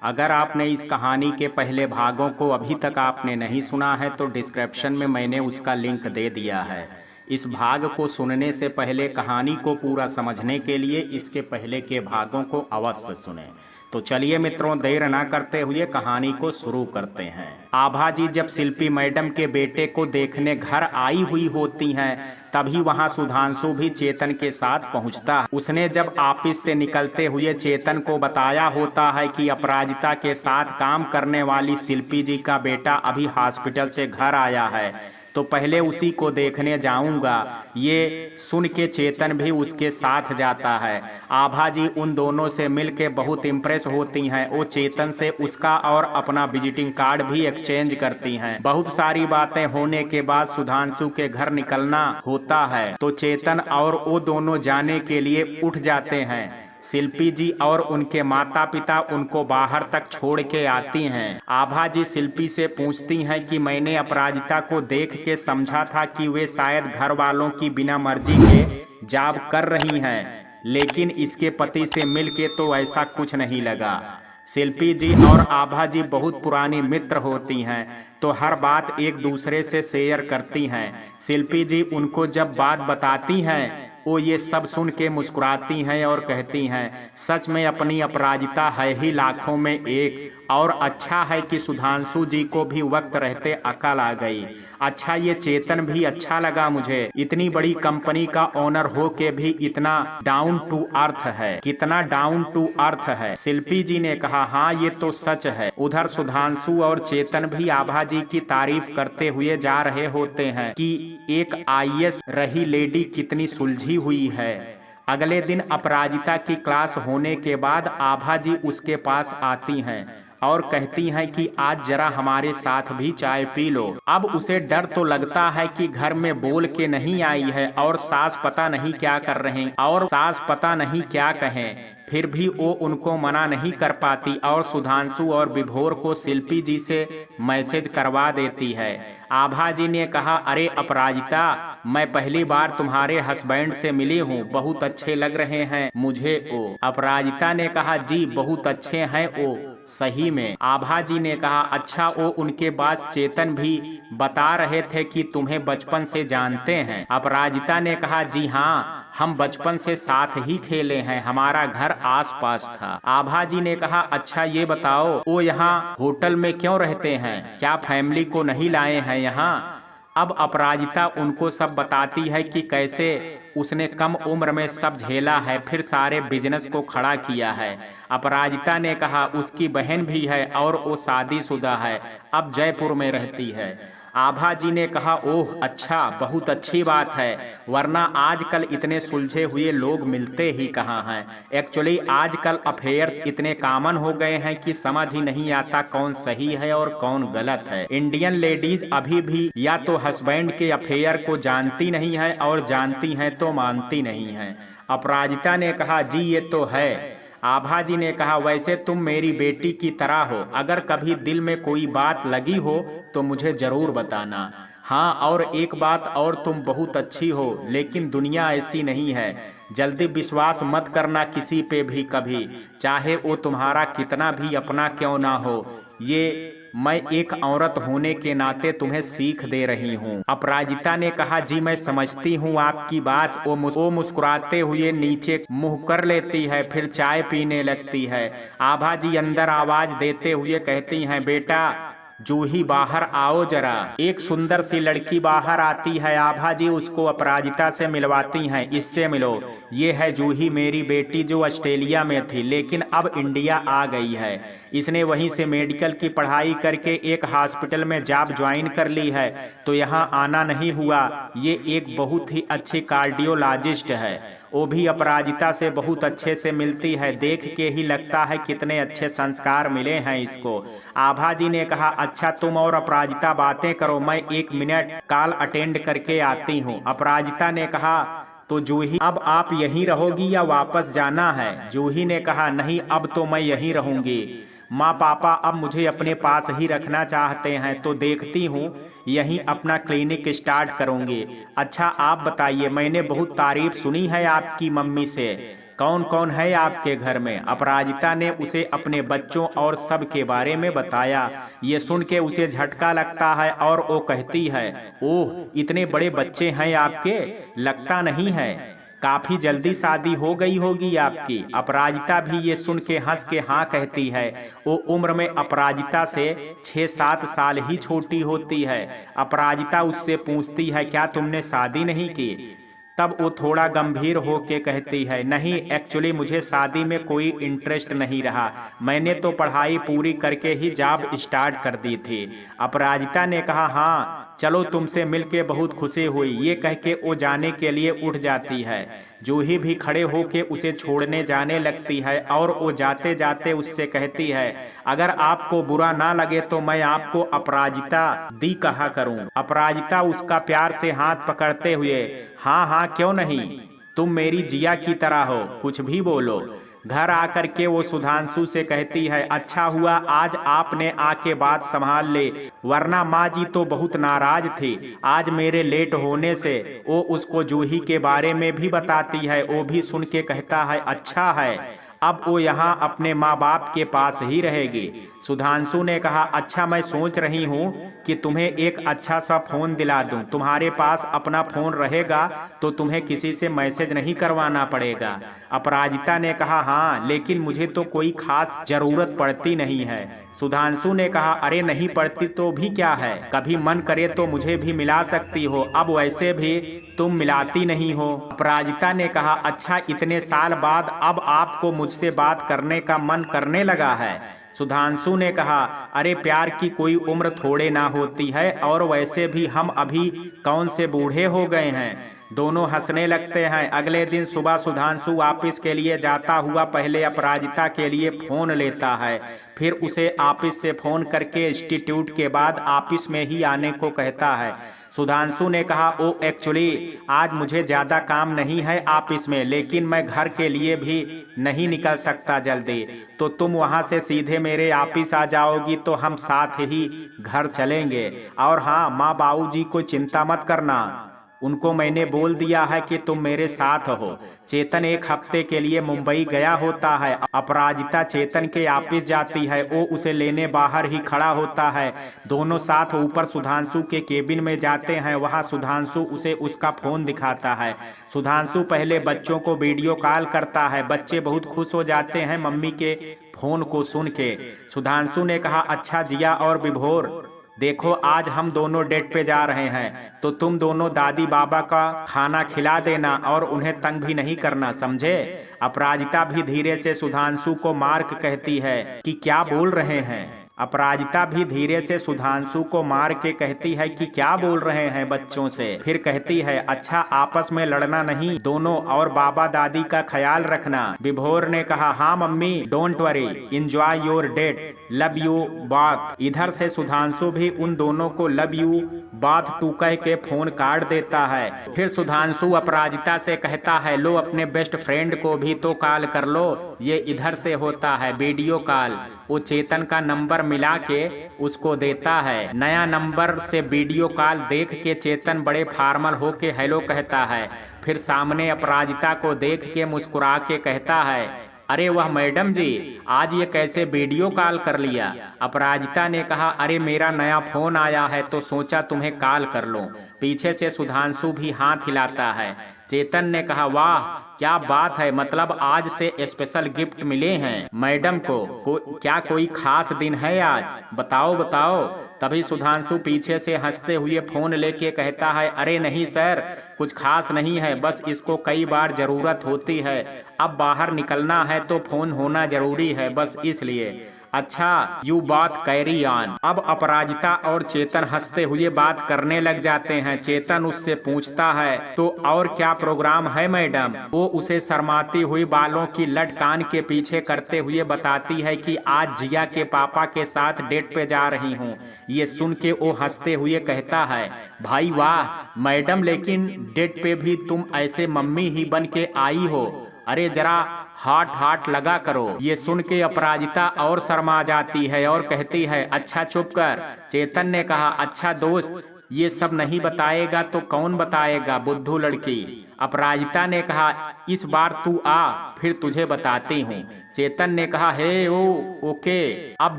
अगर आपने इस कहानी के पहले भागों को अभी तक आपने नहीं सुना है तो डिस्क्रिप्शन में मैंने उसका लिंक दे दिया है। इस भाग को सुनने से पहले कहानी को पूरा समझने के लिए इसके पहले के भागों को अवश्य सुनें। तो चलिए मित्रों, देर ना करते हुए कहानी को शुरू करते हैं। आभा जी जब शिल्पी मैडम के बेटे को देखने घर आई हुई होती हैं, तभी वहां सुधांशु भी चेतन के साथ पहुंचता है। उसने जब ऑफिस से निकलते हुए चेतन को बताया होता है कि अपराजिता के साथ काम करने वाली शिल्पी जी का बेटा अभी हॉस्पिटल से घर आया है, तो पहले उसी को देखने जाऊंगा। ये सुन के चेतन भी उसके साथ जाता है। आभा जी उन दोनों से मिलके बहुत इम्प्रेस होती हैं। वो चेतन से उसका और अपना विजिटिंग कार्ड भी एक्सचेंज करती हैं। बहुत सारी बातें होने के बाद सुधांशु के घर निकलना होता है, तो चेतन और वो दोनों जाने के लिए उठ जाते हैं। शिल्पी जी और उनके माता पिता उनको बाहर तक छोड़ के आती हैं। आभा जी शिल्पी से पूछती हैं कि मैंने अपराजिता को देख के समझा था कि वे शायद घर वालों की बिना मर्जी के जॉब कर रही हैं, लेकिन इसके पति से मिलके तो ऐसा कुछ नहीं लगा। शिल्पी जी और आभा जी बहुत पुरानी मित्र होती हैं, तो हर बात एक दूसरे से शेयर करती हैं। शिल्पी जी उनको जब बात बताती हैं, वो ये सब सुन के मुस्कुराती हैं और कहती हैं, सच में अपनी अपराजिता है ही लाखों में एक, और अच्छा है कि सुधांशु जी को भी वक्त रहते अकल आ गई। अच्छा, ये चेतन भी अच्छा लगा मुझे। इतनी बड़ी कंपनी का ओनर हो के भी इतना डाउन टू अर्थ है। कितना डाउन टू अर्थ है। शिल्पी जी ने कहा, हाँ ये तो सच है। उधर सुधांशु और चेतन भी आभा जी की तारीफ करते हुए जा रहे होते हैं कि एक आईएएस रही लेडी कितनी सुलझी हुई है। अगले दिन अपराजिता की क्लास होने के बाद आभा जी उसके पास आती हैं और कहती हैं कि आज जरा हमारे साथ भी चाय पी लो। अब उसे डर तो लगता है कि घर में बोल के नहीं आई है और सास पता नहीं क्या कर रहे हैं और सास पता नहीं क्या कहें, फिर भी वो उनको मना नहीं कर पाती और सुधांशु और विभोर को शिल्पी जी से मैसेज करवा देती है। आभा जी ने कहा, अरे अपराजिता, मैं पहली बार तुम्हारे हस्बैंड से मिली हूँ, बहुत अच्छे लग रहे हैं मुझे वो। अपराजिता ने कहा, जी बहुत अच्छे हैं वो सही में। आभा जी ने कहा, अच्छा, वो उनके बाद चेतन भी बता रहे थे कि तुम्हें बचपन से जानते हैं। अपराजिता ने कहा, जी हाँ, हम बचपन से साथ ही खेले हैं, हमारा घर आसपास था। आभा जी ने कहा, अच्छा ये बताओ, वो यहाँ होटल में क्यों रहते हैं, क्या फैमिली को नहीं लाए हैं यहाँ? अब अपराजिता उनको सब बताती है कि कैसे उसने कम उम्र में सब झेला है, फिर सारे बिजनेस को खड़ा किया है। अपराजिता ने कहा, उसकी बहन भी है और वो शादीशुदा है, अब जयपुर में रहती है। आभा जी ने कहा, ओह अच्छा, बहुत अच्छी बात है, वरना आजकल इतने सुलझे हुए लोग मिलते ही कहाँ हैं। एक्चुअली आजकल अफेयर्स इतने कॉमन हो गए हैं कि समझ ही नहीं आता कौन सही है और कौन गलत है। इंडियन लेडीज अभी भी या तो हस्बैंड के अफेयर को जानती नहीं है और जानती हैं तो मानती नहीं है। अपराजिता ने कहा, जी ये तो है। आभा जी ने कहा, वैसे तुम मेरी बेटी की तरह हो, अगर कभी दिल में कोई बात लगी हो तो मुझे जरूर बताना। हाँ, और एक बात और, तुम बहुत अच्छी हो, लेकिन दुनिया ऐसी नहीं है, जल्दी विश्वास मत करना किसी पे भी कभी, चाहे वो तुम्हारा कितना भी अपना क्यों ना हो। ये मैं एक औरत होने के नाते तुम्हें सीख दे रही हूँ। अपराजिता ने कहा, जी मैं समझती हूँ आपकी बात। वो मुस्कुराते हुए नीचे मुंह कर लेती है, फिर चाय पीने लगती है। आभा जी अंदर आवाज देते हुए कहती हैं, बेटा जूही बाहर आओ जरा। एक सुंदर सी लड़की बाहर आती है। आभा जी उसको अपराजिता से मिलवाती हैं, इससे मिलो, ये है जूही, मेरी बेटी जो ऑस्ट्रेलिया में थी लेकिन अब इंडिया आ गई है। इसने वहीं से मेडिकल की पढ़ाई करके एक हॉस्पिटल में जॉब ज्वाइन कर ली है, तो यहाँ आना नहीं हुआ। ये एक बहुत ही अच्छी कार्डियोलॉजिस्ट है, वो भी अपराजिता से बहुत अच्छे से मिलती है, देख के ही लगता है कितने अच्छे संस्कार मिले हैं इसको। आभा जी ने कहा, अच्छा तुम और अपराजिता बातें करो, मैं 1 मिनट कॉल अटेंड करके आती हूँ। अपराजिता ने कहा, तो जूही अब आप यहीं रहोगी या वापस जाना है? जूही ने कहा, नहीं अब तो मैं यहीं रहूंगी, माँ पापा अब मुझे अपने पास ही रखना चाहते हैं, तो देखती हूँ यहीं अपना क्लिनिक स्टार्ट करूँगी। अच्छा आप बताइए, मैंने बहुत तारीफ सुनी है आपकी मम्मी से, कौन कौन है आपके घर में? अपराजिता ने उसे अपने बच्चों और सब के बारे में बताया। ये सुन के उसे झटका लगता है और वो कहती है, ओह, इतने बड़े बच्चे हैं आपके? लगता नहीं है काफी जल्दी शादी हो गई होगी आपकी। अपराजिता भी ये सुन के हंस के हाँ कहती है। वो उम्र में अपराजिता से 6-7 साल ही छोटी होती है। अपराजिता उससे पूछती है, क्या तुमने शादी नहीं की? तब वो थोड़ा गंभीर होके कहती है, नहीं, एक्चुअली मुझे शादी में कोई इंटरेस्ट नहीं रहा। मैंने तो पढ़ाई पूरी करके ही जॉब स्टार्ट कर दी थी। अपराजिता ने कहा, हाँ चलो, तुमसे मिलके बहुत खुशी हुई। ये कह के वो जाने के लिए उठ जाती है। जूही भी खड़े होके उसे छोड़ने जाने लगती है और वो जाते जाते उससे कहती है, अगर आपको बुरा ना लगे तो मैं आपको अपराजिता दी कहा करूं। अपराजिता उसका प्यार से हाथ पकड़ते हुए, हाँ हाँ क्यों नहीं, तुम मेरी जिया की तरह हो, कुछ भी बोलो। घर आकर के वो सुधांशु से कहती है, अच्छा हुआ आज आपने आके बात संभाल ले, वरना माँ जी तो बहुत नाराज थी आज मेरे लेट होने से। वो उसको जूही के बारे में भी बताती है। वो भी सुन के कहता है, अच्छा है, अब वो यहाँ अपने माँ बाप के पास ही रहेगी। सुधांशु ने कहा, अच्छा मैं सोच रही हूँ कि तुम्हें एक अच्छा सा फोन दिला दूं। तुम्हारे पास अपना फोन रहेगा तो तुम्हें किसी से मैसेज नहीं करवाना पड़ेगा। अपराजिता ने कहा, हाँ, लेकिन मुझे तो कोई खास जरूरत पड़ती नहीं है। सुधांशु ने कहा, अरे नहीं पड़ती तो भी क्या है, कभी मन करे तो मुझे भी मिला सकती हो, अब वैसे भी तुम मिलाती नहीं हो। अपराजिता ने कहा, अच्छा इतने साल बाद अब आपको मुझसे बात करने का मन करने लगा है? सुधांशु ने कहा, अरे प्यार की कोई उम्र थोड़े ना होती है, और वैसे भी हम अभी कौन से बूढ़े हो गए हैं। दोनों हंसने लगते हैं। अगले दिन सुबह सुधांशु ऑफिस के लिए जाता हुआ पहले अपराजिता के लिए फोन लेता है, फिर उसे ऑफिस से फोन करके इंस्टीट्यूट के बाद ऑफिस में ही आने को कहता है। सुधांशु ने कहा, ओ एक्चुअली आज मुझे ज़्यादा काम नहीं है ऑफिस में, लेकिन मैं घर के लिए भी नहीं निकल सकता जल्दी, तो तुम वहाँ से सीधे मेरे ऑफिस आ जाओगी तो हम साथ ही घर चलेंगे। और हाँ, माँ बाबूजी को चिंता मत करना, उनको मैंने बोल दिया है कि तुम मेरे साथ हो। चेतन एक हफ्ते के लिए मुंबई गया होता है। अपराजिता चेतन के ऑफिस जाती है, वो उसे लेने बाहर ही खड़ा होता है। दोनों साथ ऊपर सुधांशु के केबिन में जाते हैं। वहां सुधांशु उसे उसका फोन दिखाता है। सुधांशु पहले बच्चों को वीडियो कॉल करता है। बच्चे बहुत खुश हो जाते हैं मम्मी के फोन को सुन के। सुधांशु ने कहा, अच्छा जिया और विभोर, देखो आज हम दोनों डेट पे जा रहे हैं, तो तुम दोनों दादी बाबा का खाना खिला देना और उन्हें तंग भी नहीं करना, समझे? अपराजिता भी धीरे से सुधांशु को मार्क कहती है कि क्या बोल रहे हैं। अपराजिता भी धीरे से सुधांशु को मार के कहती है कि क्या बोल रहे हैं बच्चों से। फिर कहती है, अच्छा आपस में लड़ना नहीं दोनों, और बाबा दादी का ख्याल रखना। विभोर ने कहा, हाँ mummy, don't worry, enjoy your date, love you बात। इधर से सुधांशु भी उन दोनों को लव यू बात टू कह के फोन काट देता है। फिर सुधांशु अपराजिता से कहता है, लो अपने बेस्ट फ्रेंड को भी तो कॉल कर लो। ये इधर से होता है वीडियो कॉल। वो चेतन का नंबर मिला के उसको देता है। नया नंबर से वीडियो कॉल देख के चेतन बड़े फॉर्मल होके हेलो कहता है। फिर सामने अपराजिता को देख के मुस्कुरा के कहता है, अरे वह मैडम जी, आज ये कैसे वीडियो कॉल कर लिया? अपराजिता ने कहा, अरे मेरा नया फोन आया है तो सोचा तुम्हें कॉल कर लूं। पीछे से सुधांशु भी हाथ हिलाता है। चेतन ने कहा, वाह क्या बात है, मतलब आज से स्पेशल गिफ्ट मिले हैं मैडम को, क्या कोई खास दिन है आज? बताओ बताओ। तभी सुधांशु पीछे से हंसते हुए फोन लेके कहता है, अरे नहीं सर, कुछ खास नहीं है, बस इसको कई बार जरूरत होती है, अब बाहर निकलना है तो फोन होना जरूरी है, बस इसलिए। अच्छा, यू बात कैरी ऑन। अब अपराजिता और चेतन हंसते हुए बात करने लग जाते हैं। चेतन उससे पूछता है, तो और क्या प्रोग्राम है मैडम? वो उसे शर्माती हुई बालों की लट कान के पीछे करते हुए बताती है कि आज जिया के पापा के साथ डेट पे जा रही हूँ। ये सुन के वो हंसते हुए कहता है, भाई वाह मैडम, लेकिन डेट पे भी तुम ऐसे मम्मी ही बन के आई हो, अरे जरा हाथ हाथ लगा करो। ये सुन के अपराजिता और शर्मा जाती है और कहती है, अच्छा चुप कर। चेतन ने कहा, अच्छा दोस्त, ये सब नहीं बताएगा तो कौन बताएगा, बुद्धू लड़की। अपराजिता ने कहा, इस बार तू आ, फिर तुझे बताती हूँ। चेतन ने कहा, हे ओ ओके, अब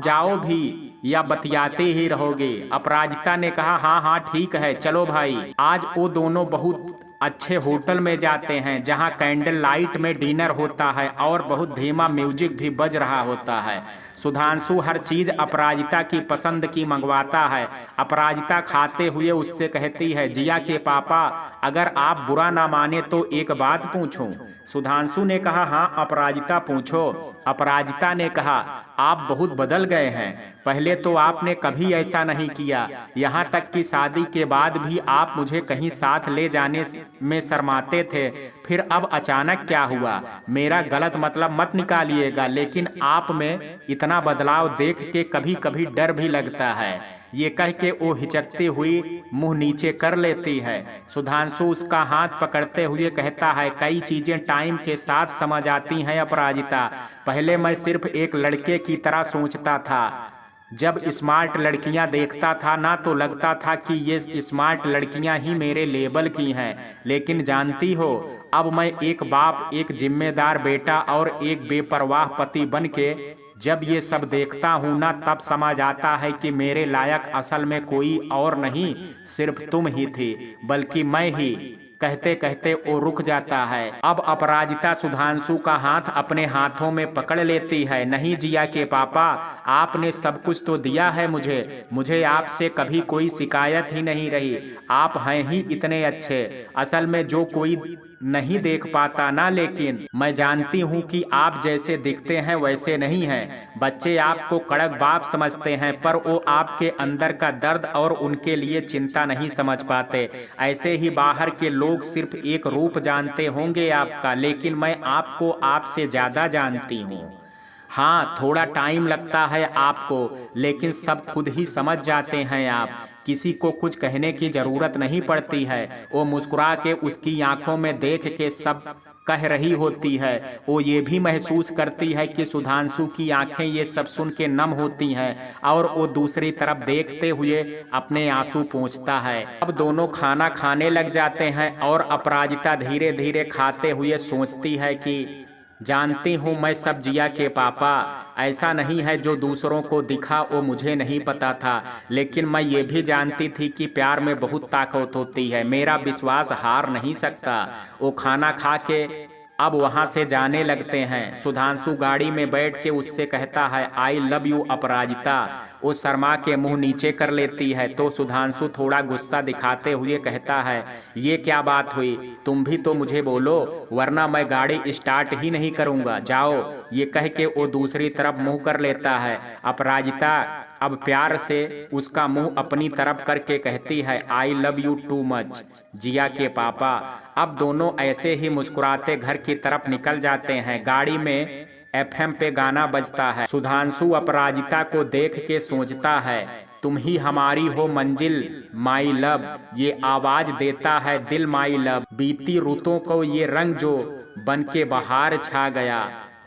जाओ भी या बतियाते ही रहोगे? अपराजिता ने कहा, हाँ हाँ ठीक है, चलो भाई। आज वो दोनों बहुत अच्छे होटल में जाते हैं जहां कैंडल लाइट में डिनर होता है और बहुत धीमा म्यूजिक भी बज रहा होता है। सुधांशु हर चीज अपराजिता की पसंद की मंगवाता है। अपराजिता खाते हुए उससे कहती है, जिया के पापा, अगर आप बुरा ना माने तो एक बात पूछूं? सुधांशु ने कहा, हाँ अपराजिता पूछो। अपराजिता ने कहा, आप बहुत बदल गए हैं। पहले तो आपने कभी ऐसा नहीं किया, यहाँ तक कि शादी के बाद भी आप मुझे कहीं साथ ले जाने में शर्माते थे। फिर अब अचानक क्या हुआ? मेरा गलत मतलब मत निकालिएगा, लेकिन आप में इतना बदलाव देख के कभी कभी डर भी लगता है। ये कह के वो हिचकती हुई मुंह नीचे कर लेती है। सुधांशु उसका हाथ पकड़ते हुए कहता है, कई चीजें टाइम के साथ समझ आती हैं अपराजिता। पहले मैं सिर्फ एक लड़के की तरह सोचता था। जब स्मार्ट लड़कियां देखता था ना तो लगता था कि ये स्मार्ट लड़कियां ही मेरे लेवल की हैं। लेकिन जानती हो, अब मैं एक बाप, एक जिम्मेदार बेटा और एक बेपरवाह पति बन के जब ये सब देखता हूँ ना, तब समझ आता है कि मेरे लायक असल में कोई और नहीं, सिर्फ तुम ही थी, बल्कि मैं ही। कहते कहते वो रुक जाता है। अब अपराजिता सुधांशु का हाथ अपने हाथों में पकड़ लेती है। नहीं जिया के पापा, आपने सब कुछ तो दिया है मुझे आपसे कभी कोई शिकायत ही नहीं रही। आप हैं ही इतने अच्छे, असल में जो कोई नहीं देख पाता ना, लेकिन मैं जानती हूँ कि आप जैसे दिखते हैं वैसे नहीं हैं। बच्चे आपको कड़क बाप समझते हैं, पर वो आपके अंदर का दर्द और उनके लिए चिंता नहीं समझ पाते। ऐसे ही बाहर के लोग सिर्फ एक रूप जानते होंगे आपका, लेकिन मैं आपको आपसे ज्यादा जानती हूँ। हाँ, थोड़ा टाइम लगता है आपको, लेकिन सब खुद ही समझ जाते हैं आप। किसी को कुछ कहने की जरूरत नहीं पड़ती है। वो मुस्कुरा के उसकी आंखों में देख के सब कह रही होती है। वो ये भी महसूस करती है कि सुधांशु की आंखें ये सब सुन के नम होती हैं और वो दूसरी तरफ देखते हुए अपने आंसू पोंछता है। अब दोनों खाना खाने लग जाते हैं और अपराजिता धीरे धीरे खाते हुए सोचती है कि जानती हूँ मैं सब जिया के पापा, ऐसा नहीं है जो दूसरों को दिखा वो मुझे नहीं पता था, लेकिन मैं ये भी जानती थी कि प्यार में बहुत ताकत होती है, मेरा विश्वास हार नहीं सकता। वो खाना खा के अब वहां से जाने लगते हैं। सुधांशु गाड़ी में बैठ के उससे कहता है, आई लव यू अपराजिता। वो शर्मा के मुंह नीचे कर लेती है तो सुधांशु थोड़ा गुस्सा दिखाते हुए कहता है, ये क्या बात हुई? तुम भी तो मुझे बोलो, वरना मैं गाड़ी स्टार्ट ही नहीं करूंगा, जाओ। ये कह के वो दूसरी तरफ मुंह कर लेता है। अपराजिता अब प्यार से उसका मुंह अपनी तरफ करके कहती है, I love you too much Jiya के पापा। अब दोनों ऐसे ही मुस्कुराते घर की तरफ निकल जाते हैं। गाड़ी में एफएम पे गाना बजता है। सुधांशु अपराजिता को देख के सोचता है, तुम ही हमारी हो मंजिल माई लव। ये आवाज देता है दिल माई लव। बीती रुतों को ये रंग जो बन के बाहर छा गया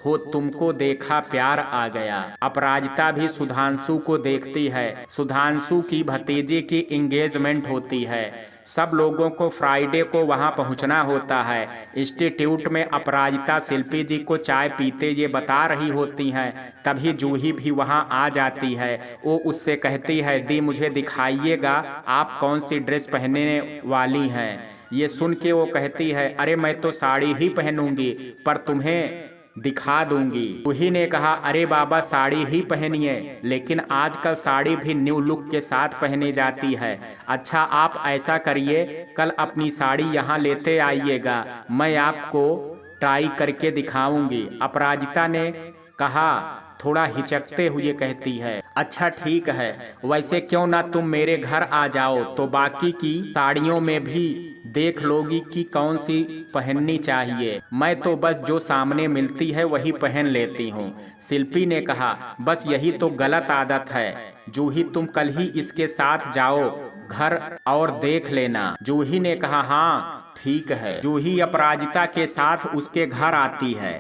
हो, तुमको देखा प्यार आ गया। अपराजिता भी सुधांशु को देखती है। सुधांशु की भतीजे की एंगेजमेंट होती है। सब लोगों को फ्राइडे को वहां पहुंचना होता है। इंस्टीट्यूट में अपराजिता शिल्पी जी को चाय पीते ये बता रही होती हैं, तभी जूही भी वहां आ जाती है। वो उससे कहती है, दी मुझे दिखाइएगा आप कौन सी ड्रेस पहनने वाली हैं। ये सुन के वो कहती है, अरे मैं तो साड़ी ही पहनूंगी, पर तुम्हें दिखा दूंगी। जूही ने कहा, अरे बाबा साड़ी ही पहनिए, लेकिन आजकल साड़ी भी न्यू लुक के साथ पहनी जाती है। अच्छा आप ऐसा करिए, कल अपनी साड़ी यहाँ लेते आइएगा, मैं आपको ट्राई करके दिखाऊंगी। अपराजिता ने कहा, थोड़ा हिचकते हुए कहती है, अच्छा ठीक है, वैसे क्यों ना तुम मेरे घर आ जाओ तो बाकी की साड़ियों में भी देख लोगी कि कौन सी पहननी चाहिए। मैं तो बस जो सामने मिलती है वही पहन लेती हूँ। शिल्पी ने कहा, बस यही तो गलत आदत है जूही, तुम कल ही इसके साथ जाओ घर और देख लेना। जूही ने कहा, हाँ ठीक है। जूही अपराजिता के साथ उसके घर आती है।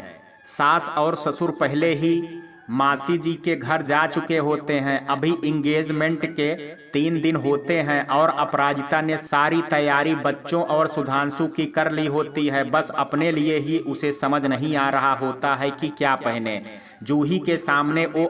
सास और ससुर पहले ही मासी जी के घर जा चुके होते हैं। अभी इंगेजमेंट के 3 दिन होते हैं और अपराजिता ने सारी तैयारी बच्चों और सुधांशु की कर ली होती है। बस अपने लिए ही उसे समझ नहीं आ रहा होता है कि क्या पहने। जूही के सामने वो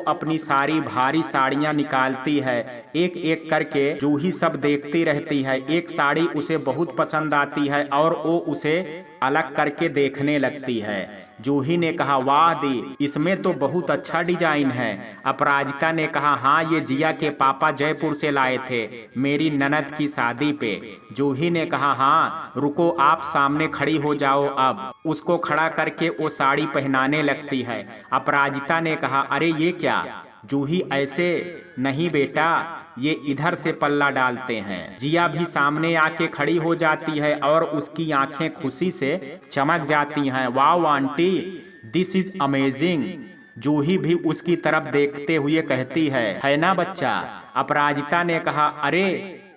अपनी सारी भारी साड़ियां निकालती है। एक एक करके जूही सब देखती रहती है। एक साड़ी उसे बहुत पसंद आती है और वो उसे अलग करके देखने लगती है। जूही ने कहा, वाह दी, इसमें तो बहुत अच्छा डिजाइन है। अपराजिता ने कहा, हाँ, ये जिया के पापा जयपुर से लाए थे मेरी ननद की शादी पे। जूही ने कहा, हाँ रुको, आप सामने खड़ी हो जाओ। अब उसको खड़ा करके वो साड़ी पहनाने लगती है। अपराजिता ने कहा, अरे ये क्या? जूही, ऐसे नहीं बेटा, ये इधर से पल्ला डालते हैं। जिया भी सामने आके खड़ी हो जाती है और उसकी आंखें खुशी से चमक जाती हैं। Wow aunty, this is amazing. Juhi भी उसकी तरफ देखते हुए कहती है ना बच्चा? अपराजिता ने कहा, अरे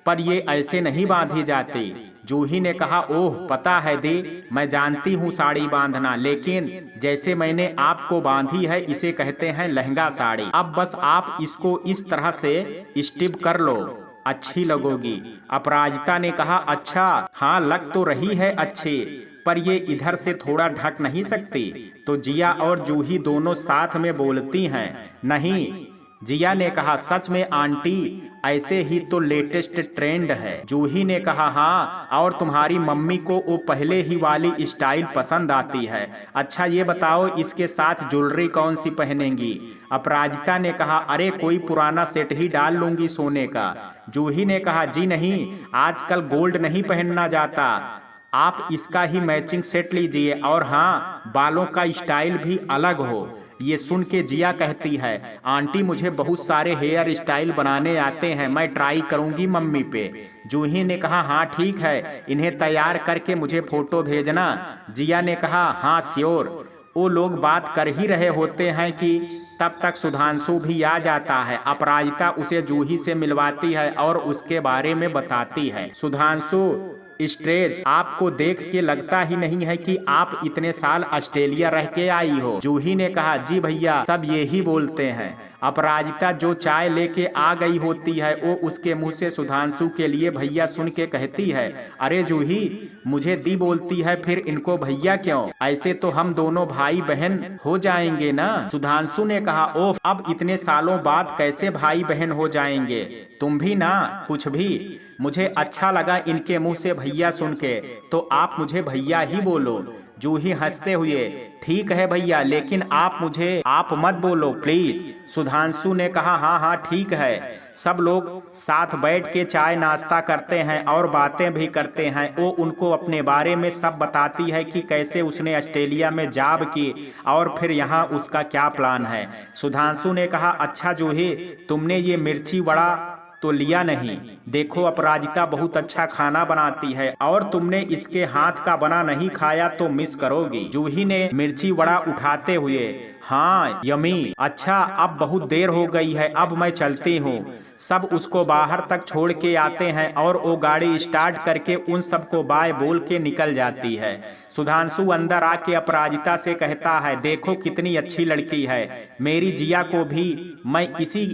पर ये ऐसे नहीं बांधी जाती। जूही ने कहा, ओह पता है दी, मैं जानती हूँ साड़ी बांधना, लेकिन जैसे मैंने आपको बांधी है इसे कहते हैं लहंगा साड़ी। अब बस आप इसको इस तरह से स्टिप कर लो, अच्छी लगोगी। अपराजिता ने कहा, अच्छा हाँ, लग तो रही है अच्छी, पर ये इधर से थोड़ा ढक नहीं सकती? तो जिया और जूही दोनों साथ में बोलती हैं, नहीं। जिया ने कहा, सच में आंटी, ऐसे ही तो लेटेस्ट ट्रेंड है। जूही ने कहा, हाँ, और तुम्हारी मम्मी को वो पहले ही वाली स्टाइल पसंद आती है। अच्छा ये बताओ, इसके साथ ज्वेलरी कौन सी पहनेंगी? अपराजिता ने कहा, अरे कोई पुराना सेट ही डाल लूंगी सोने का। जूही ने कहा, जी नहीं, आजकल गोल्ड नहीं पहनना जाता, आप इसका ही मैचिंग सेट लीजिए, और हाँ, बालों का स्टाइल भी अलग हो। ये सुन के जिया कहती है, आंटी मुझे बहुत सारे हेयर स्टाइल बनाने आते हैं, मैं ट्राई करूंगी मम्मी पे। जूही ने कहा, हाँ ठीक है, इन्हें तैयार करके मुझे फोटो भेजना। जिया ने कहा, हाँ श्योर। वो लोग बात कर ही रहे होते हैं कि तब तक सुधांशु भी आ जाता है। अपराजिता उसे जूही से मिलवाती है और उसके बारे में बताती है। सुधांशु स्ट्रेज, आपको देख के लगता ही नहीं है कि आप इतने साल ऑस्ट्रेलिया रह के आई हो। जूही ने कहा, जी भैया, सब यही बोलते हैं। अपराजिता जो चाय लेके आ गई होती है वो उसके मुंह से सुधांशु के लिए भैया सुन के कहती है, अरे जूही, मुझे दी बोलती है, फिर इनको भैया क्यों? ऐसे तो हम दोनों भाई बहन हो जाएंगे ना। सुधांशु ने कहा, ओह, अब इतने सालों बाद कैसे भाई बहन हो जाएंगे? तुम भी ना कुछ भी। मुझे अच्छा लगा इनके मुंह से भैया सुन के, तो आप मुझे भैया ही बोलो। जूही हंसते हुए, ठीक है भैया, लेकिन आप मत बोलो प्लीज। सुधांशु ने कहा, हाँ हाँ ठीक है। सब लोग साथ बैठ के चाय नाश्ता करते हैं और बातें भी करते हैं। वो उनको अपने बारे में सब बताती है कि कैसे उसने ऑस्ट्रेलिया में जॉब की और फिर यहाँ उसका क्या प्लान है। सुधांशु ने कहा, अच्छा जूही, तुमने ये मिर्ची वड़ा तो लिया नहीं? देखो अपराजिता बहुत अच्छा खाना बनाती है और तुमने इसके हाथ का बना नहीं खाया तो मिस करोगी। जूही ने मिर्ची वड़ा उठाते हुए, हाँ यमी। अच्छा अब बहुत देर हो गई है, अब मैं चलती हूँ। सब उसको बाहर तक छोड़ के आते हैं और वो गाड़ी स्टार्ट करके उन सबको बाय बोल के निकल जाती है। सुधांशु अंदर आके अपराजिता से कहता है, देखो कितनी अच्छी लड़की है, मेरी जिया को भी मैं इसी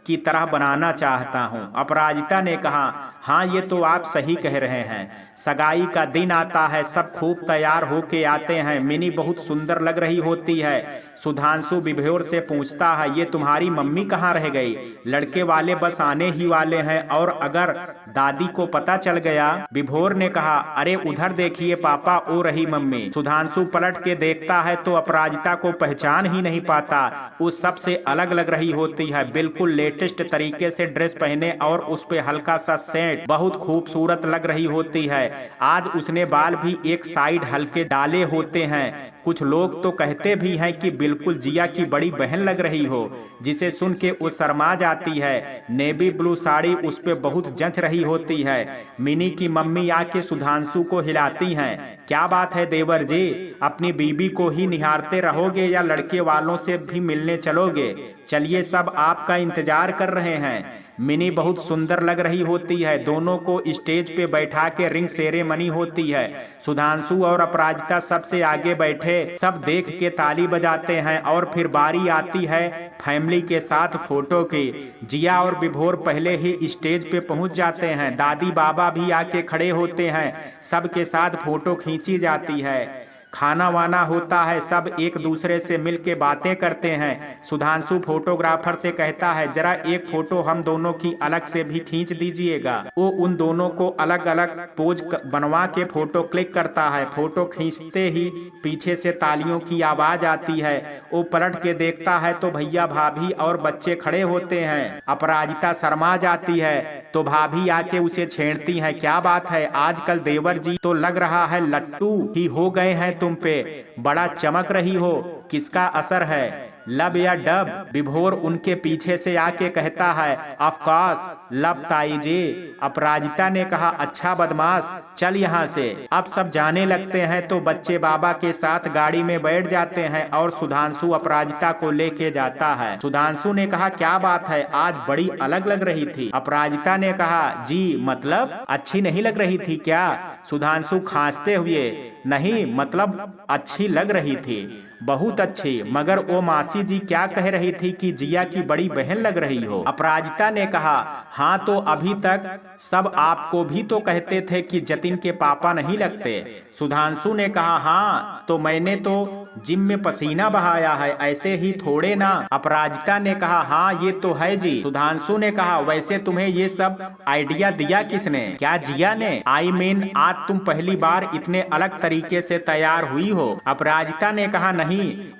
की तरह बनाना चाहता हूँ। अपराजिता ने कहा, हाँ ये तो आप सही कह रहे हैं। सगाई का दिन आता है, सब खूब तैयार होके आते हैं। मिनी बहुत सुंदर लग रही होती है। सुधांशु विभोर से पूछता है, ये तुम्हारी मम्मी कहाँ रह गई? लड़के वाले बस आने ही वाले हैं, और अगर दादी को पता चल गया। विभोर ने कहा, अरे उधर देखिए पापा, ओ रही मम्मी। सुधांशु पलट के देखता है तो अपराजिता को पहचान ही नहीं पाता। वो सबसे अलग लग रही होती है, बिल्कुल लेटेस्ट तरीके से ड्रेस पहने और उस पे हल्का सा सेंट, बहुत खूबसूरत लग रही होती है। आज उसने बाल भी एक साइड हल्के डाले होते हैं। कुछ लोग तो कहते भी हैं कि बिल्कुल जिया की बड़ी बहन लग रही हो, जिसे सुन के वो शर्मा जाती है। नेवी ब्लू साड़ी उस पे बहुत जच रही होती है। मिनी की मम्मी आके सुधांशु को हिलाती हैं, क्या बात है देवर जी, अपनी बीबी को ही निहारते रहोगे या लड़के वालों से भी मिलने चलोगे? चलिए सब आपका इंतजार कर रहे हैं। मिनी बहुत सुंदर लग रही होती है। दोनों को स्टेज पे बैठा के रिंग सेरेमनी होती है। सुधांशु और अपराजिता सबसे आगे बैठे थे सब देख के ताली बजाते हैं और फिर बारी आती है फैमिली के साथ फोटो की। जिया और विभोर पहले ही स्टेज पे पहुंच जाते हैं, दादी बाबा भी आके खड़े होते हैं, सबके साथ फोटो खींची जाती है, खाना वाना होता है, सब एक दूसरे से मिलके बातें करते हैं। सुधांशु फोटोग्राफर से कहता है जरा एक फोटो हम दोनों की अलग से भी खींच दीजिएगा। वो उन दोनों को अलग अलग पोज बनवा के फोटो क्लिक करता है। फोटो खींचते ही पीछे से तालियों की आवाज आती है। वो पलट के देखता है तो भैया भाभी और बच्चे खड़े होते हैं। अपराजिता शर्मा जाती है तो भाभी आके उसे छेड़ती है, क्या बात है आजकल देवर जी तो लग रहा है लट्टू ही हो गए हैं, तुम पे बड़ा चमक रही हो, किसका असर है, लब या डब? विभोर उनके पीछे से आके कहता है ऑफ कोर्स लब ताई जी। अपराजिता ने कहा अच्छा बदमाश चल यहाँ से। अब सब जाने लगते हैं तो बच्चे बाबा के साथ गाड़ी में बैठ जाते हैं और सुधांशु अपराजिता को लेके जाता है। सुधांशु ने कहा क्या बात है आज बड़ी अलग लग रही थी। अपराजिता ने कहा जी मतलब अच्छी नहीं लग रही थी क्या? सुधांशु खांसते हुए नहीं मतलब अच्छी लग रही थी, बहुत अच्छी, मगर वो मासी जी क्या कह रही थी कि जिया की बड़ी बहन लग रही हो। अपराजिता ने कहा हाँ तो अभी तक सब आपको भी तो कहते थे कि जतिन के पापा नहीं लगते। सुधांशु ने कहा हाँ तो मैंने तो जिम में पसीना बहाया है, ऐसे ही थोड़े ना। अपराजिता ने कहा हाँ ये तो है जी। सुधांशु ने कहा वैसे तुम्हें ये सब आइडिया दिया किसने? क्या जिया ने? आई मीन आज तुम पहली बार इतने अलग तरीके से तैयार हुई हो। अपराजिता ने कहा नहीं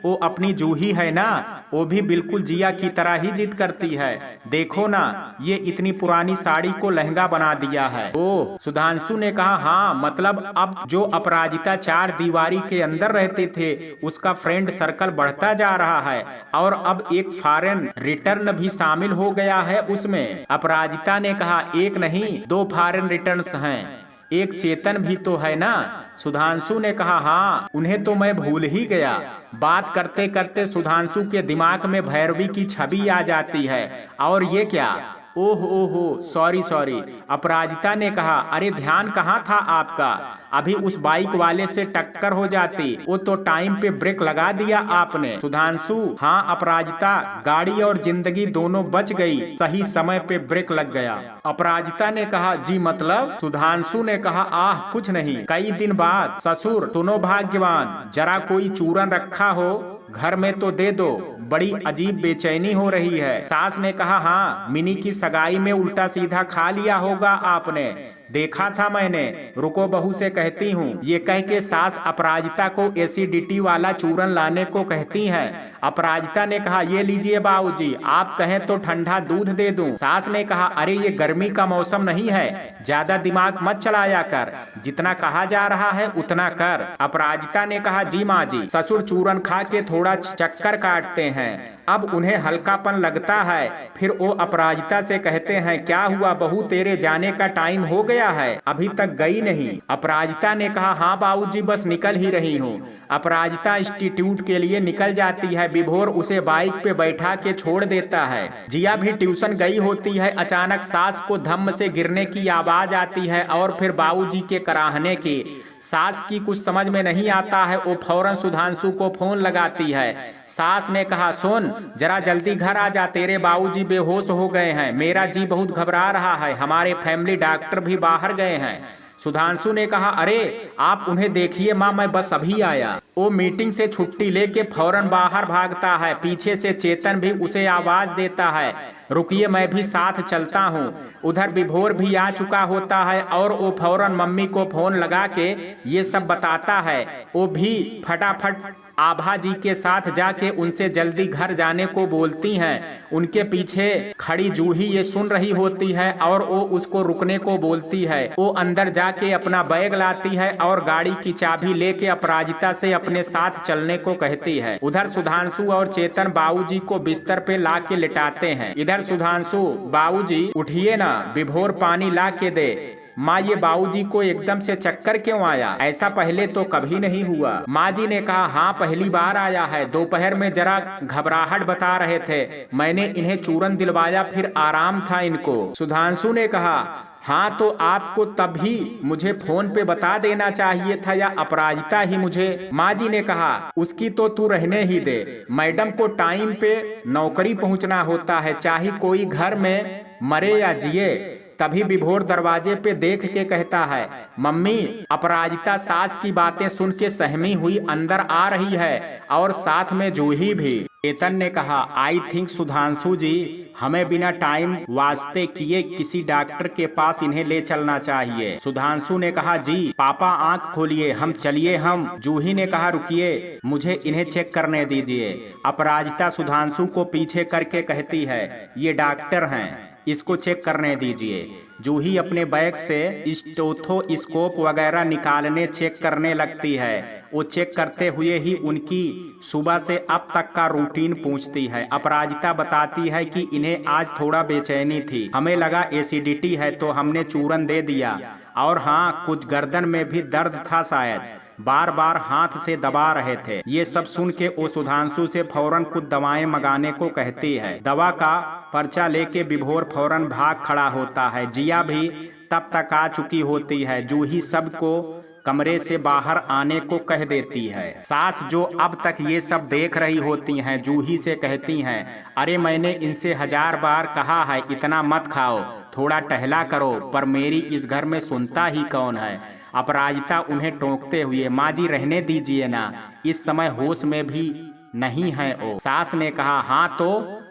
वो अपनी जूही है ना, वो भी बिल्कुल जिया की तरह ही जिद करती है, देखो ना ये इतनी पुरानी साड़ी को लहंगा बना दिया है। ओ सुधांशु ने कहा हाँ मतलब अब जो अपराजिता चार दीवारी के अंदर रहते थे उसका फ्रेंड सर्कल बढ़ता जा रहा है और अब एक फॉरेन रिटर्न भी शामिल हो गया है उसमें। अपराजिता ने कहा एक नहीं दो फॉरेन रिटर्न्स हैं, एक चेतन भी तो है ना। सुधांशु ने कहा हाँ उन्हें तो मैं भूल ही गया। बात करते करते सुधांशु के दिमाग में भैरवी की छवि आ जाती है और ये क्या, ओहो सॉरी सॉरी। अपराजिता ने कहा अरे ध्यान कहाँ था आपका, अभी उस बाइक वाले से टक्कर हो जाती, वो तो टाइम पे ब्रेक लगा दिया आपने। सुधांशु हाँ अपराजिता गाड़ी और जिंदगी दोनों बच गई, सही समय पे ब्रेक लग गया। अपराजिता ने कहा जी मतलब? सुधांशु ने कहा आह कुछ नहीं, कई दिन बाद ससुर सुनो भाग्यवान जरा कोई चूरन रखा हो घर में तो दे दो, बड़ी अजीब बेचैनी हो रही है। सास ने कहा हाँ मिनी की सगाई में उल्टा सीधा खा लिया होगा आपने, देखा था मैंने, रुको बहू से कहती हूँ। ये कह के सास अपराजिता को एसिडिटी वाला चूरन लाने को कहती है। अपराजिता ने कहा ये लीजिए बाबूजी, आप कहें तो ठंडा दूध दे दूं। सास ने कहा अरे ये गर्मी का मौसम नहीं है, ज्यादा दिमाग मत चलाया कर, जितना कहा जा रहा है उतना कर। अपराजिता ने कहा जी माँ जी। ससुर चूरन खा के थोड़ा चक्कर काटते हैं, अब उन्हें हल्कापन लगता है, फिर वो अपराजिता से कहते हैं क्या हुआ बहू तेरे जाने का टाइम हो गया है, अभी तक गई नहीं। अपराजिता ने कहा हाँ बाबूजी बस निकल ही रही हूँ। अपराजिता इंस्टीट्यूट के लिए निकल जाती है, विभोर उसे बाइक पे बैठा के छोड़ देता है। जिया भी ट्यूशन गई होती है, अचानक सास को धम्म से गिरने की आवाज आती है और फिर बाबूजी के कराहने की। सास की कुछ समझ में नहीं आता है, वो फौरन सुधांशु को फोन लगाती है। सास ने कहा सुन जरा जल्दी घर आ जा, तेरे बाबूजी बेहोश हो गए हैं, मेरा जी बहुत घबरा रहा है, हमारे फैमिली डॉक्टर भी बाहर गए हैं। सुधांशु ने कहा अरे आप उन्हें देखिए माँ मैं बस अभी आया। वो मीटिंग से छुट्टी लेके फौरन बाहर भागता है। पीछे से चेतन भी उसे आवाज देता है रुकिए मैं भी साथ चलता हूँ। उधर विभोर भी आ चुका होता है और वो फौरन मम्मी को फोन लगा के ये सब बताता है। वो भी फटाफट आभा जी के साथ जाके उनसे जल्दी घर जाने को बोलती हैं। उनके पीछे खड़ी जूही ये सुन रही होती है और वो उसको रुकने को बोलती है। वो अंदर जाके अपना बैग लाती है और गाड़ी की चाबी लेके अपराजिता से अपने साथ चलने को कहती है। उधर सुधांशु और चेतन बाबूजी को बिस्तर पे ला के लिटाते हैं। इधर सुधांशु बाबूजी उठिए ना, विभोर पानी ला के दे, माँ ये बाबूजी को एकदम से चक्कर क्यों आया, ऐसा पहले तो कभी नहीं हुआ। माँ जी ने कहा हाँ पहली बार आया है, दोपहर में जरा घबराहट बता रहे थे, मैंने इन्हें चूरन दिलवाया, फिर आराम था इनको। सुधांशु ने कहा हाँ तो आपको तभी मुझे फोन पे बता देना चाहिए था, या अपराजिता ही मुझे। माँ जी ने कहा उसकी तो तू रहने ही दे, मैडम को टाइम पे नौकरी पहुंचना होता है, चाहे कोई घर में मरे या जिए। तभी विभोर दरवाजे पे देख के कहता है मम्मी अपराजिता सास की बातें सुन के सहमी हुई अंदर आ रही है, और साथ में जूही भी। चेतन ने कहा आई थिंक सुधांशु जी हमें बिना टाइम वास्ते किए किसी डॉक्टर के पास इन्हें ले चलना चाहिए। सुधांशु ने कहा जी पापा आंख खोलिए, हम चलिए हम। जूही ने कहा रुकिए मुझे इन्हें चेक करने दीजिए। अपराजिता सुधांशु को पीछे करके कहती है ये डॉक्टर हैं, इसको चेक करने दीजिए। जूही अपने बैग से स्टेथोस्कोप वगैरह निकालने चेक करने लगती है। वो चेक करते हुए ही उनकी सुबह से अब तक का रूटीन पूछती है। अपराजिता बताती है कि इन्हें आज थोड़ा बेचैनी थी, हमें लगा एसिडिटी है तो हमने चूरन दे दिया, और हाँ कुछ गर्दन में भी दर्द था, शायद बार बार हाथ से दबा रहे थे। ये सब सुन के वो सुधांशु से फौरन कुछ दवाएं मंगाने को कहती है। दवा का पर्चा लेके विभोर फौरन भाग खड़ा होता है। जिया भी तब तक आ चुकी होती है। जूही सबको कमरे से बाहर आने को कह देती है। सास जो अब तक ये सब देख रही होती हैं जूही से कहती हैं अरे मैंने इनसे 1000 बार कहा है इतना मत खाओ, थोड़ा टहला करो, पर मेरी इस घर में सुनता ही कौन है। अपराजिता उन्हें टोकते हुए माँ जी रहने दीजिए ना, इस समय होश में भी नहीं है ओ। सास ने कहा हाँ तो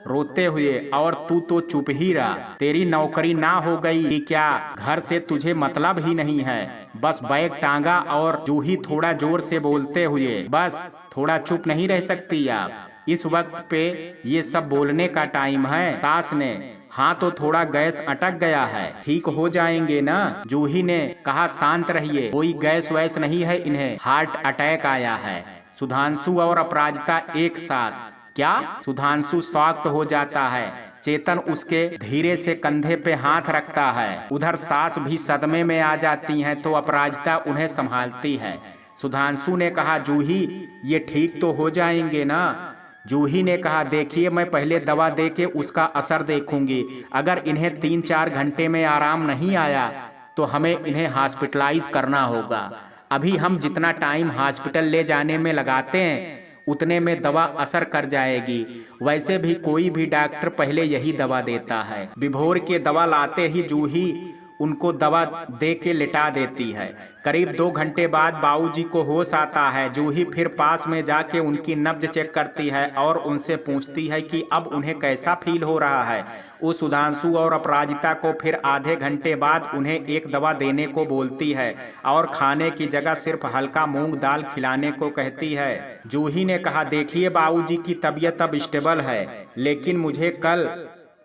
रोते हुए, और तू तो चुप ही रहा, तेरी नौकरी ना हो गई कि क्या, घर से तुझे मतलब ही नहीं है, बस बैग टांगा। और जूही थोड़ा जोर से बोलते हुए बस थोड़ा चुप नहीं रह सकती आप, इस वक्त पे ये सब बोलने का टाइम है। सास ने हाँ तो थोड़ा गैस अटक गया है, ठीक हो जाएंगे ना। जूही ने कहा शांत रहिए, कोई गैस वैस नहीं है, इन्हें हार्ट अटैक आया है। सुधांशु और अपराजिता एक साथ, क्या? सुधांशु शॉक्ड हो जाता है। चेतन उसके धीरे से कंधे पे हाथ रखता है। उधर सास भी सदमे में आ जाती हैं तो अपराजिता उन्हें संभालती है। सुधांशु ने कहा जूही ये ठीक तो हो जाएंगे ना। जूही ने कहा देखिए मैं पहले दवा दे के उसका असर देखूंगी, अगर इन्हें 3-4 घंटे में आराम नहीं आया तो हमें इन्हें हॉस्पिटलाइज करना होगा। अभी हम जितना टाइम हॉस्पिटल ले जाने में लगाते हैं उतने में दवा असर कर जाएगी, वैसे भी कोई भी डॉक्टर पहले यही दवा देता है। विभोर के दवा लाते ही जूही उनको दवा दे के लिटा देती है। करीब 2 घंटे बाद बाबूजी को होश आता है। जूही फिर पास में जाके उनकी नब्ज चेक करती है और उनसे पूछती है कि अब उन्हें कैसा फील हो रहा है। वो सुधांशु और अपराजिता को फिर आधे घंटे बाद उन्हें एक दवा देने को बोलती है और खाने की जगह सिर्फ हल्का मूंग दाल खिलाने को कहती है। जूही ने कहा देखिए बाबूजी की तबीयत अब स्टेबल है, लेकिन मुझे कल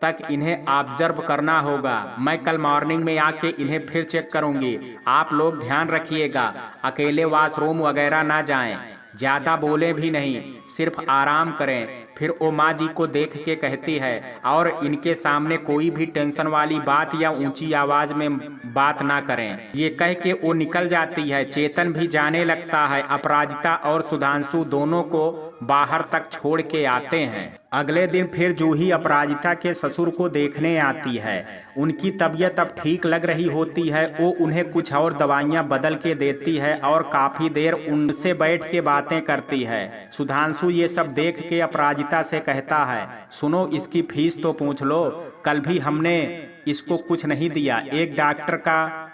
तक इन्हें ऑब्जर्व करना होगा। मैं कल मॉर्निंग में आके इन्हें फिर चेक करूंगी। आप लोग ध्यान रखिएगा, अकेले वॉशरूम वगैरह ना जाएं, ज्यादा बोले भी नहीं, सिर्फ आराम करें। फिर वो माँ जी को देख के कहती है और इनके सामने कोई भी टेंशन वाली बात या ऊंची आवाज में बात ना करें। ये कह के वो निकल जाती है। चेतन भी जाने लगता है। अपराजिता और सुधांशु दोनों को बाहर तक छोड़ के आते हैं। अगले दिन फिर जूही अपराजिता के ससुर को देखने आती है। उनकी तबीयत अब ठीक लग रही होती है। वो उन्हें कुछ और दवाइयां बदल के देती है और काफी देर उनसे बैठ के बातें करती है। सुधांशु ये सब देख के अपराजिता से कहता है सुनो इसकी फीस तो पूछ लो, कल भी हमने इसको कुछ नहीं दिया, एक डॉक्टर का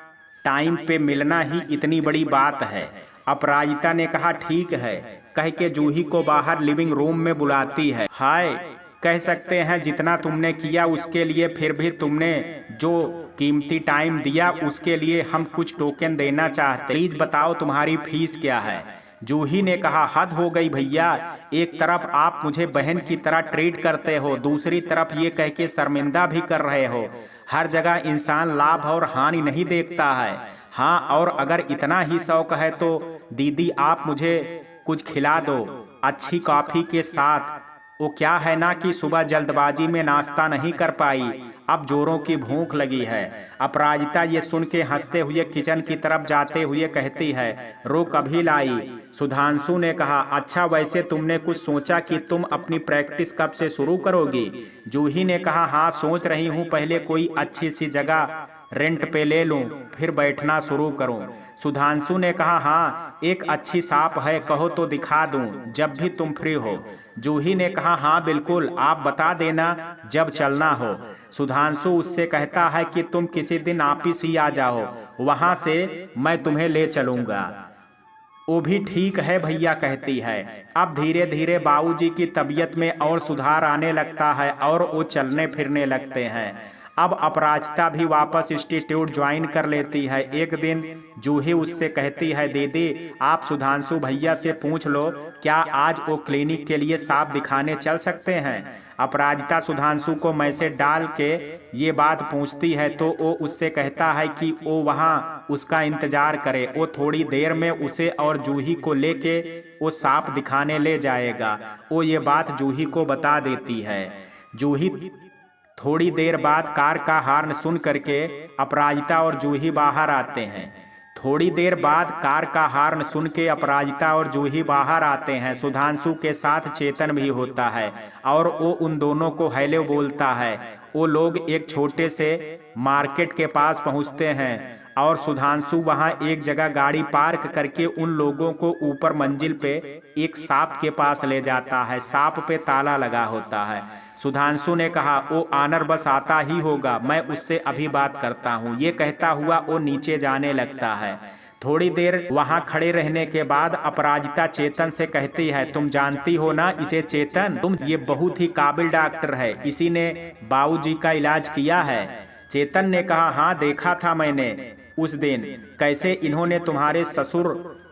टाइम पे मिलना ही इतनी बड़ी बात है। अपराजिता ने कहा ठीक है, कह के जूही को बाहर लिविंग रूम में बुलाती है। हाय कह सकते हैं जितना तुमने किया उसके लिए, फिर भी तुमने जो कीमती टाइम दिया उसके लिए हम कुछ टोकन देना चाहते, प्लीज बताओ तुम्हारी फीस क्या है। जूही ने कहा हद हो गई भैया, एक तरफ आप मुझे बहन की तरह ट्रीट करते हो, दूसरी तरफ ये कह के शर्मिंदा भी कर रहे हो। हर जगह इंसान लाभ और हानि नहीं देखता है। हाँ और अगर इतना ही शौक है तो दीदी आप मुझे कुछ खिला दो अच्छी कॉफी के साथ। वो क्या है ना कि सुबह जल्दबाजी में नाश्ता नहीं कर पाई, अब जोरों की भूख लगी है। अपराजिता ये सुन के हंसते हुए किचन की तरफ जाते हुए कहती है, रोक अभी लाई। सुधांशु ने कहा, अच्छा वैसे तुमने कुछ सोचा कि तुम अपनी प्रैक्टिस कब से शुरू करोगी? जूही ने कहा, हाँ सोच रही हूँ पहले कोई अच्छी सी जगह रेंट पे ले लूं, फिर बैठना शुरू करूं। सुधांशु ने कहा, हाँ एक अच्छी शॉप है, कहो तो दिखा दूं जब भी तुम फ्री हो। जूही ने कहा, हाँ बिल्कुल, आप बता देना जब चलना हो। सुधांशु उससे कहता है कि तुम किसी दिन ऑफिस ही आ जाओ, वहां से मैं तुम्हें ले चलूंगा। वो भी ठीक है भैया कहती है। अब धीरे धीरे बाबूजी की तबीयत में और सुधार आने लगता है और वो चलने फिरने लगते हैं। अब अपराजिता भी वापस इंस्टीट्यूट ज्वाइन कर लेती है। एक दिन जूही उससे कहती है, दीदी आप सुधांशु भैया से पूछ लो क्या आज वो क्लिनिक के लिए साफ दिखाने चल सकते हैं। अपराजिता सुधांशु को मैसेज डाल के ये बात पूछती है तो वो उससे कहता है कि वो वहाँ उसका इंतजार करे, वो थोड़ी देर में उसे और जूही को लेके वो साफ दिखाने ले जाएगा। वो ये बात जूही को बता देती है। जूही थोड़ी देर बाद कार का हॉर्न सुन करके अपराजिता और जूही बाहर आते हैं। थोड़ी देर बाद कार का हॉर्न सुन के अपराजिता और जूही बाहर आते हैं। सुधांशु के साथ चेतन भी होता है और वो उन दोनों को हेलो बोलता है। वो लोग एक छोटे से मार्केट के पास पहुंचते हैं और सुधांशु वहां एक जगह गाड़ी पार्क करके उन लोगों को ऊपर मंजिल पे एक सांप के पास ले जाता है। सांप पे ताला लगा होता है। सुधांशु ने कहा, वो आनर बस आता ही होगा, मैं उससे अभी बात करता हूँ। ये कहता हुआ वो नीचे जाने लगता है। थोड़ी देर वहां खड़े रहने के बाद अपराजिता चेतन से कहती है, तुम जानती हो ना इसे चेतन, तुम ये बहुत ही काबिल डॉक्टर है, इसी ने बाबूजी का इलाज किया है। चेतन ने कहा, हाँ देखा था मैंने उस दिन कैसे इन्होंने तुम्हारे ससुर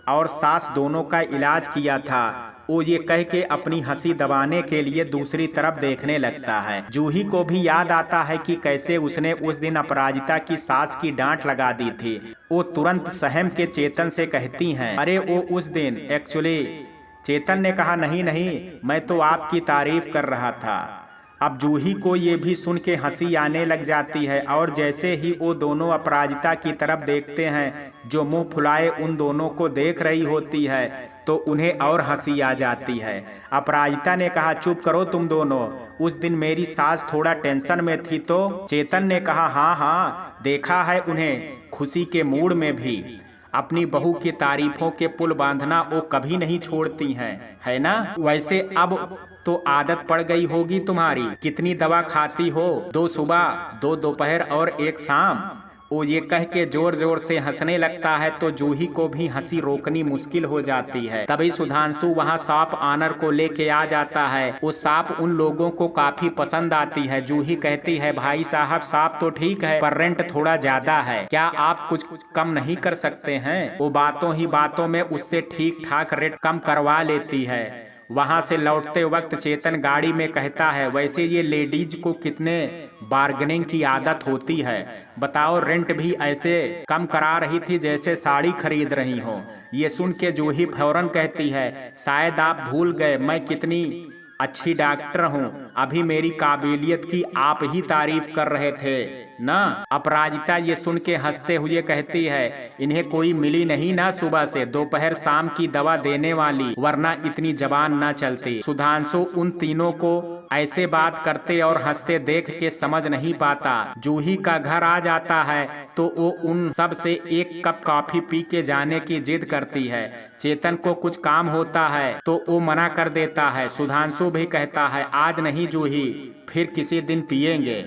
और सास दोनों का इलाज किया था। वो ये कह के अपनी हंसी दबाने के लिए दूसरी तरफ देखने लगता है। जूही को भी याद आता है कि कैसे उसने उस दिन अपराजिता की सास की डांट लगा दी थी। वो तुरंत सहम के चेतन से कहती हैं, अरे वो उस दिन एक्चुअली। चेतन ने कहा, नहीं नहीं, मैं तो आपकी तारीफ कर रहा था। अब जूही को ये भी सुन के हंसी आने लग जाती है और जैसे ही वो दोनों अपराजिता की तरफ देखते हैं जो मुंह फुलाए उन दोनों को देख रही होती है तो उन्हें और हंसी आ जाती है। अपराजिता ने कहा, चुप करो तुम दोनों, उस दिन मेरी सास थोड़ा टेंशन में थी तो। चेतन ने कहा, हाँ हाँ देखा है उन्हें खुशी के मूड में भी। अपनी बहू की तारीफों के पुल बांधना वो कभी नहीं छोड़ती हैं, है ना। वैसे अब तो आदत पड़ गई होगी तुम्हारी, कितनी दवा खाती हो, 2 सुबह 2 दोपहर और 1 शाम। वो ये कह के जोर जोर से हंसने लगता है तो जूही को भी हंसी रोकनी मुश्किल हो जाती है। तभी सुधांशु वहाँ सांप आनर को लेके आ जाता है। वो सांप उन लोगों को काफी पसंद आती है। जूही कहती है, भाई साहब सांप तो ठीक है पर रेंट थोड़ा ज्यादा है, क्या आप कुछ कम नहीं कर सकते हैं। वो बातों ही बातों में उससे ठीक ठाक रेट कम करवा लेती है। वहां से लौटते वक्त चेतन गाड़ी में कहता है, वैसे ये लेडीज को कितने बार्गेनिंग की आदत होती है, बताओ रेंट भी ऐसे कम करा रही थी जैसे साड़ी खरीद रही हो। ये सुन के जूही फौरन कहती है, शायद आप भूल गए मैं कितनी अच्छी डॉक्टर हूँ, अभी मेरी काबिलियत की आप ही तारीफ कर रहे थे ना। अपराजिता ये सुन के हंसते हुए कहती है, इन्हें कोई मिली नहीं ना सुबह से दोपहर शाम की दवा देने वाली, वरना इतनी जबान ना चलती। सुधांशु उन तीनों को ऐसे बात करते और हंसते देख के समझ नहीं पाता। जूही का घर आ जाता है तो वो उन सब से 1 कप कॉफी पी के जाने की जिद करती है। चेतन को कुछ काम होता है तो वो मना कर देता है। सुधांशु भी कहता है, आज नहीं जूही, फिर किसी दिन पिएंगे।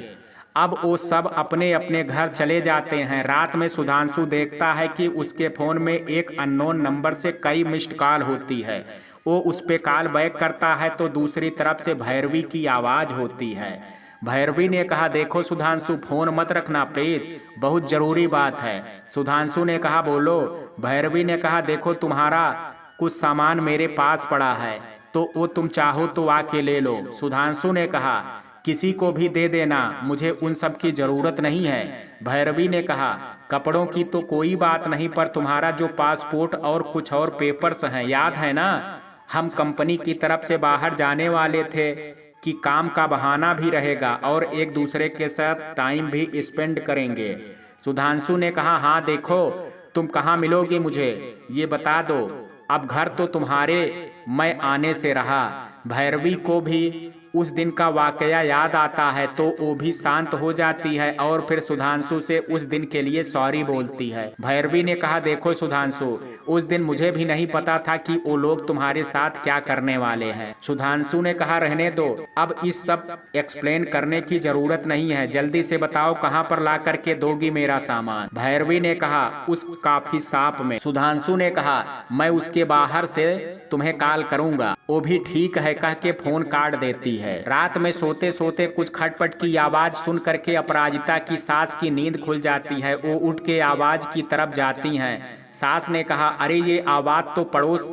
अब वो सब अपने अपने घर चले जाते हैं। रात में सुधांशु देखता है कि उसके फोन में एक अननोन नंबर से कई मिस्ड कॉल होती है। वो उस पे कॉल बैक करता है तो दूसरी तरफ से भैरवी की आवाज होती है। भैरवी ने कहा, देखो सुधांशु फोन मत रखना प्लीज, बहुत जरूरी बात है। सुधांशु ने कहा, बोलो। भैरवी ने कहा, देखो तुम्हारा कुछ सामान मेरे पास पड़ा है तो वो तुम चाहो तो आके ले लो। सुधांशु ने कहा, किसी को भी दे देना, मुझे उन सब की जरूरत नहीं है। भैरवी ने कहा, कपड़ों की तो कोई बात नहीं पर तुम्हारा जो पासपोर्ट और कुछ और पेपर्स हैं याद है ना। हम कंपनी की तरफ से बाहर जाने वाले थे कि काम का बहाना भी रहेगा और एक दूसरे के साथ टाइम भी स्पेंड करेंगे। सुधांशु ने कहा, हाँ देखो, तुम कहाँ मिलोगे मुझे ये बता दो, अब घर तो तुम्हारे मैं आने से रहा। भैरवी को भी उस दिन का वाकया याद आता है तो वो भी शांत हो जाती है और फिर सुधांशु से उस दिन के लिए सॉरी बोलती है। भैरवी ने कहा, देखो सुधांशु, उस दिन मुझे भी नहीं पता था कि वो लोग तुम्हारे साथ क्या करने वाले हैं। सुधांशु ने कहा, रहने दो, अब इस सब एक्सप्लेन करने की जरूरत नहीं है, जल्दी से बताओ कहाँ पर ला करके दोगी मेरा सामान। भैरवी ने कहा, उस कॉफी शॉप में। सुधांशु ने कहा, मैं उसके बाहर से तुम्हें कॉल करूंगा। वो भी ठीक है कह के फोन काट देती है। रात में सोते सोते कुछ खटपट की आवाज सुन करके अपराजिता की सास की नींद खुल जाती है। वो उठ के आवाज की तरफ जाती हैं। सास ने कहा, अरे ये आवाज तो पड़ोस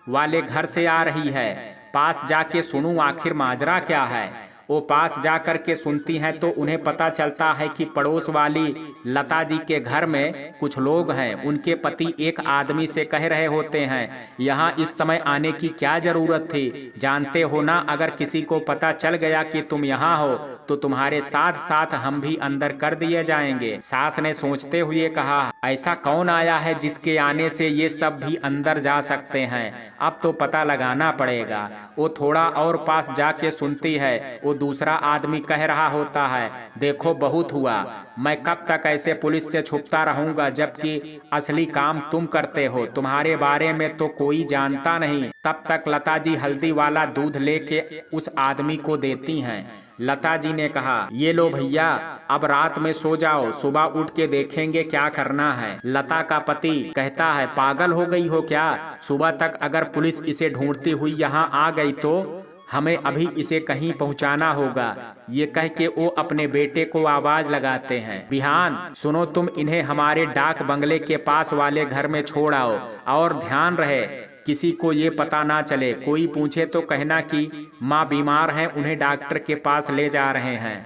वाले घर से आ रही है, पास जाके सुनूं आखिर माजरा क्या है। वो पास जा कर के सुनती हैं तो उन्हें पता चलता है कि पड़ोस वाली लता जी के घर में कुछ लोग हैं। उनके पति एक आदमी से कह रहे होते हैं, यहाँ इस समय आने की क्या जरूरत थी, जानते हो ना अगर किसी को पता चल गया कि तुम यहाँ हो तो तुम्हारे साथ साथ हम भी अंदर कर दिए जाएंगे। सास ने सोचते हुए कहा, ऐसा कौन आया है जिसके आने से ये सब भी अंदर जा सकते हैं, अब तो पता लगाना पड़ेगा। वो थोड़ा और पास जाके सुनती है, वो दूसरा आदमी कह रहा होता है, देखो बहुत हुआ, मैं कब तक ऐसे पुलिस से छुपता रहूंगा जबकि असली काम तुम करते हो, तुम्हारे बारे में तो कोई जानता नहीं। तब तक लता जी हल्दी वाला दूध लेके उस आदमी को देती हैं। लता जी ने कहा, ये लो भैया, अब रात में सो जाओ, सुबह उठ के देखेंगे क्या करना है। लता का पति कहता है, पागल हो गई हो क्या, सुबह तक अगर पुलिस इसे ढूंढती हुई यहाँ आ गई तो हमें अभी इसे कहीं पहुंचाना होगा। ये कह के वो अपने बेटे को आवाज लगाते हैं, बिहान सुनो, तुम इन्हें हमारे डाक बंगले के पास वाले घर में छोड़ आओ और ध्यान रहे किसी को ये पता ना चले, कोई पूछे तो कहना कि माँ बीमार हैं, उन्हें डॉक्टर के पास ले जा रहे हैं,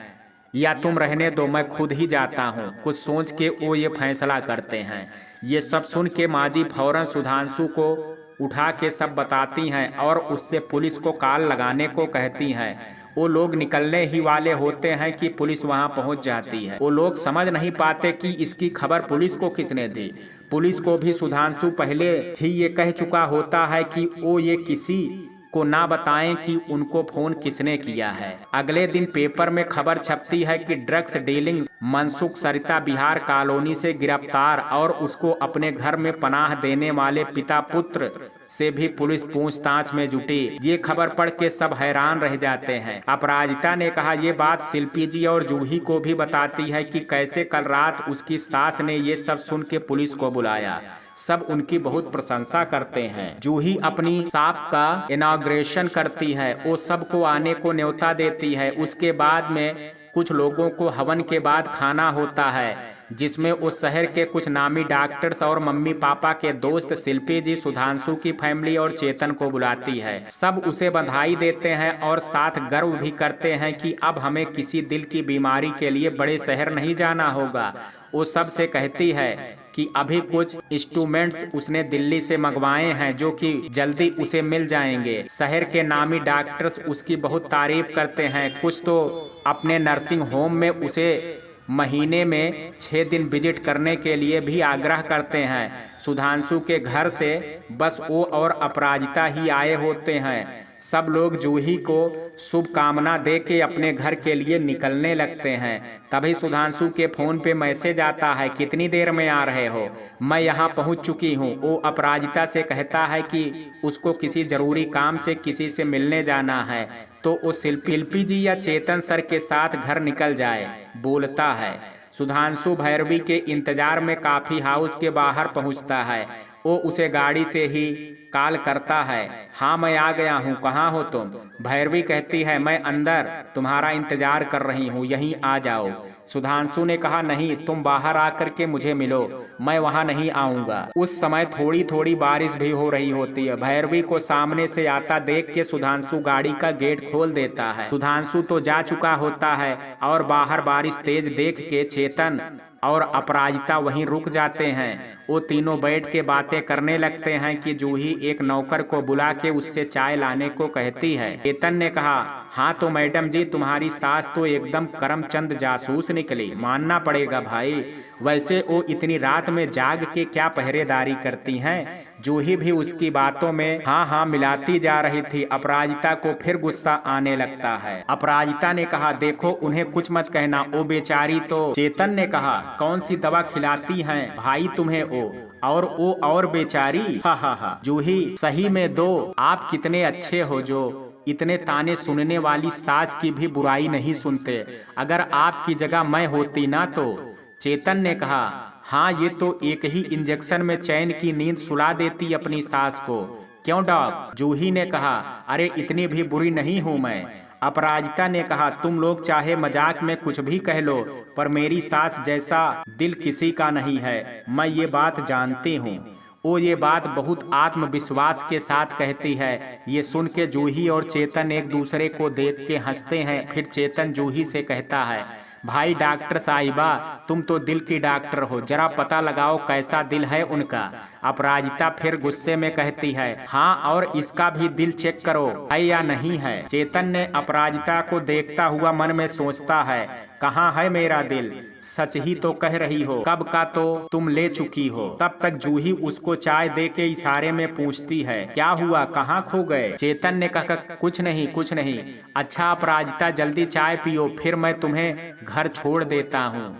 या तुम रहने दो, मैं खुद ही जाता हूँ। कुछ सोच के वो ये फैसला करते हैं। ये सब सुन के माँ जी फौरन सुधांशु को उठा के सब बताती हैं और उससे पुलिस को कॉल लगाने को कहती हैं। वो लोग निकलने ही वाले होते हैं कि पुलिस वहां पहुंच जाती है। वो लोग समझ नहीं पाते कि इसकी खबर पुलिस को किसने दी। पुलिस को भी सुधांशु पहले ही ये कह चुका होता है कि वो ये किसी को ना बताएं कि उनको फोन किसने किया है। अगले दिन पेपर में खबर छपती है कि ड्रग्स डीलिंग मनसुख सरिता बिहार कॉलोनी से गिरफ्तार और उसको अपने घर में पनाह देने वाले पिता पुत्र से भी पुलिस पूछताछ में जुटी। ये खबर पढ़ के सब हैरान रह जाते हैं। अपराजिता ने कहा, ये बात शिल्पी जी और जूही को भी बताती है कि कैसे कल रात उसकी सास ने ये सब सुन के पुलिस को बुलाया। सब उनकी बहुत प्रशंसा करते हैं। जूही अपनी शॉप का इनॉग्रेशन करती है, वो सबको आने को न्योता देती है। उसके बाद में कुछ लोगों को हवन के बाद खाना होता है जिसमें उस शहर के कुछ नामी डॉक्टर्स और मम्मी पापा के दोस्त शिल्पी जी, सुधांशु की फैमिली और चेतन को बुलाती है। सब उसे बधाई देते हैं और साथ गर्व भी करते हैं कि अब हमें किसी दिल की बीमारी के लिए बड़े शहर नहीं जाना होगा। वो सबसे कहती है कि अभी कुछ इंस्ट्रूमेंट्स उसने दिल्ली से मंगवाए हैं जो कि जल्दी उसे मिल जाएंगे। शहर के नामी डॉक्टर्स उसकी बहुत तारीफ करते हैं। कुछ तो अपने नर्सिंग होम में उसे महीने में 6 दिन विजिट करने के लिए भी आग्रह करते हैं। सुधांशु के घर से बस वो और अपराजिता ही आए होते हैं। सब लोग जूही को शुभकामना दे के अपने घर के लिए निकलने लगते हैं। तभी सुधांशु के फोन पे मैसेज आता है, कितनी देर में आ रहे हो, मैं यहाँ पहुँच चुकी हूँ। वो अपराजिता से कहता है कि उसको किसी जरूरी काम से किसी से मिलने जाना है तो वो शिल्पी जी या चेतन सर के साथ घर निकल जाए, बोलता है। सुधांशु भैरवी के इंतजार में कॉफी हाउस के बाहर पहुंचता है। वो उसे गाड़ी से ही कॉल करता है, हाँ मैं आ गया हूँ, कहाँ हो तुम। भैरवी कहती है, मैं अंदर तुम्हारा इंतजार कर रही हूँ, यहीं आ जाओ। सुधांशु ने कहा, नहीं, तुम बाहर आकर के मुझे मिलो, मैं वहाँ नहीं आऊँगा। उस समय थोड़ी थोड़ी बारिश भी हो रही होती है। भैरवी को सामने से आता देख के सुधांशु गाड़ी का गेट खोल देता है। सुधांशु तो जा चुका होता है और बाहर बारिश तेज देख के चेतन और अपराजिता वहीं रुक जाते हैं। वो तीनों बैठ के बातें करने लगते हैं कि जूही एक नौकर को बुला के उससे चाय लाने को कहती है। चेतन ने कहा, हाँ तो मैडम जी, तुम्हारी सास तो एकदम करमचंद जासूस निकली, मानना पड़ेगा भाई। वैसे वो इतनी रात में जाग के क्या पहरेदारी करती हैं? जूही भी उसकी बातों में हाँ हाँ मिलाती जा रही थी। अपराजिता को फिर गुस्सा आने लगता है। अपराजिता ने कहा, देखो उन्हें कुछ मत कहना, वो बेचारी तो। चेतन ने कहा, कौन सी दवा खिलाती हैं भाई तुम्हें वो और बेचारी, हा हा हा। जूही, सही में दो, आप कितने अच्छे हो जो इतने ताने सुनने वाली सास की भी बुराई नहीं सुनते। अगर आपकी जगह मैं होती ना तो। चेतन ने कहा, हाँ ये तो एक ही इंजेक्शन में चैन की नींद सुला देती अपनी सास को। क्यों डॉक? जूही ने कहा, अरे इतनी भी बुरी नहीं हूँ मैं। अपराजिता ने कहा, तुम लोग चाहे मजाक में कुछ भी कह लो, पर मेरी सास जैसा दिल किसी का नहीं है, मैं ये बात जानती हूँ। वो ये बात बहुत आत्मविश्वास के साथ कहती है। ये सुन के जूही और चेतन एक दूसरे को देख के हंसते हैं। फिर चेतन जूही से कहता है, भाई डॉक्टर साहिबा, तुम तो दिल की डॉक्टर हो, जरा पता लगाओ कैसा दिल है उनका। अपराजिता फिर गुस्से में कहती है, हाँ और इसका भी दिल चेक करो है या नहीं है। चेतन ने अपराजिता को देखता हुआ मन में सोचता है, कहाँ है मेरा दिल? सच ही तो कह रही हो, कब का तो तुम ले चुकी हो। तब तक जूही उसको चाय दे के इशारे में पूछती है, क्या हुआ, कहाँ खो गए? चेतन ने कहा, कुछ नहीं कुछ नहीं। अच्छा अपराजिता, जल्दी चाय पियो, फिर मैं तुम्हें घर छोड़ देता हूँ।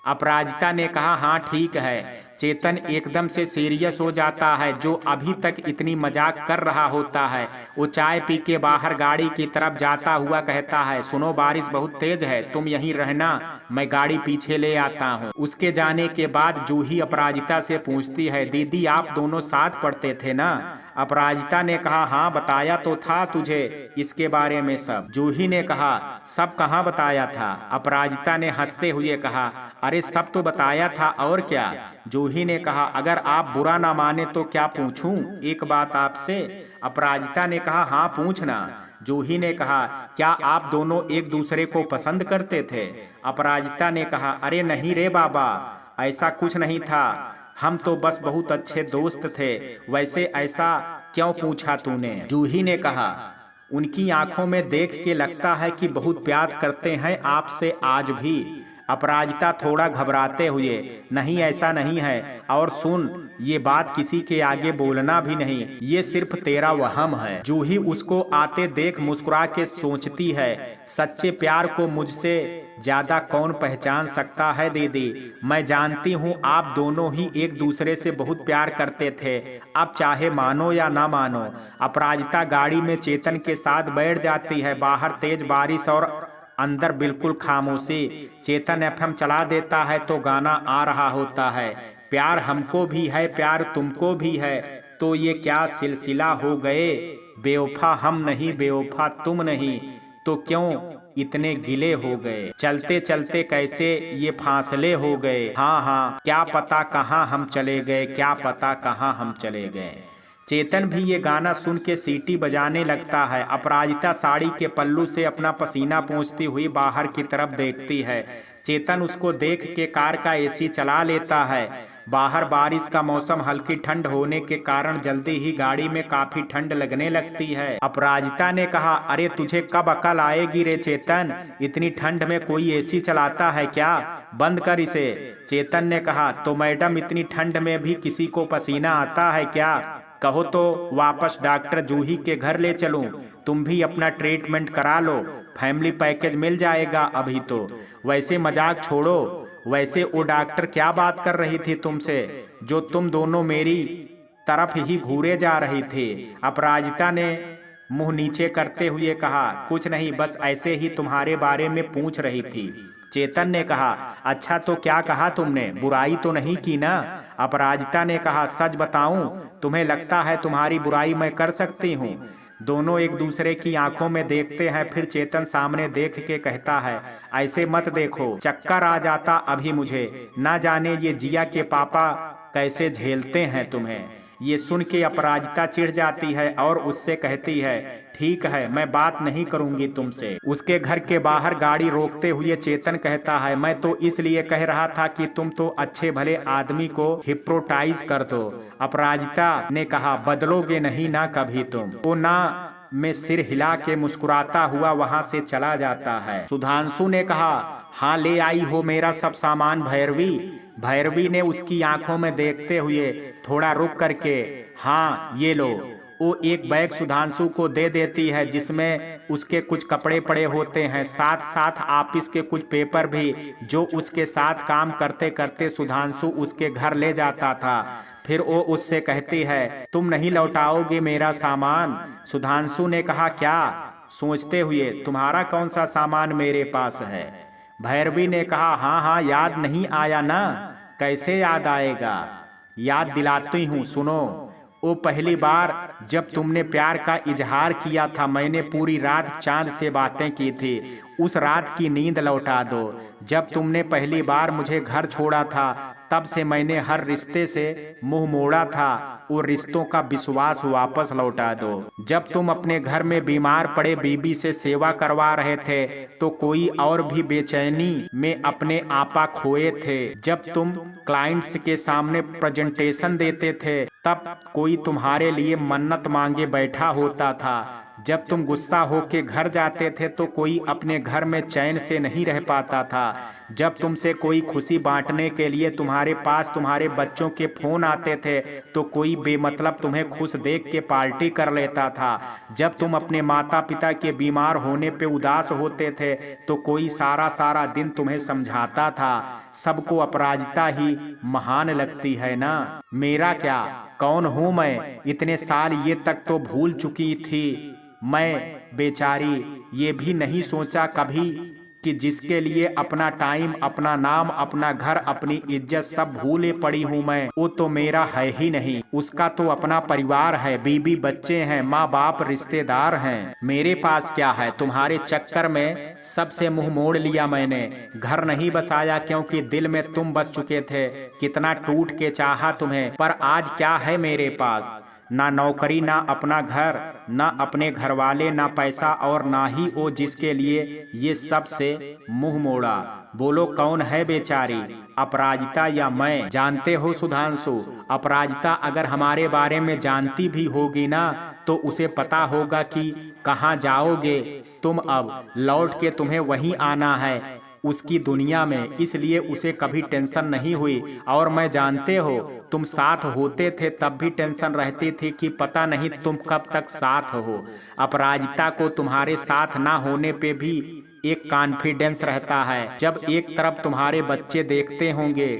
अपराजिता ने कहा, हाँ ठीक है। चेतन एकदम से सीरियस हो जाता है। जो अभी तक इतनी मजाक कर रहा होता है, वो चाय पी के बाहर गाड़ी की तरफ जाता हुआ कहता है, सुनो बारिश बहुत तेज है, तुम यहीं रहना, मैं गाड़ी पीछे ले आता हूँ। उसके जाने के बाद जूही अपराजिता से पूछती है, दीदी आप दोनों साथ पढ़ते थे ना? अपराजिता ने कहा, हाँ बताया तो था तुझे इसके बारे में सब। जूही ने कहा, सब कहाँ बताया था? अपराजिता ने हंसते हुए कहा, अरे सब तो बताया था और क्या। जूही ने कहा, अगर आप बुरा ना माने तो क्या पूछूं एक बात आपसे? अपराजिता ने कहा, हाँ पूछना। जूही ने कहा, क्या आप दोनों एक दूसरे को पसंद करते थे? अपराजिता ने कहा, अरे नहीं रे बाबा, ऐसा कुछ नहीं था, हम तो बस बहुत अच्छे दोस्त थे। वैसे ऐसा क्यों पूछा तूने? जूही ने कहा, उनकी आंखों में देख के लगता है कि बहुत प्यार करते हैं आपसे आज भी। अपराजिता थोड़ा घबराते हुए, नहीं ऐसा नहीं है, और सुन ये बात किसी के आगे बोलना भी नहीं, ये सिर्फ तेरा वहम है। जूही उसको आते देख मुस्कुरा के सोचती है, सच्चे प्यार को मुझसे ज्यादा कौन पहचान सकता है दीदी। मैं जानती हूँ आप दोनों ही एक दूसरे से बहुत प्यार करते थे, अब चाहे मानो या ना मानो। अपराजिता गाड़ी में चेतन के साथ बैठ जाती है। बाहर तेज बारिश और अंदर बिल्कुल खामोशी। चेतन एफएम चला देता है तो गाना आ रहा होता है, प्यार हमको भी है प्यार तुमको भी है, तो ये क्या सिलसिला हो गए, बेवफा हम नहीं बेवफा तुम नहीं, तो क्यों इतने गिले हो गए, चलते चलते कैसे ये फासले हो गए, हाँ हाँ क्या पता कहाँ हम चले गए, क्या पता कहाँ हम चले गए। चेतन भी ये गाना सुन के सीटी बजाने लगता है। अपराजिता साड़ी के पल्लू से अपना पसीना पोंछती हुई बाहर की तरफ देखती है। चेतन उसको देख के कार का एसी चला लेता है। बाहर बारिश का मौसम, हल्की ठंड होने के कारण जल्दी ही गाड़ी में काफी ठंड लगने लगती है। अपराजिता ने कहा, अरे तुझे कब अकल आएगी रे चेतन, इतनी ठंड में कोई एसी चलाता है क्या, बंद कर इसे। चेतन ने कहा, तो मैडम इतनी ठंड में भी किसी को पसीना आता है क्या? कहो तो वापस डॉक्टर जूही के घर ले चलूं, तुम भी अपना ट्रीटमेंट करा लो, फैमिली पैकेज मिल जाएगा अभी तो। वैसे मजाक छोड़ो, वैसे वो डॉक्टर क्या बात कर रही थी तुमसे, जो तुम दोनों मेरी तरफ ही घूरे जा रही थे। अपराजिता ने मुंह नीचे करते हुए कहा, कुछ नहीं, बस ऐसे ही तुम्हारे बारे में पूछ रही थी। चेतन ने कहा, अच्छा तो क्या कहा तुमने, बुराई तो नहीं की ना? अपराजिता ने कहा, सच बताऊं, तुम्हें लगता है तुम्हारी बुराई मैं कर सकती हूँ? दोनों एक दूसरे की आंखों में देखते हैं। फिर चेतन सामने देख के कहता है, ऐसे मत देखो, चक्कर आ जाता अभी मुझे, ना जाने ये जिया के पापा कैसे झेलते हैं तुम्हें। ये सुन के अपराजिता चिढ़ जाती है और उससे कहती है, ठीक है, मैं बात नहीं करूंगी तुमसे। उसके घर के बाहर गाड़ी रोकते हुए चेतन कहता है, मैं तो इसलिए कह रहा था कि तुम तो अच्छे भले आदमी को हिप्नोटाइज कर दो। अपराजिता ने कहा, बदलोगे नहीं ना कभी तुम। वो ना में सिर हिला के मुस्कुराता हुआ वहां से चला जाता है। सुधांशु ने कहा, हाँ ले आई हो मेरा सब सामान भैरवी। भैरवी ने उसकी आंखों में देखते हुए थोड़ा रुक करके, हाँ ये लो। वो एक बैग सुधांशु को दे देती है जिसमें उसके कुछ कपड़े पड़े होते हैं, साथ साथ ऑफिस के कुछ पेपर भी जो उसके साथ काम करते करते सुधांशु उसके घर ले जाता था। फिर वो उससे कहती है, तुम नहीं लौटाओगे मेरा सामान। सुधांशु ने कहा, क्या? सोचते हुए, तुम्हारा कौन सा सामान मेरे पास है? भैरवी ने कहा, हाँ हाँ याद नहीं आया ना? कैसे याद आएगा, याद दिलाती हूँ, सुनो। वो पहली बार जब तुमने प्यार का इजहार किया था, मैंने पूरी रात चांद से बातें की थी। उस रात की नींद लौटा दो। जब तुमने पहली बार मुझे घर छोड़ा था, तब से मैंने हर रिश्ते से मुंह मोड़ा था। वो रिश्तों का विश्वास वापस लौटा दो। जब तुम अपने घर में बीमार पड़े बीबी से सेवा करवा रहे थे, तो कोई और भी बेचैनी में अपने आपा खोए थे। जब तुम क्लाइंट्स के सामने प्रेजेंटेशन देते थे, तब कोई तुम्हारे लिए मन्नत मांगे बैठा होता था। जब तुम गुस्सा होके घर जाते थे, तो कोई अपने घर में चैन से नहीं रह पाता था। जब तुमसे कोई खुशी बांटने के लिए तुम्हारे पास तुम्हारे बच्चों के फोन आते थे, तो कोई बेमतलब तुम्हें खुश देख के पार्टी कर लेता था। जब तुम अपने माता पिता के बीमार होने पे उदास होते थे, तो कोई सारा सारा दिन तुम्हें समझाता था। सबको अपराजिता ही महान लगती है ना? मेरा क्या, कौन हूँ मैं? इतने साल ये तक तो भूल चुकी थी मैं बेचारी। ये भी नहीं सोचा कभी कि जिसके लिए अपना टाइम, अपना नाम, अपना घर, अपनी इज्जत सब भूले पड़ी हूँ मैं, वो तो मेरा है ही नहीं। उसका तो अपना परिवार है, बीबी बच्चे हैं, माँ बाप रिश्तेदार हैं। मेरे पास क्या है? तुम्हारे चक्कर में सबसे मुंह मोड़ लिया मैंने। घर नहीं बसाया क्योंकि दिल में तुम बस चुके थे। कितना टूट के चाहा तुम्हें, पर आज क्या है मेरे पास? ना नौकरी, ना अपना घर, ना अपने घर वाले, ना पैसा, और ना ही वो जिसके लिए ये सब से मुंह मोड़ा। बोलो कौन है बेचारी, अपराजिता या मैं? जानते हो सुधांशु, अपराजिता अगर हमारे बारे में जानती भी होगी ना, तो उसे पता होगा कि कहाँ जाओगे तुम। अब लौट के तुम्हें वहीं आना है, उसकी दुनिया में। इसलिए उसे कभी टेंशन नहीं हुई। और मैं, जानते हो, तुम साथ होते थे तब भी टेंशन रहती थी कि पता नहीं तुम कब तक साथ हो। अपराजिता को तुम्हारे साथ ना होने पे भी एक कॉन्फिडेंस रहता है। जब एक तरफ तुम्हारे बच्चे देखते होंगे,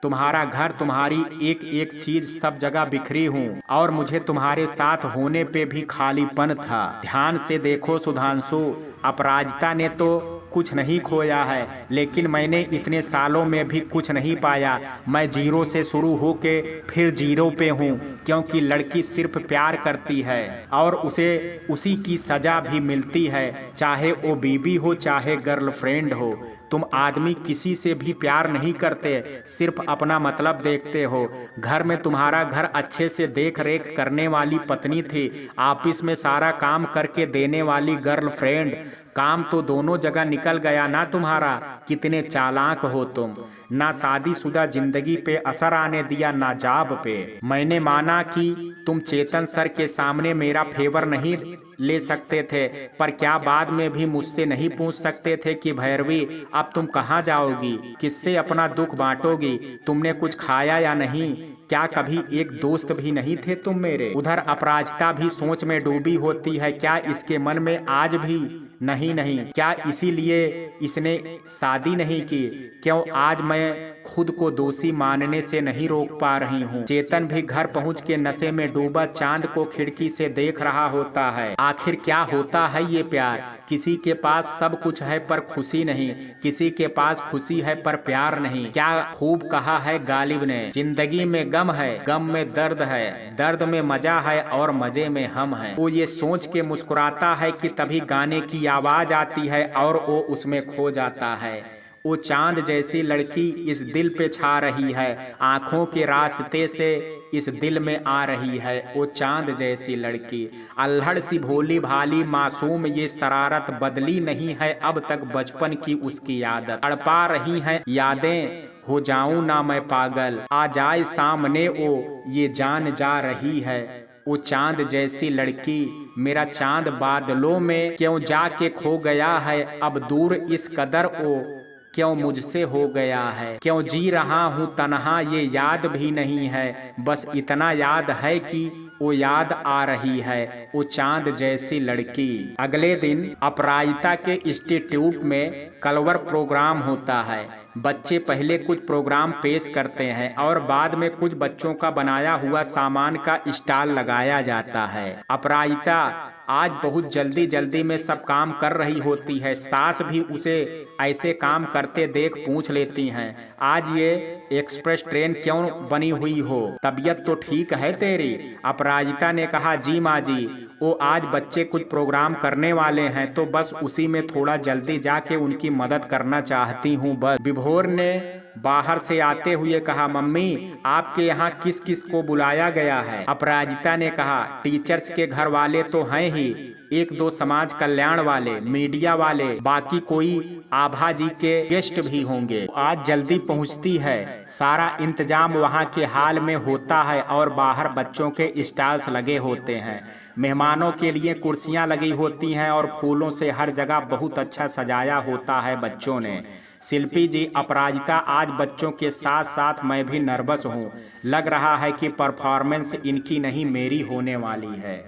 तुम्हारा घर, तुम्हारी एक एक चीज सब जगह बिखरी हूँ, और मुझे तुम्हारे साथ होने पे भी खालीपन था। ध्यान से देखो सुधांशु, अपराजिता ने तो कुछ नहीं खोया है, लेकिन मैंने इतने सालों में भी कुछ नहीं पाया। मैं जीरो से शुरू होके फिर जीरो पे हूँ, क्योंकि लड़की सिर्फ प्यार करती है और उसे उसी की सजा भी मिलती है, चाहे वो बीबी हो चाहे गर्लफ्रेंड हो। तुम आदमी किसी से भी प्यार नहीं करते, सिर्फ अपना मतलब देखते हो। घर में तुम्हारा घर अच्छे से देख रेख करने वाली पत्नी थी, ऑफिस में सारा काम करके देने वाली गर्लफ्रेंड। काम तो दोनों जगह निकल गया ना तुम्हारा। कितने चालाक हो तुम। ना शादीशुदा जिंदगी पे असर आने दिया, ना जॉब पे। मैंने माना कि तुम चेतन सर के सामने मेरा फेवर नहीं ले सकते थे, पर क्या बाद में भी मुझसे नहीं पूछ सकते थे कि भैरवी अब तुम कहाँ जाओगी, किससे अपना दुख बांटोगी, तुमने कुछ खाया या नहीं? क्या कभी एक दोस्त भी नहीं थे तुम मेरे? उधर अपराजिता भी सोच में डूबी होती है। क्या इसके मन में आज भी नहीं, क्या इसीलिए इसने शादी नहीं की? क्यों आज मैं खुद को दोषी मानने से नहीं रोक पा रही हूँ? चेतन भी घर पहुँच के नशे में डूबा चांद को खिड़की से देख रहा होता है। आखिर क्या होता है ये प्यार? किसी के पास सब कुछ है पर खुशी नहीं, किसी के पास खुशी है पर प्यार नहीं। क्या खूब कहा है गालिब ने, जिंदगी में गम है, गम में दर्द है, दर्द में मजा है और मजे में हम हैं। वो ये सोच के मुस्कुराता है कि तभी गाने की आवाज आती है और वो उसमें खो जाता है। वो चांद जैसी लड़की इस दिल पे छा रही है, आंखों के रास्ते से इस दिल में आ रही है। वो चांद जैसी लड़की अल्हड़ सी भोली भाली मासूम, ये शरारत बदली नहीं है अब तक बचपन की उसकी आदत। तड़पा रही हैं यादें, हो जाऊं ना मैं पागल, आ जाए सामने वो ये जान जा रही है। वो चांद जैसी लड़की मेरा चांद बादलों में क्यों जाके खो गया है, अब दूर इस कदर वो क्यों मुझसे हो गया है। क्यों जी रहा हूँ तन्हा ये याद भी नहीं है, बस इतना याद है कि वो याद आ रही है। वो चांद जैसी लड़की। अगले दिन अपराजिता के इंस्टीट्यूट में कलवर प्रोग्राम होता है। बच्चे पहले कुछ प्रोग्राम पेश करते हैं और बाद में कुछ बच्चों का बनाया हुआ सामान का स्टॉल लगाया जाता है। अपराजिता आज बहुत जल्दी जल्दी में सब काम कर रही होती है। सास भी उसे ऐसे काम करते देख पूछ लेती हैं, आज ये एक्सप्रेस ट्रेन क्यों बनी हुई हो, तबीयत तो ठीक है तेरी? अपराजिता ने कहा, जी माँ जी, वो आज बच्चे कुछ प्रोग्राम करने वाले हैं तो बस उसी में थोड़ा जल्दी जाके उनकी मदद करना चाहती हूँ बस। विभोर ने बाहर से आते हुए कहा, मम्मी आपके यहाँ किस किस को बुलाया गया है? अपराजिता ने कहा, टीचर्स के घर वाले तो हैं ही, एक दो समाज कल्याण वाले, मीडिया वाले, बाकी कोई आभा जी के गेस्ट भी होंगे। आज जल्दी पहुंचती है, सारा इंतजाम वहां के हाल में होता है और बाहर बच्चों के स्टॉल्स लगे होते हैं। मेहमानों के लिए कुर्सियां लगी होती हैं और फूलों से हर जगह बहुत अच्छा सजाया होता है बच्चों ने। शिल्पी जी, अपराजिता आज बच्चों के साथ साथ मैं भी नर्वस हूँ, लग रहा है कि परफॉर्मेंस इनकी नहीं मेरी होने वाली है।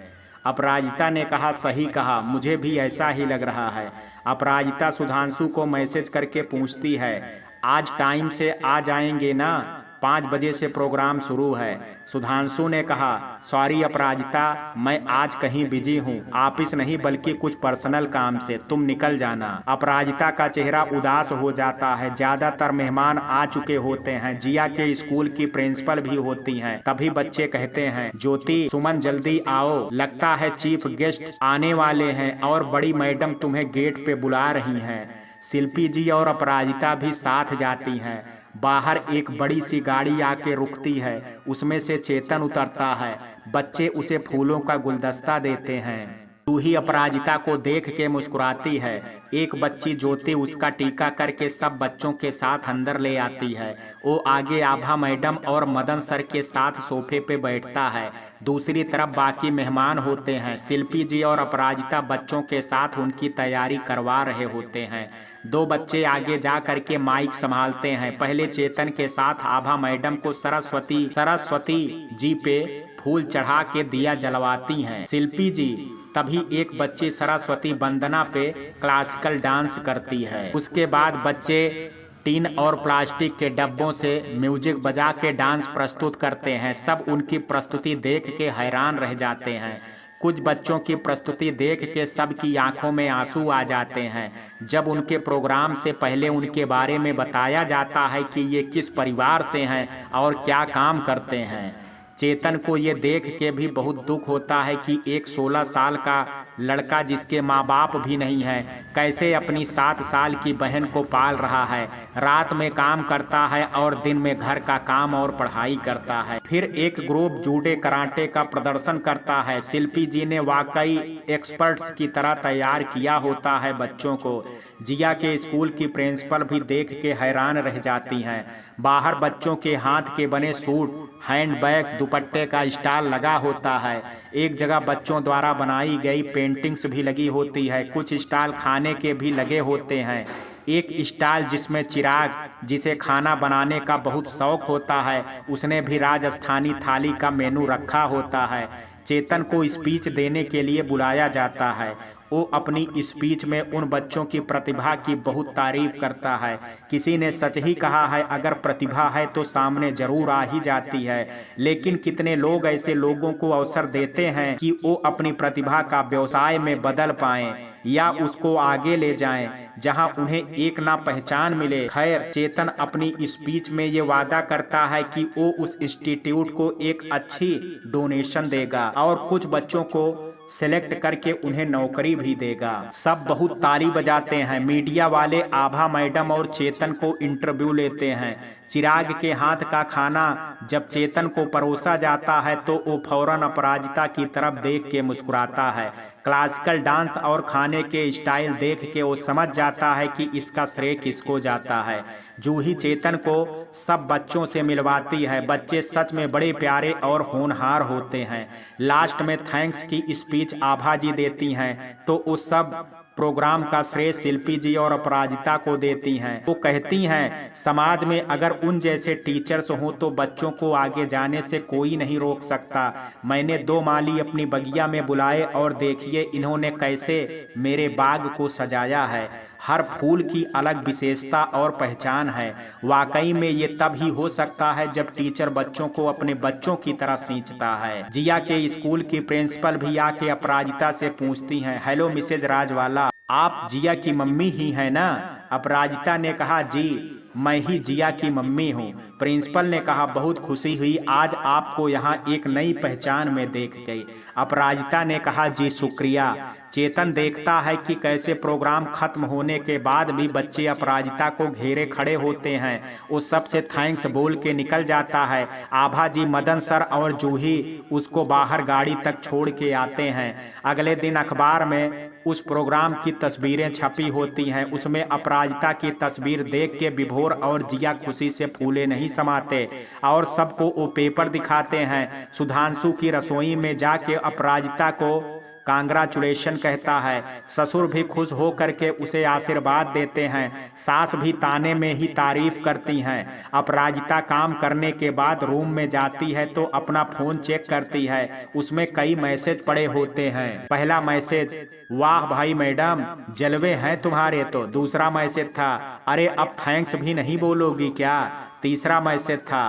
अपराजिता ने कहा, सही कहा, मुझे भी ऐसा ही लग रहा है। अपराजिता सुधांशु को मैसेज करके पूछती है, आज टाइम से आ जाएंगे ना? 5 बजे से प्रोग्राम शुरू है। सुधांशु ने कहा, सॉरी अपराजिता, मैं आज कहीं बिजी हूँ, ऑफिस नहीं बल्कि कुछ पर्सनल काम से, तुम निकल जाना। अपराजिता का चेहरा उदास हो जाता है। ज्यादातर मेहमान आ चुके होते हैं, जिया के स्कूल की प्रिंसिपल भी होती हैं। तभी बच्चे कहते हैं, ज्योति सुमन जल्दी आओ, लगता है चीफ गेस्ट आने वाले हैं और बड़ी मैडम तुम्हें गेट पे बुला रही हैं। शिल्पी जी और अपराजिता भी साथ जाती हैं। बाहर एक बड़ी सी गाड़ी आके रुकती है, उसमें से चेतन उतरता है। बच्चे उसे फूलों का गुलदस्ता देते हैं। जूही अपराजिता को देख के मुस्कुराती है। एक बच्ची ज्योति उसका टीका करके सब बच्चों के साथ अंदर ले आती है। वो आगे आभा मैडम और मदन सर के साथ सोफे पे बैठता है। दूसरी तरफ बाकी मेहमान होते हैं। शिल्पी जी और अपराजिता बच्चों के साथ उनकी तैयारी करवा रहे होते हैं। 2 बच्चे आगे जा करके माइक संभालते हैं। पहले चेतन के साथ आभा मैडम को सरस्वती जी पे फूल चढ़ा के दिया जलवाती हैं। शिल्पी जी तभी एक बच्ची सरस्वती वंदना पे क्लासिकल डांस करती है। उसके बाद बच्चे टीन और प्लास्टिक के डब्बों से म्यूजिक बजा के डांस प्रस्तुत करते हैं। सब उनकी प्रस्तुति देख के हैरान रह जाते हैं। कुछ बच्चों की प्रस्तुति देख के सबकी आंखों में आंसू आ जाते हैं। जब उनके प्रोग्राम से पहले उनके बारे में बताया जाता है कि ये किस परिवार से हैं और क्या काम करते हैं, चेतन को ये देख के भी बहुत दुख होता है कि एक 16 साल का लड़का जिसके माँ बाप भी नहीं है, कैसे अपनी 7 साल की बहन को पाल रहा है। रात में काम करता है और दिन में घर का काम और पढ़ाई करता है। फिर एक ग्रुप जूडो कराटे का प्रदर्शन करता है। शिल्पी जी ने वाकई एक्सपर्ट्स की तरह तैयार किया होता है बच्चों को। जिया के स्कूल की प्रिंसिपल भी देख के हैरान रह जाती हैं। बाहर बच्चों के हाथ के बने सूट, हैंडबैग्स, दुपट्टे का स्टॉल लगा होता है। एक जगह बच्चों द्वारा बनाई गई पेंटिंग्स भी लगी होती है। कुछ स्टॉल खाने के भी लगे होते हैं। एक स्टॉल जिसमें चिराग, जिसे खाना बनाने का बहुत शौक होता है, उसने भी राजस्थानी थाली का मेनू रखा होता है। चेतन को स्पीच देने के लिए बुलाया जाता है। वो अपनी स्पीच में उन बच्चों की प्रतिभा की बहुत तारीफ करता है। किसी ने सच ही कहा है, अगर प्रतिभा है तो सामने जरूर आ ही जाती है। लेकिन कितने लोग ऐसे लोगों को अवसर देते हैं कि वो अपनी प्रतिभा का व्यवसाय में बदल पाएं या उसको आगे ले जाएं, जहां उन्हें एक ना पहचान मिले। खैर, चेतन अपनी स्पीच में ये वादा करता है कि वो उस इंस्टीट्यूट को एक अच्छी डोनेशन देगा और कुछ बच्चों को सिलेक्ट करके उन्हें नौकरी भी देगा। सब बहुत ताली बजाते हैं। मीडिया वाले आभा मैडम और चेतन को इंटरव्यू लेते हैं। चिराग के हाथ का खाना जब चेतन को परोसा जाता है तो वो फौरन अपराजिता की तरफ देख के मुस्कुराता है। क्लासिकल डांस और खाने के स्टाइल देख के वो समझ जाता है कि इसका श्रेय किसको जाता है। जूही चेतन को सब बच्चों से मिलवाती है। बच्चे सच में बड़े प्यारे और होनहार होते हैं। लास्ट में थैंक्स की स्पीच आभा जी देती हैं तो उस सब प्रोग्राम का श्रेय शिल्पी जी और अपराजिता को देती हैं। वो कहती हैं समाज में अगर उन जैसे टीचर्स हों तो बच्चों को आगे जाने से कोई नहीं रोक सकता। मैंने 2 माली अपनी बगिया में बुलाए और देखिए इन्होंने कैसे मेरे बाग को सजाया है। हर फूल की अलग विशेषता और पहचान है। वाकई में ये तब ही हो सकता है जब टीचर बच्चों को अपने बच्चों की तरह सींचता है। जिया के स्कूल की प्रिंसिपल भी आके अपराजिता से पूछती हैं, हेलो मिसेज राजवाला, आप जिया की मम्मी ही हैं ना? अपराजिता ने कहा, जी मैं ही जिया की मम्मी हूँ। प्रिंसिपल ने कहा, बहुत खुशी हुई आज आपको यहाँ एक नई पहचान में देख गई। अपराजिता ने कहा, जी शुक्रिया। चेतन देखता है कि कैसे प्रोग्राम खत्म होने के बाद भी बच्चे अपराजिता को घेरे खड़े होते हैं। वो सबसे थैंक्स बोल के निकल जाता है। आभा जी, मदन सर और जूही उसको बाहर गाड़ी तक छोड़ के आते हैं। अगले दिन अखबार में उस प्रोग्राम की तस्वीरें छपी होती हैं। उसमें अपराजिता की तस्वीर देख के विभोर और जिया खुशी से फूले नहीं समाते और सबको वो पेपर दिखाते हैं। सुधांशु की रसोई में जाके अपराजिता को कांग्रेचुलेशन कहता है। ससुर भी खुश हो करके उसे आशीर्वाद देते हैं। सास भी ताने में ही तारीफ करती हैं। अपराजिता काम करने के बाद रूम में जाती है तो अपना फोन चेक करती है। उसमें कई मैसेज पड़े होते हैं। पहला मैसेज, वाह भाई मैडम जलवे हैं तुम्हारे तो। दूसरा मैसेज था, अरे अब थैंक्स भी नहीं बोलोगी क्या? तीसरा मैसेज था,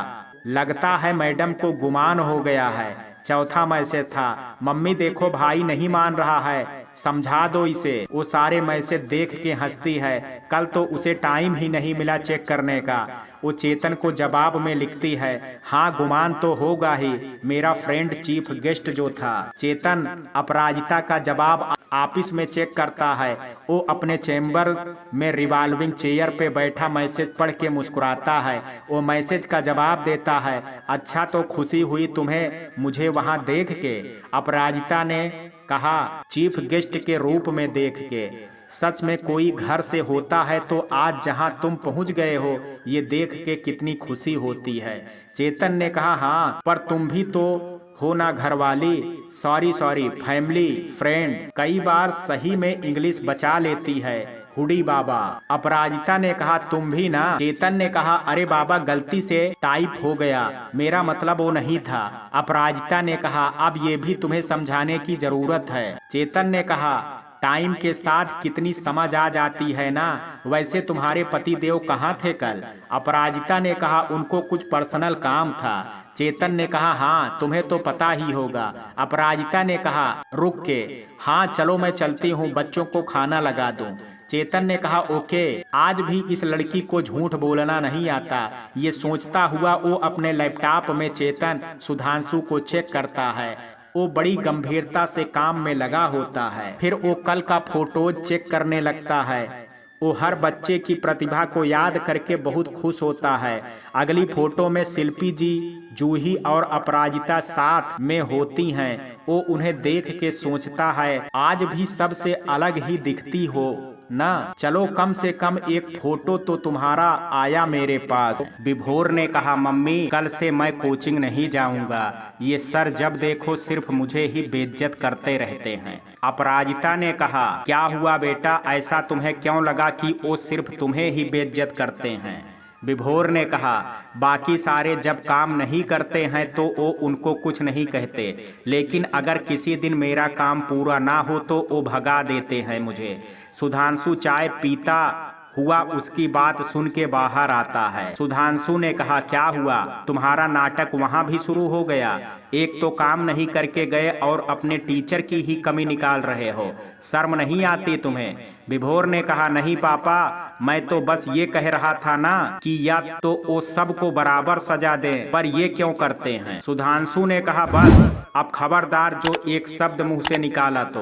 लगता है मैडम को गुमान हो गया है। चौथा मैसेज था, मम्मी देखो भाई नहीं मान रहा है, समझा दो इसे। वो सारे मैसेज देख के हंसती है। कल तो उसे टाइम ही नहीं मिला चेक करने का। वो चेतन को जवाब में लिखती है, हाँ गुमान तो होगा ही, मेरा फ्रेंड चीफ गेस्ट जो था। चेतन अपराजिता का जवाब ऑफिस में चेक करता है। वो अपने चेम्बर में रिवॉल्विंग चेयर पे बैठा मैसेज पढ़ के मुस्कुराता है। वो मैसेज का जवाब देता है, अच्छा तो खुशी हुई तुम्हें मुझे वहां देख के। अपराजिता ने कहा, चीफ गेस्ट के रूप में देख के। सच में कोई घर से होता है तो आज जहां तुम पहुंच गए हो ये देख के कितनी खुशी होती है। चेतन ने कहा, हाँ पर तुम भी तो हो ना घरवाली, सॉरी फैमिली फ्रेंड। कई बार सही में इंग्लिश बचा लेती है हुडी बाबा। अपराजिता ने कहा, तुम भी ना? चेतन ने कहा, अरे बाबा गलती से टाइप हो गया, मेरा मतलब वो नहीं था। अपराजिता ने कहा, अब ये भी तुम्हें समझाने की जरूरत है। चेतन ने कहा, टाइम के साथ कितनी समझ आ जाती है ना। वैसे तुम्हारे पति देव कहाँ थे कल? अपराजिता ने कहा, उनको कुछ पर्सनल काम था। चेतन ने कहा, हाँ तुम्हें तो पता ही होगा। अपराजिता ने कहा, रुक के, हाँ चलो मैं चलती हूँ, बच्चों को खाना लगा दूँ। चेतन ने कहा, ओके। आज भी इस लड़की को झूठ बोलना नहीं आता। ये सोचता हुआ वो अपने लैपटॉप में चेतन सुधांशु को चेक करता है। वो बड़ी गंभीरता से काम में लगा होता है। फिर वो कल का फोटोज चेक करने लगता है। वो हर बच्चे की प्रतिभा को याद करके बहुत खुश होता है। अगली फोटो में शिल्पी जी, जूही और अपराजिता साथ में होती हैं। वो उन्हें देख के सोचता है, आज भी सबसे अलग ही दिखती हो ना। चलो कम से कम एक फोटो तो तुम्हारा आया मेरे पास। विभोर ने कहा, मम्मी कल से मैं कोचिंग नहीं जाऊंगा। ये सर जब देखो सिर्फ मुझे ही बेइज्जत करते रहते हैं। अपराजिता ने कहा, क्या हुआ बेटा, ऐसा तुम्हें क्यों लगा कि वो सिर्फ तुम्हें ही बेइज्जत करते हैं? विभोर ने कहा, बाकी सारे जब काम नहीं करते हैं तो वो उनको कुछ नहीं कहते, लेकिन अगर किसी दिन मेरा काम पूरा ना हो तो वो भगा देते हैं मुझे। सुधांशु चाय पीता हुआ उसकी बात सुन के बाहर आता है। सुधांशु ने कहा, क्या हुआ, तुम्हारा नाटक वहाँ भी शुरू हो गया? एक तो काम नहीं करके गए और अपने टीचर की ही कमी निकाल रहे हो, शर्म नहीं आती तुम्हें? विभोर ने कहा, नहीं पापा, मैं तो बस ये कह रहा था ना कि या तो वो सबको बराबर सजा दे, पर ये क्यों करते हैं। सुधांशु ने कहा बस अब खबरदार जो एक शब्द मुंह से निकाला तो।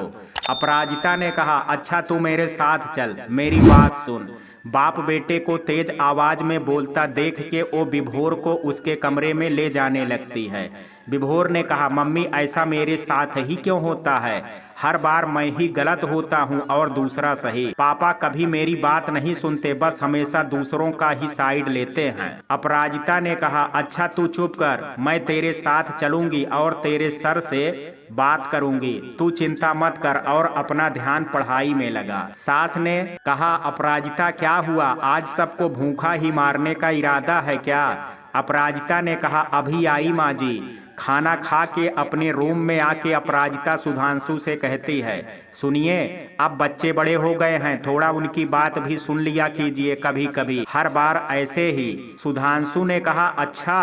अपराजिता ने कहा अच्छा तू मेरे साथ चल, मेरी बात सुन। बाप बेटे को तेज आवाज में बोलता देख के वो विभोर को उसके कमरे में ले जाने लगती है। विभोर ने कहा मम्मी ऐसा मेरे साथ ही क्यों होता है, हर बार मैं ही गलत होता हूँ और दूसरा सही। पापा कभी मेरी बात नहीं सुनते, बस हमेशा दूसरों का ही साइड लेते हैं। अपराजिता ने कहा अच्छा तू चुप कर, मैं तेरे साथ चलूंगी और तेरे सर से बात करूंगी, तू चिंता मत कर और अपना ध्यान पढ़ाई में लगा। सास ने कहा अपराजिता क्या हुआ, आज सबको भूखा ही मारने का इरादा है क्या। अपराजिता ने कहा अभी आई माँ जी। खाना खा के अपने रूम में आके अपराजिता सुधांशु से कहती है सुनिए अब बच्चे बड़े हो गए हैं, थोड़ा उनकी बात भी सुन लिया कीजिए कभी कभी, हर बार ऐसे ही। सुधांशु ने कहा अच्छा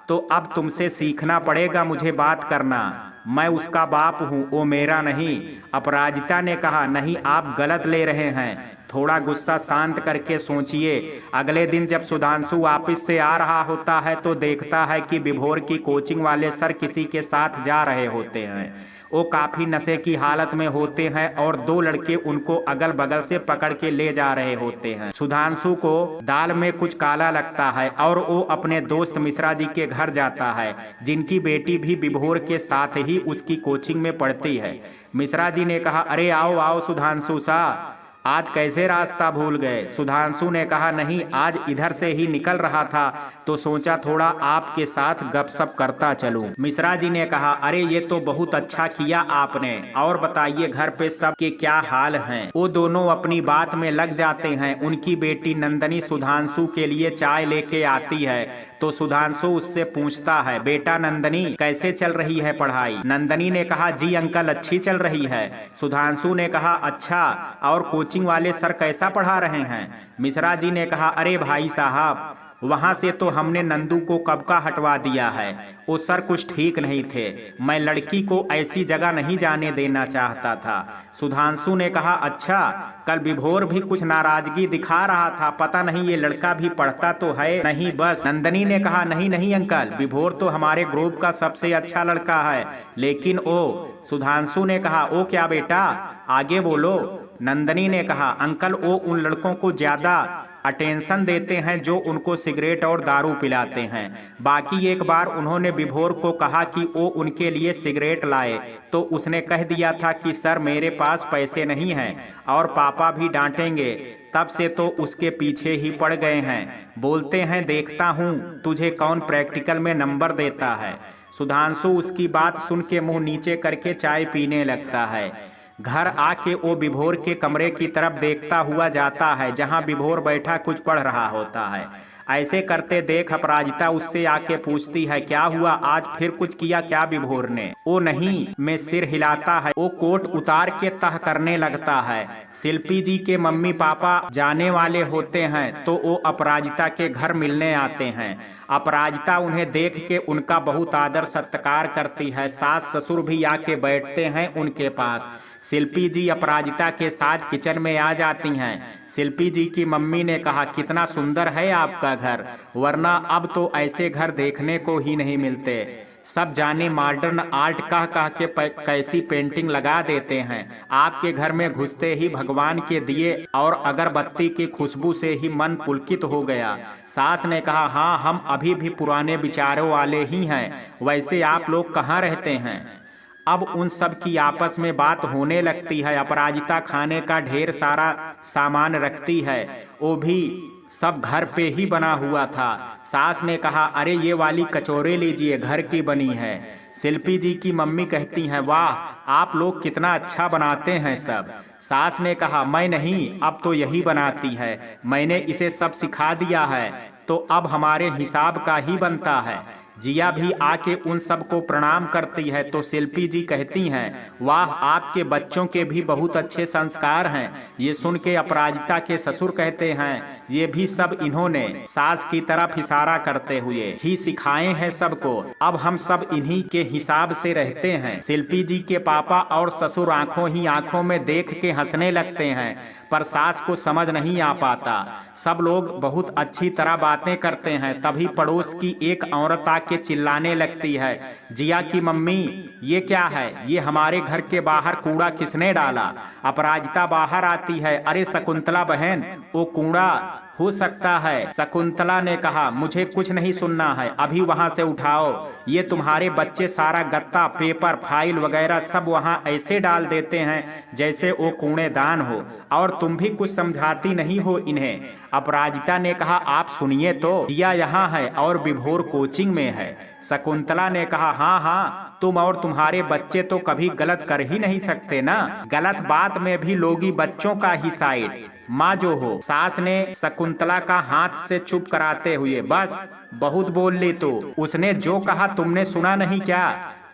तो अब तुमसे सीखना पड़ेगा मुझे बात करना, मैं उसका बाप हूँ वो मेरा नहीं। अपराजिता ने कहा नहीं आप गलत ले रहे हैं, थोड़ा गुस्सा शांत करके सोचिए। अगले दिन जब सुधांशु ऑफिस से आ रहा होता है तो देखता है कि विभोर की कोचिंग वाले सर किसी के साथ जा रहे होते हैं। वो काफी नशे की हालत में होते हैं और दो लड़के उनको अगल बगल से पकड़ के ले जा रहे होते हैं। सुधांशु को दाल में कुछ काला लगता है और वो अपने दोस्त मिश्रा जी के घर जाता है, जिनकी बेटी भी विभोर के साथ ही उसकी कोचिंग में पढ़ती है। मिश्रा जी ने कहा अरे आओ आओ सुधांशु सा, आज कैसे रास्ता भूल गए। सुधांशु ने कहा नहीं आज इधर से ही निकल रहा था तो सोचा थोड़ा आपके साथ गपशप करता चलूं। मिश्रा जी ने कहा अरे ये तो बहुत अच्छा किया आपने, और बताइए घर पे सब के क्या हाल हैं। वो दोनों अपनी बात में लग जाते हैं। उनकी बेटी नंदनी सुधांशु के लिए चाय लेके आती है तो सुधांशु उससे पूछता है बेटा नंदनी कैसे चल रही है पढ़ाई। नंदनी ने कहा जी अंकल अच्छी चल रही है। सुधांशु ने कहा अच्छा और कोचिंग वाले सर कैसा पढ़ा रहे हैं। मिश्रा जी ने कहा अरे भाई साहब वहां से तो हमने नंदू को कब का हटवा दिया है, वो सर कुछ ठीक नहीं थे, मैं लड़की को ऐसी जगह नहीं जाने देना चाहता था। सुधांशु ने कहा अच्छा कल विभोर भी कुछ नाराजगी दिखा रहा था, पता नहीं ये लड़का भी पढ़ता तो है नहीं बस। नंदनी ने कहा नहीं नहीं अंकल विभोर तो हमारे ग्रुप का सबसे अच्छा लड़का है, लेकिन ओ। सुधांशु ने कहा ओ क्या बेटा आगे बोलो। नंदनी ने कहा अंकल वो उन लड़कों को ज्यादा अटेंशन देते हैं जो उनको सिगरेट और दारू पिलाते हैं। बाकी एक बार उन्होंने विभोर को कहा कि वो उनके लिए सिगरेट लाए तो उसने कह दिया था कि सर मेरे पास पैसे नहीं हैं और पापा भी डांटेंगे, तब से तो उसके पीछे ही पड़ गए हैं। बोलते हैं देखता हूँ तुझे कौन प्रैक्टिकल में नंबर देता है। सुधांशु उसकी बात सुन के मुंह नीचे करके चाय पीने लगता है। घर आके वो विभोर के कमरे की तरफ देखता हुआ जाता है जहां विभोर बैठा कुछ पढ़ रहा होता है। ऐसे करते देख अपराजिता उससे आके पूछती है क्या हुआ आज फिर कुछ किया क्या विभोर ने। वो नहीं में सिर हिलाता है। वो कोट उतार के तह करने लगता है। शिल्पी जी के मम्मी पापा जाने वाले होते हैं तो वो अपराजिता के घर मिलने आते हैं। अपराजिता उन्हें देख के उनका बहुत आदर सत्कार करती है। सास ससुर भी आके बैठते हैं उनके पास। शिल्पी जी अपराजिता के साथ किचन में आ जाती हैं। शिल्पी जी की मम्मी ने कहा कितना सुंदर है आपका घर, वरना अब तो ऐसे घर देखने को ही नहीं मिलते। सब जाने मॉडर्न आर्ट कह कह के कैसी पेंटिंग लगा देते हैं। आपके घर में घुसते ही भगवान के दिए और अगरबत्ती की खुशबू से ही मन पुलकित हो गया। सास ने कहा हाँ हम अभी भी पुराने विचारों वाले ही हैं, वैसे आप लोग कहाँ रहते हैं। अब उन सब की आपस में बात होने लगती है। अपराजिता खाने का ढेर सारा सामान रखती है, वो भी सब घर पे ही बना हुआ था। सास ने कहा अरे ये वाली कचौरे लीजिए घर की बनी है। शिल्पी जी की मम्मी कहती हैं वाह आप लोग कितना अच्छा बनाते हैं सब। सास ने कहा मैं नहीं अब तो यही बनाती है, मैंने इसे सब सिखा दिया है तो अब हमारे हिसाब का ही बनता है। जिया भी आके उन सबको प्रणाम करती है तो शिल्पी जी कहती हैं, वाह आपके बच्चों के भी बहुत अच्छे संस्कार हैं। ये सुन के अपराजिता के ससुर कहते हैं, ये भी सब इन्होंने सास की तरफ इशारा करते हुए ही सिखाए हैं सबको, अब हम सब इन्हीं के हिसाब से रहते हैं। शिल्पी जी के पापा और ससुर आंखों ही आंखों में देख के हंसने लगते हैं, पर सास को समझ नहीं आ पाता। सब लोग बहुत अच्छी तरह बातें करते हैं, तभी पड़ोस की एक औरत आके चिल्लाने लगती है, जिया की मम्मी ये क्या है, ये हमारे घर के बाहर कूड़ा किसने डाला। अपराजिता बाहर आती है, अरे शकुंतला बहन वो कूड़ा हो सकता है। शकुंतला ने कहा, मुझे कुछ नहीं सुनना है, अभी वहां से उठाओ। ये तुम्हारे बच्चे सारा गत्ता पेपर फाइल वगैरह सब वहां ऐसे डाल देते हैं जैसे वो कूड़ेदान हो, और तुम भी कुछ समझाती नहीं हो इन्हें। अपराजिता ने कहा, आप सुनिए तो, जिया यहाँ है और विभोर कोचिंग में है। शकुंतला ने कहा, हाँ हाँ, तुम और तुम्हारे बच्चे तो कभी गलत कर ही नहीं सकते ना, गलत बात में भी लोगी बच्चों का ही साइड माँ जो हो। सास ने शकुंतला का हाथ से चुप कराते हुए, बस बहुत बोल ली तो, उसने जो कहा तुमने सुना नहीं क्या,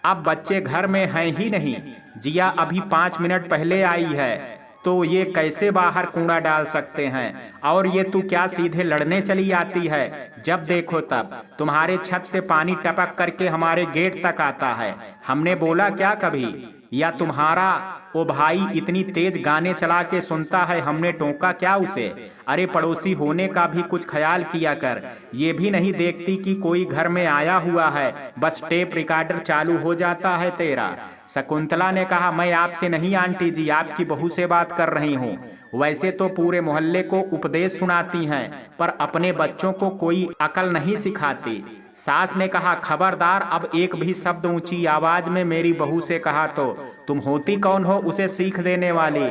अब बच्चे घर में हैं ही नहीं। जिया अभी 5 मिनट पहले आई है, तो ये कैसे बाहर कूड़ा डाल सकते हैं, और ये तू क्या सीधे लड़ने चली आती है, जब देखो तब तुम्हारे छत से पानी टपक करके हमारे गेट तक आता है। हमने बोला क्या कभी, या तुम्हारा ओ भाई इतनी तेज गाने चला के सुनता है, हमने टोका क्या उसे। अरे पड़ोसी होने का भी कुछ ख्याल किया कर, ये भी नहीं देखती कि कोई घर में आया हुआ है, बस टेप रिकॉर्डर चालू हो जाता है तेरा। शकुंतला ने कहा, मैं आपसे नहीं आंटी जी, आपकी बहू से बात कर रही हूँ। वैसे तो पूरे मोहल्ले को उपदेश सुनाती हैं, पर अपने बच्चों को कोई अकल नहीं सिखाती। सास ने कहा, खबरदार अब एक भी शब्द ऊंची आवाज में मेरी बहू से कहा तो तुम होती कौन हो उसे सीख देने वाली,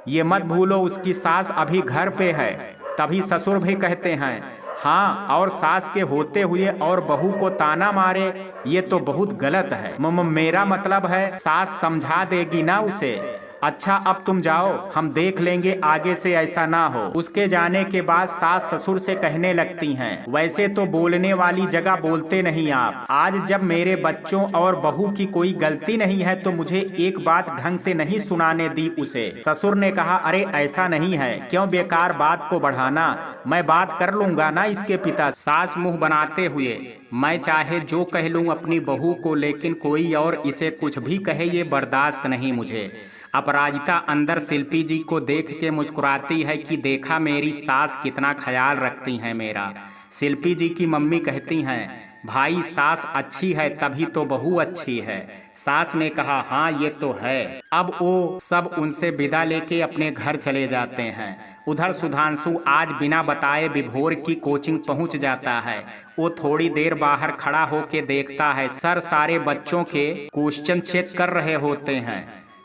ये मत भूलो उसकी सास अभी घर पे है। तभी ससुर भी कहते हैं, हाँ, और सास के होते हुए और बहू को ताना मारे, ये तो बहुत गलत है। मेरा मतलब है सास समझा देगी ना उसे। अच्छा अब तुम जाओ, हम देख लेंगे आगे से ऐसा ना हो। उसके जाने के बाद सास ससुर से कहने लगती हैं, वैसे तो बोलने वाली जगह बोलते नहीं आप, आज जब मेरे बच्चों और बहू की कोई गलती नहीं है तो मुझे एक बात ढंग से नहीं सुनाने दी उसे। ससुर ने कहा, अरे ऐसा नहीं है, क्यों बेकार बात को बढ़ाना, मैं बात कर लूंगा ना इसके पिता। सास मुंह बनाते हुए, मैं चाहे जो कह लूं अपनी बहू को, लेकिन कोई और इसे कुछ भी कहे ये बर्दाश्त नहीं मुझे। अपराजिता अंदर शिल्पी जी को देख के मुस्कुराती है कि देखा मेरी सास कितना ख्याल रखती हैं मेरा। शिल्पी जी की मम्मी कहती हैं, भाई सास अच्छी है तभी तो बहू अच्छी है। सास ने कहा, हाँ ये तो है। अब वो सब उनसे विदा लेके अपने घर चले जाते हैं। उधर सुधांशु आज बिना बताए विभोर की कोचिंग पहुंच जाता है। वो थोड़ी देर बाहर खड़ा होके देखता है, सर सारे बच्चों के क्वेश्चन चेक कर रहे होते हैं।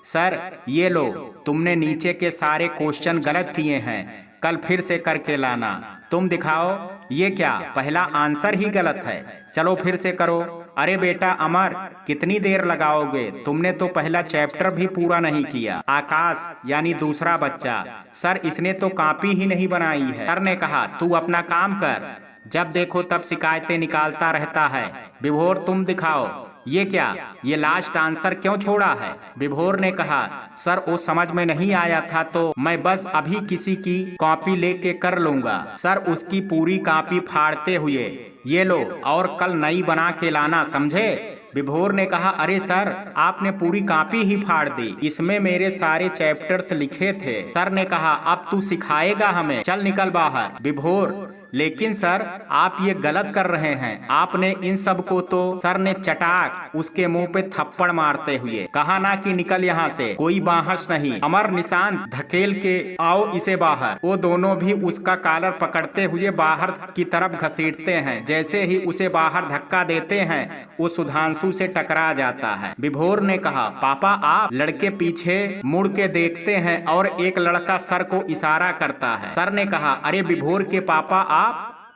सर ये लो, तुमने नीचे के सारे क्वेश्चन गलत किए हैं, कल फिर से करके लाना। तुम दिखाओ, ये क्या, पहला आंसर ही गलत है, चलो फिर से करो। अरे बेटा अमर, कितनी देर लगाओगे, तुमने तो पहला चैप्टर भी पूरा नहीं किया। आकाश यानी दूसरा बच्चा, सर इसने तो कॉपी ही नहीं बनाई है। सर ने कहा, तू अपना काम कर, जब देखो तब शिकायतें निकालता रहता है। विभोर तुम दिखाओ, ये क्या, ये लास्ट आंसर क्यों छोड़ा है। विभोर ने कहा, सर वो समझ में नहीं आया था तो मैं बस अभी किसी की कॉपी लेके कर लूंगा। सर उसकी पूरी कॉपी फाड़ते हुए, ये लो और कल नई बना के लाना, समझे। विभोर ने कहा, अरे सर आपने पूरी कॉपी ही फाड़ दी, इसमें मेरे सारे चैप्टर्स लिखे थे। सर ने कहा, अब तू सिखाएगा हमें, चल निकल बाहर। विभोर, लेकिन सर आप ये गलत कर रहे हैं, आपने इन सब को तो। सर ने चटाक उसके मुंह पे थप्पड़ मारते हुए कहा ना कि निकल यहाँ से, कोई बहस नहीं। अमर निशांत धकेल के आओ इसे बाहर। वो दोनों भी उसका कॉलर पकड़ते हुए बाहर की तरफ घसीटते हैं। जैसे ही उसे बाहर धक्का देते हैं वो सुधांशु से टकरा जाता है। विभोर ने कहा, पापा आप। लड़के पीछे मुड़ के देखते हैं और एक लड़का सर को इशारा करता है। सर ने कहा, अरे विभोर के पापा आप।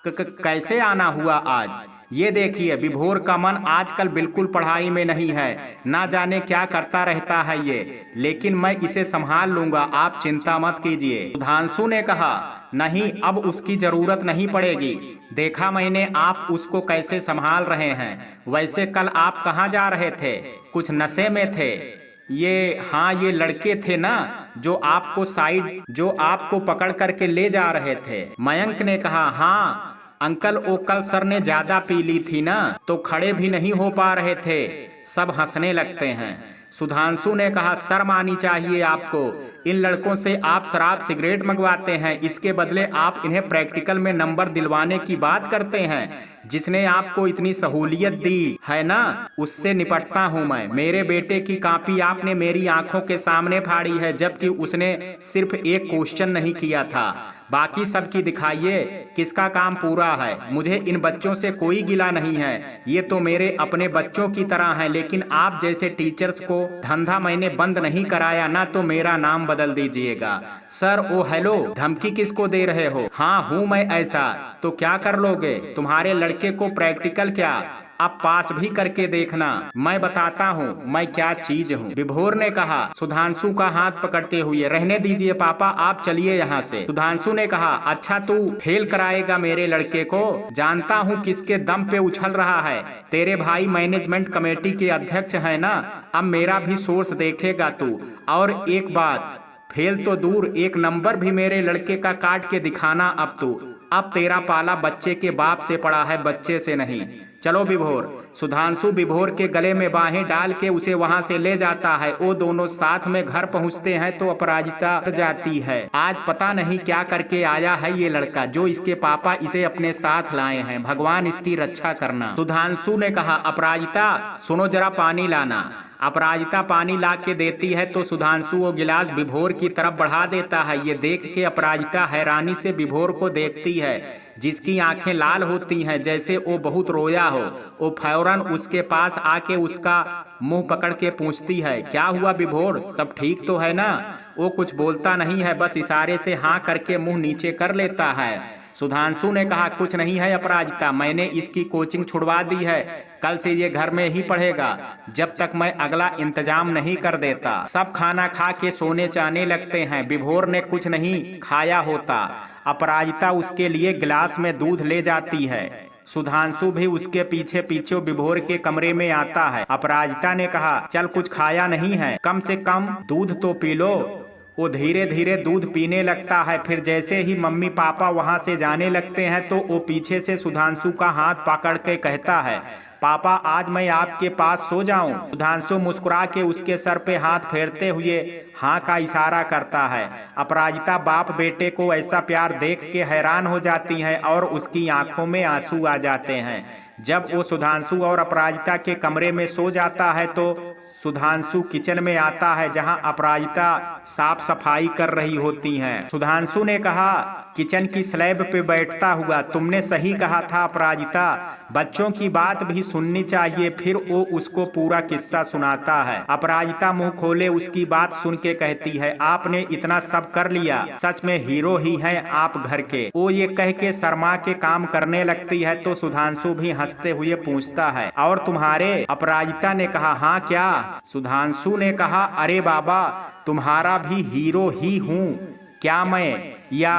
कैसे आना हुआ आज? ये देखिए, विभोर का मन आजकल बिल्कुल पढ़ाई में नहीं है, ना जाने क्या करता रहता है ये, लेकिन मैं इसे संभाल लूंगा, आप चिंता मत कीजिए। सुधांशु ने कहा, नहीं, अब उसकी जरूरत नहीं पड़ेगी। देखा मैंने आप उसको कैसे संभाल रहे हैं। वैसे कल आप कहाँ जा रहे थे? कुछ नशे में थे? हाँ, ये लड़के थे ना जो आपको पकड़ करके ले जा रहे थे। मयंक ने कहा, हाँ अंकल, ओ कल सर ने ज्यादा पी ली थी ना, तो खड़े भी नहीं हो पा रहे थे। सब हंसने लगते हैं। सुधांशु ने कहा, शर्म आनी चाहिए आपको। इन लड़कों से आप शराब सिगरेट मंगवाते हैं, इसके बदले आप इन्हें प्रैक्टिकल में नंबर दिलवाने की बात करते हैं। जिसने आपको इतनी सहूलियत दी है ना, उससे निपटता हूं मैं। मेरे बेटे की कॉपी आपने मेरी आंखों के सामने फाड़ी है, जबकि उसने सिर्फ एक क्वेश्चन नहीं किया था, बाकी सबकी दिखाइए किसका काम पूरा है। मुझे इन बच्चों से कोई गिला नहीं है, ये तो मेरे अपने बच्चों की तरह हैं, लेकिन आप जैसे टीचर्स को धंधा मैंने बंद नहीं कराया ना, तो मेरा नाम बदल दीजिएगा। सर, ओ हेलो, धमकी किसको दे रहे हो? हाँ, हूँ मैं ऐसा। तो क्या कर लोगे? तुम्हारे लड़के को प्रैक्टिकल क्या, अब पास भी करके देखना, मैं बताता हूँ मैं क्या चीज हूँ। विभोर ने कहा, सुधांशु का हाथ पकड़ते हुए। रहने दीजिए पापा, आप चलिए यहाँ से। सुधांशु ने कहा, अच्छा तू फेल कराएगा मेरे लड़के को? जानता हूँ किसके दम पे उछल रहा है। तेरे भाई मैनेजमेंट कमेटी के अध्यक्ष है ना, अब मेरा भी सोर्स देखेगा तू। और एक बात, फेल तो दूर, एक नंबर भी मेरे लड़के का काट के दिखाना अब तू। अब तेरा पाला बच्चे के बाप से पड़ा है, बच्चे से नहीं। चलो विभोर। सुधांशु विभोर के गले में बाहें डाल के उसे वहां से ले जाता है। वो दोनों साथ में घर पहुंचते हैं तो अपराजिता जाती है। आज पता नहीं क्या करके आया है ये लड़का, जो इसके पापा इसे अपने साथ लाए हैं। भगवान इसकी रक्षा करना। सुधांशु ने कहा, अपराजिता सुनो, जरा पानी लाना। अपराजिता पानी ला के देती है तो सुधांशु वो गिलास विभोर की तरफ बढ़ा देता है। ये देख के अपराजिता हैरानी से विभोर को देखती है, जिसकी आंखें लाल होती हैं जैसे वो बहुत रोया हो। वो फौरन उसके पास आके उसका मुंह पकड़ के पूछती है, क्या हुआ विभोर, सब ठीक तो है ना? वो कुछ बोलता नहीं है, बस इशारे से हाँ करके मुंह नीचे कर लेता है। सुधांशु ने कहा, कुछ नहीं है अपराजिता, मैंने इसकी कोचिंग छुड़वा दी है, कल से ये घर में ही पढ़ेगा, जब तक मैं अगला इंतजाम नहीं कर देता। सब खाना खा के सोने जाने लगते हैं। विभोर ने कुछ नहीं खाया होता। अपराजिता उसके लिए गिलास में दूध ले जाती है। सुधांशु भी उसके पीछे पीछे विभोर के कमरे में आता है। अपराजिता ने कहा, चल कुछ खाया नहीं है, कम से कम दूध तो पी लो। वो धीरे धीरे दूध पीने लगता है। फिर जैसे ही मम्मी पापा वहां से जाने लगते हैं तो वो पीछे से सुधांशु का हाथ पकड़ के कहता है, पापा आज मैं आपके पास सो जाऊं? सुधांशु मुस्कुरा के उसके सर पे हाथ फेरते हुए हाँ का इशारा करता है। अपराजिता बाप बेटे को ऐसा प्यार देख के हैरान हो जाती है और उसकी आंखों में आंसू आ जाते हैं। जब वो सुधांशु और अपराजिता के कमरे में सो जाता है तो सुधांशु किचन में आता है, जहां अपराजिता साफ सफाई कर रही होती हैं। सुधांशु ने कहा, किचन की स्लैब पे बैठता हुआ, तुमने सही कहा था अपराजिता, बच्चों की बात भी सुननी चाहिए। फिर वो उसको पूरा किस्सा सुनाता है। अपराजिता मुंह खोले उसकी बात सुन के कहती है, आपने इतना सब कर लिया, सच में हीरो ही हैं आप घर के। वो ये कह के शर्मा के काम करने लगती है तो सुधांशु भी हंसते हुए पूछता है, और तुम्हारे? अपराजिता ने कहा, हाँ क्या? सुधांशु ने कहा, अरे बाबा तुम्हारा भी हीरो ही हूँ क्या मैं? या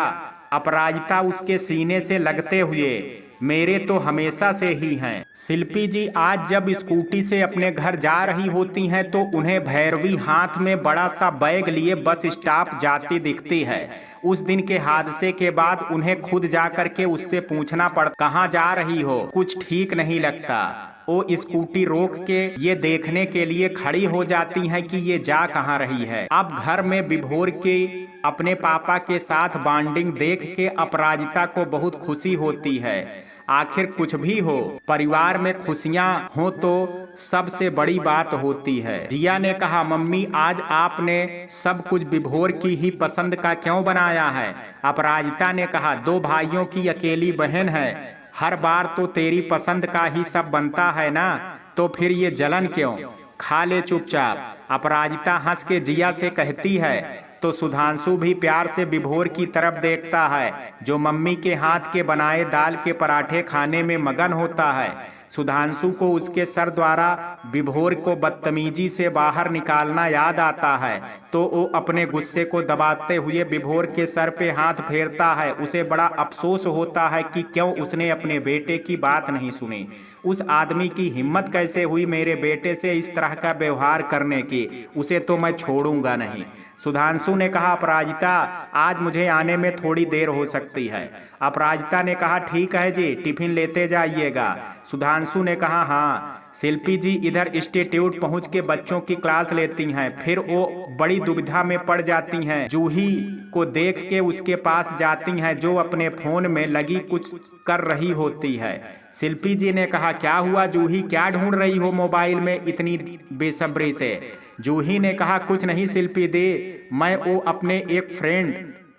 अपराजिता उसके सीने से लगते हुए, मेरे तो हमेशा से ही हैं। शिल्पी जी आज जब स्कूटी से अपने घर जा रही होती हैं तो उन्हें भैरवी हाथ में बड़ा सा बैग लिए बस स्टॉप जाती दिखती है। उस दिन के हादसे के बाद उन्हें खुद जाकर के उससे पूछना पड़, कहाँ जा रही हो, कुछ ठीक नहीं लगता। वो स्कूटी रोक के ये देखने के लिए खड़ी हो जाती हैं कि ये जा कहाँ रही है। अब घर में विभोर के अपने पापा के साथ बॉन्डिंग देख के अपराजिता को बहुत खुशी होती है। आखिर कुछ भी हो, परिवार में खुशियां हो तो सबसे बड़ी बात होती है। जिया ने कहा, मम्मी आज आपने सब कुछ विभोर की ही पसंद का क्यों बनाया है? अपराजिता ने कहा, दो भाइयों की अकेली बहन है, हर बार तो तेरी पसंद का ही सब बनता है ना, तो फिर ये जलन क्यों? खा ले चुपचाप। अपराजिता हंस के जिया से कहती है, तो सुधांशु भी प्यार से विभोर की तरफ देखता है, जो मम्मी के हाथ के बनाए दाल के पराठे खाने में मगन होता है। सुधांशु को उसके सर द्वारा विभोर को बदतमीजी से बाहर निकालना याद आता है, तो वो अपने गुस्से को दबाते हुए विभोर के सर पे हाथ फेरता है। उसे बड़ा अफसोस होता है कि क्यों उसने अपने बेटे की बात नहीं सुनी। उस आदमी की हिम्मत कैसे हुई मेरे बेटे से इस तरह का व्यवहार करने की, उसे तो मैं छोड़ूंगा नहीं। सुधांशु ने कहा, अपराजिता, आज मुझे आने में थोड़ी देर हो सकती है। अपराजिता ने कहा, ठीक है जी, टिफिन लेते जाइएगा। सुधांशु ने कहा, हाँ। शिल्पी जी इधर इंस्टीट्यूट पहुंच के बच्चों की क्लास लेती हैं, फिर वो बड़ी दुविधा में पड़ जाती हैं। जूही को देख के उसके पास जाती हैं, जो अपने फोन में लगी कुछ कर रही होती है। शिल्पी जी ने कहा, क्या हुआ जूही, क्या ढूंढ रही हो मोबाइल में इतनी बेसब्री से? जूही ने कहा, कुछ नहीं शिल्पी दी, मैं वो अपने एक फ्रेंड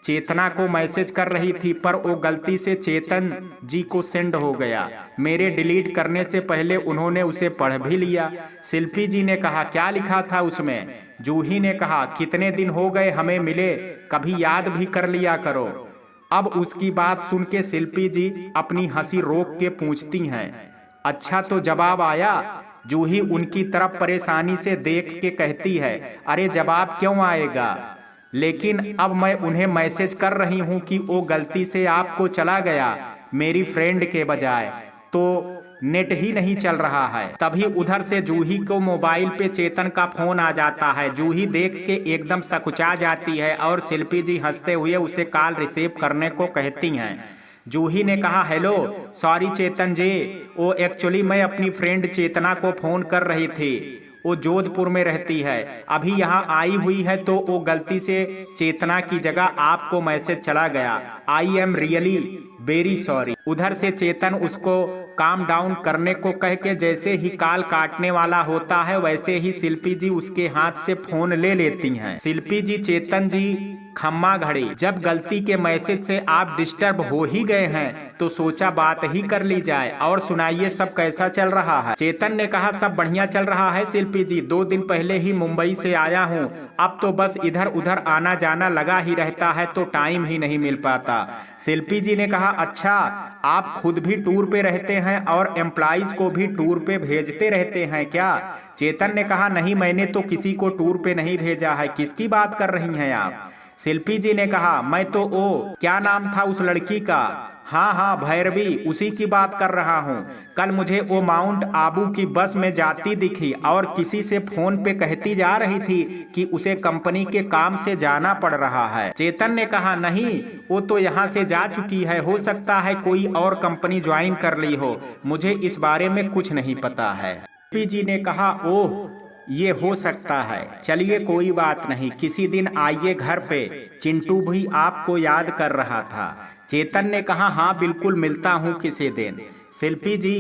चेतना को मैसेज कर रही थी, पर वो गलती से चेतन जी को सेंड हो गया। मेरे डिलीट करने से पहले उन्होंने उसे पढ़ भी लिया। शिल्पी जी ने कहा, क्या लिखा था उसमें? जूही ने कहा, कितने दिन हो गए हमें मिले, कभी याद भी कर लिया करो। अब उसकी बात सुन के शिल्पी जी अपनी हंसी रोक के पूछती हैं, अच्छा तो जवाब आया? जूही उनकी तरफ परेशानी से देख के कहती है, अरे जवाब क्यों आएगा, लेकिन अब मैं उन्हें मैसेज कर रही हूं कि वो गलती से आपको चला गया मेरी फ्रेंड के बजाय, तो नेट ही नहीं चल रहा है। तभी उधर से जूही को मोबाइल पे चेतन का फोन आ जाता है। जूही देख के एकदम सकुचा जाती है और शिल्पी जी हंसते हुए उसे कॉल रिसीव करने को कहती हैं। जूही ने कहा, हेलो, सॉरी चेतन जी, वो एक्चुअली मैं अपनी फ्रेंड चेतना को फोन कर रही थी। वो जोधपुर में रहती है, अभी यहाँ आई हुई है, तो वो गलती से चेतना की जगह आपको मैसेज चला गया। I am really very sorry. उधर से चेतन उसको काम डाउन करने को कह के जैसे ही कॉल काटने वाला होता है, वैसे ही शिल्पी जी उसके हाथ से फोन ले लेती हैं। शिल्पी जी, चेतन जी खम्मा घड़ी, जब गलती के मैसेज से आप डिस्टर्ब हो ही गए हैं तो सोचा बात ही कर ली जाए। और सुनाइए, सब कैसा चल रहा है? चेतन ने कहा, सब बढ़िया चल रहा है शिल्पी जी, 2 दिन पहले ही मुंबई से आया हूँ, अब तो बस इधर उधर आना जाना लगा ही रहता है, तो टाइम ही नहीं मिल पाता। शिल्पी जी ने कहा, अच्छा, आप खुद भी टूर पे रहते हैं और एम्प्लॉइज को भी टूर पे भेजते रहते हैं क्या? चेतन ने कहा, नहीं, मैंने तो किसी को टूर पे नहीं भेजा है, किसकी बात कर रही हैं आप? शिल्पी जी ने कहा, मैं तो वो, क्या नाम था उस लड़की का, हाँ, भैरवी, उसी की बात कर रहा हूँ। कल मुझे वो माउंट आबू की बस में जाती दिखी और किसी से फोन पे कहती जा रही थी कि उसे कंपनी के काम से जाना पड़ रहा है। चेतन ने कहा, नहीं, वो तो यहाँ से जा चुकी है, हो सकता है कोई और कंपनी ज्वाइन कर ली हो, मुझे इस बारे में कुछ नहीं पता है। शिल्पी जी ने कहा, ओह, ये हो सकता है, चलिए कोई बात नहीं, किसी दिन आइए घर पे, चिंटू भी आपको याद कर रहा था। चेतन ने कहा, हाँ बिल्कुल, मिलता हूँ किसी दिन। शिल्पी जी,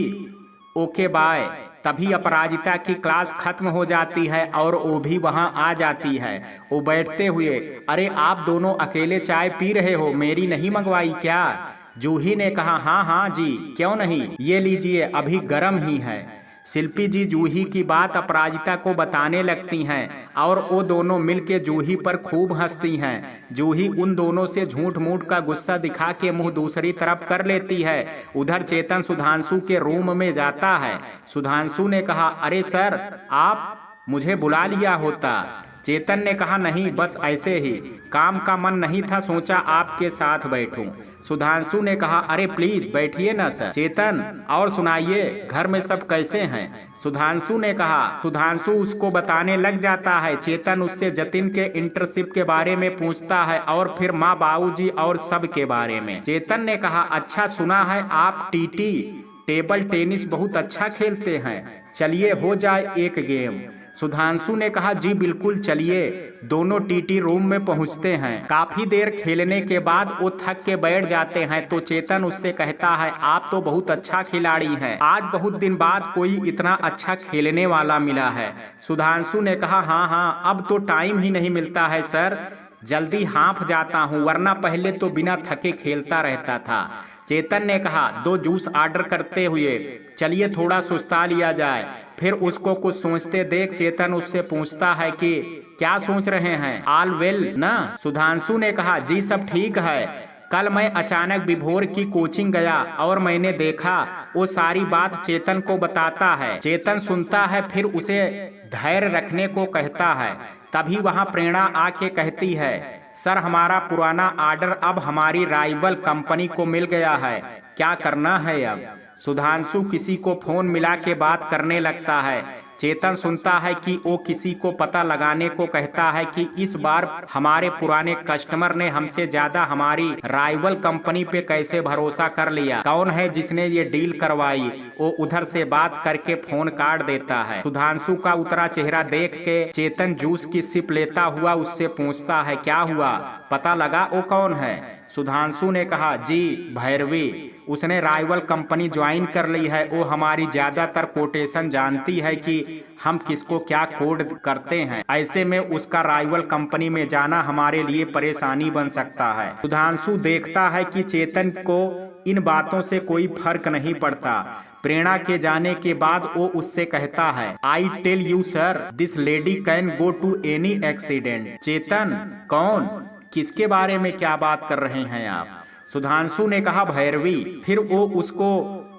ओके बाय। तभी अपराजिता की क्लास खत्म हो जाती है और वो भी वहाँ आ जाती है। वो बैठते हुए, अरे आप दोनों अकेले चाय पी रहे हो, मेरी नहीं मंगवाई क्या? जूही ने कहा, हाँ जी, क्यों नहीं, ये लीजिए, अभी गर्म ही है। शिल्पी जी जूही की बात अपराजिता को बताने लगती हैं और वो दोनों मिलके जूही पर खूब हंसती हैं। जूही उन दोनों से झूठ मूठ का गुस्सा दिखा के मुंह दूसरी तरफ कर लेती है। उधर चेतन सुधांशु के रूम में जाता है। सुधांशु ने कहा, अरे सर, आप मुझे बुला लिया होता। चेतन ने कहा, नहीं, बस ऐसे ही, काम का मन नहीं था, सोचा आपके साथ बैठूं। सुधांशु ने कहा, अरे प्लीज बैठिए ना सर। चेतन, और सुनाइए, घर में सब कैसे हैं? सुधांशु ने कहा। सुधांशु उसको बताने लग जाता है। चेतन उससे जतिन के इंटर्नशिप के बारे में पूछता है और फिर माँ, बाबूजी और सब के बारे में। चेतन ने कहा, अच्छा, सुना है आप टीटी टेबल टेनिस बहुत अच्छा खेलते हैं, चलिए हो जाए एक गेम। सुधांशु ने कहा, जी बिल्कुल, चलिए। दोनों टीटी रूम में पहुंचते हैं। काफी देर खेलने के बाद वो थक के बैठ जाते हैं, तो चेतन उससे कहता है, आप तो बहुत अच्छा खिलाड़ी हैं, आज बहुत दिन बाद कोई इतना अच्छा खेलने वाला मिला है। सुधांशु ने कहा, हाँ, अब तो टाइम ही नहीं मिलता है सर, जल्दी हाँफ जाता हूँ, वरना पहले तो बिना थके खेलता रहता था। चेतन ने कहा 2 जूस ऑर्डर करते हुए, चलिए थोड़ा सुस्ता लिया जाए। फिर उसको कुछ सोचते देख चेतन उससे पूछता है कि क्या सोच रहे हैं, ऑल वेल ना? सुधांशु ने कहा जी सब ठीक है। कल मैं अचानक विभोर की कोचिंग गया और मैंने देखा। वो सारी बात चेतन को बताता है। चेतन सुनता है, फिर उसे धैर्य रखने को कहता है। तभी वहां प्रेरणा आके कहती है, सर हमारा पुराना ऑर्डर अब हमारी राइवल कंपनी को मिल गया है, क्या करना है अब? सुधांशु किसी को फोन मिला के बात करने लगता है। चेतन सुनता है कि वो किसी को पता लगाने को कहता है कि इस बार हमारे पुराने कस्टमर ने हमसे ज्यादा हमारी राइवल कंपनी पे कैसे भरोसा कर लिया, कौन है जिसने ये डील करवाई। वो उधर से बात करके फोन काट देता है। सुधांशु का उतरा चेहरा देख के चेतन जूस की सिप लेता हुआ उससे पूछता है क्या हुआ, पता लगा वो कौन है? सुधांशु ने कहा जी भैरवी, उसने राइवल कंपनी ज्वाइन कर ली है। वो हमारी ज्यादातर कोटेशन जानती है कि हम किसको क्या कोड करते हैं। ऐसे में उसका राइवल कंपनी में जाना हमारे लिए परेशानी बन सकता है। सुधांशु देखता है कि चेतन को इन बातों से कोई फर्क नहीं पड़ता। प्रेरणा के जाने के बाद वो उससे कहता है I tell you sir, this lady can go to any accident. Chetan कौन, किसके बारे में क्या बात कर रहे हैं आप? सुधांशु ने कहा भैरवी। फिर वो उसको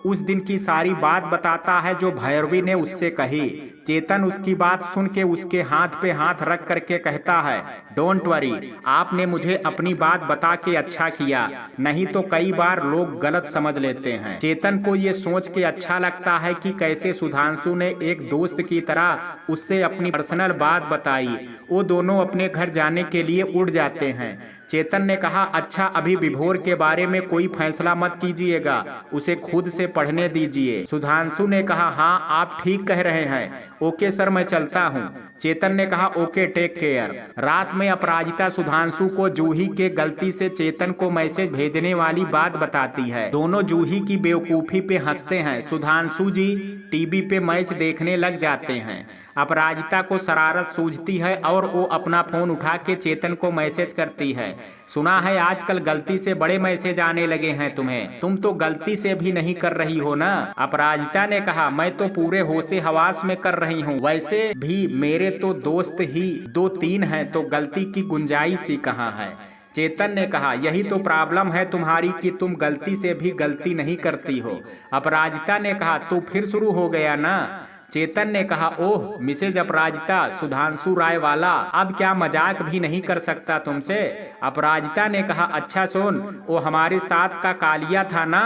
उस दिन की सारी बात बताता है जो भैरवी ने उससे कही। चेतन उसकी बात सुन के उसके हाथ पे हाथ रख करके कहता है डोंट वरी, आपने मुझे अपनी बात बता के अच्छा किया, नहीं तो कई बार लोग गलत समझ लेते हैं। चेतन को ये सोच के अच्छा लगता है कि कैसे सुधांशु ने एक दोस्त की तरह उससे अपनी पर्सनल बात बताई। वो दोनों अपने घर जाने के लिए उड़ जाते हैं। चेतन ने कहा अच्छा अभी विभोर के बारे में कोई फैसला मत कीजिएगा, उसे खुद से पढ़ने दीजिए। सुधांशु ने कहा हाँ आप ठीक कह रहे हैं, ओके सर मैं चलता हूँ। चेतन ने कहा ओके टेक केयर। रात में अपराजिता सुधांशु को जूही के गलती से चेतन को मैसेज भेजने वाली बात बताती है। दोनों जूही की बेवकूफी पे हंसते हैं। सुधांशु जी टीवी पे मैच देखने लग जाते हैं। अपराजिता को शरारत सूझती है और वो अपना फोन उठा के चेतन को मैसेज करती है, सुना है आजकल गलती से बड़े मैसेज आने लगे हैं तुम्हें, तुम तो गलती से भी नहीं कर रही हो ना? अपराजिता ने कहा मैं तो पूरे होशे हवास में कर रही हूँ, वैसे भी मेरे तो दोस्त ही 2-3 हैं, तो गलती की गुंजाइश ही कहाँ है? चेतन ने कहा यही तो प्रॉब्लम है तुम्हारी कि तुम गलती से भी गलती नहीं करती हो। अपराजिता ने कहा तो फिर शुरू हो गया ना? चेतन ने कहा ओह मिसेज अपराजिता, सुधांशु राय वाला अब क्या मजाक भी नहीं कर सकता तुमसे? अपराजिता ने कहा अच्छा सुन, वो हमारे साथ का कालिया था ना?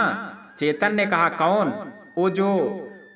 चेतन ने कहा कौन? वो जो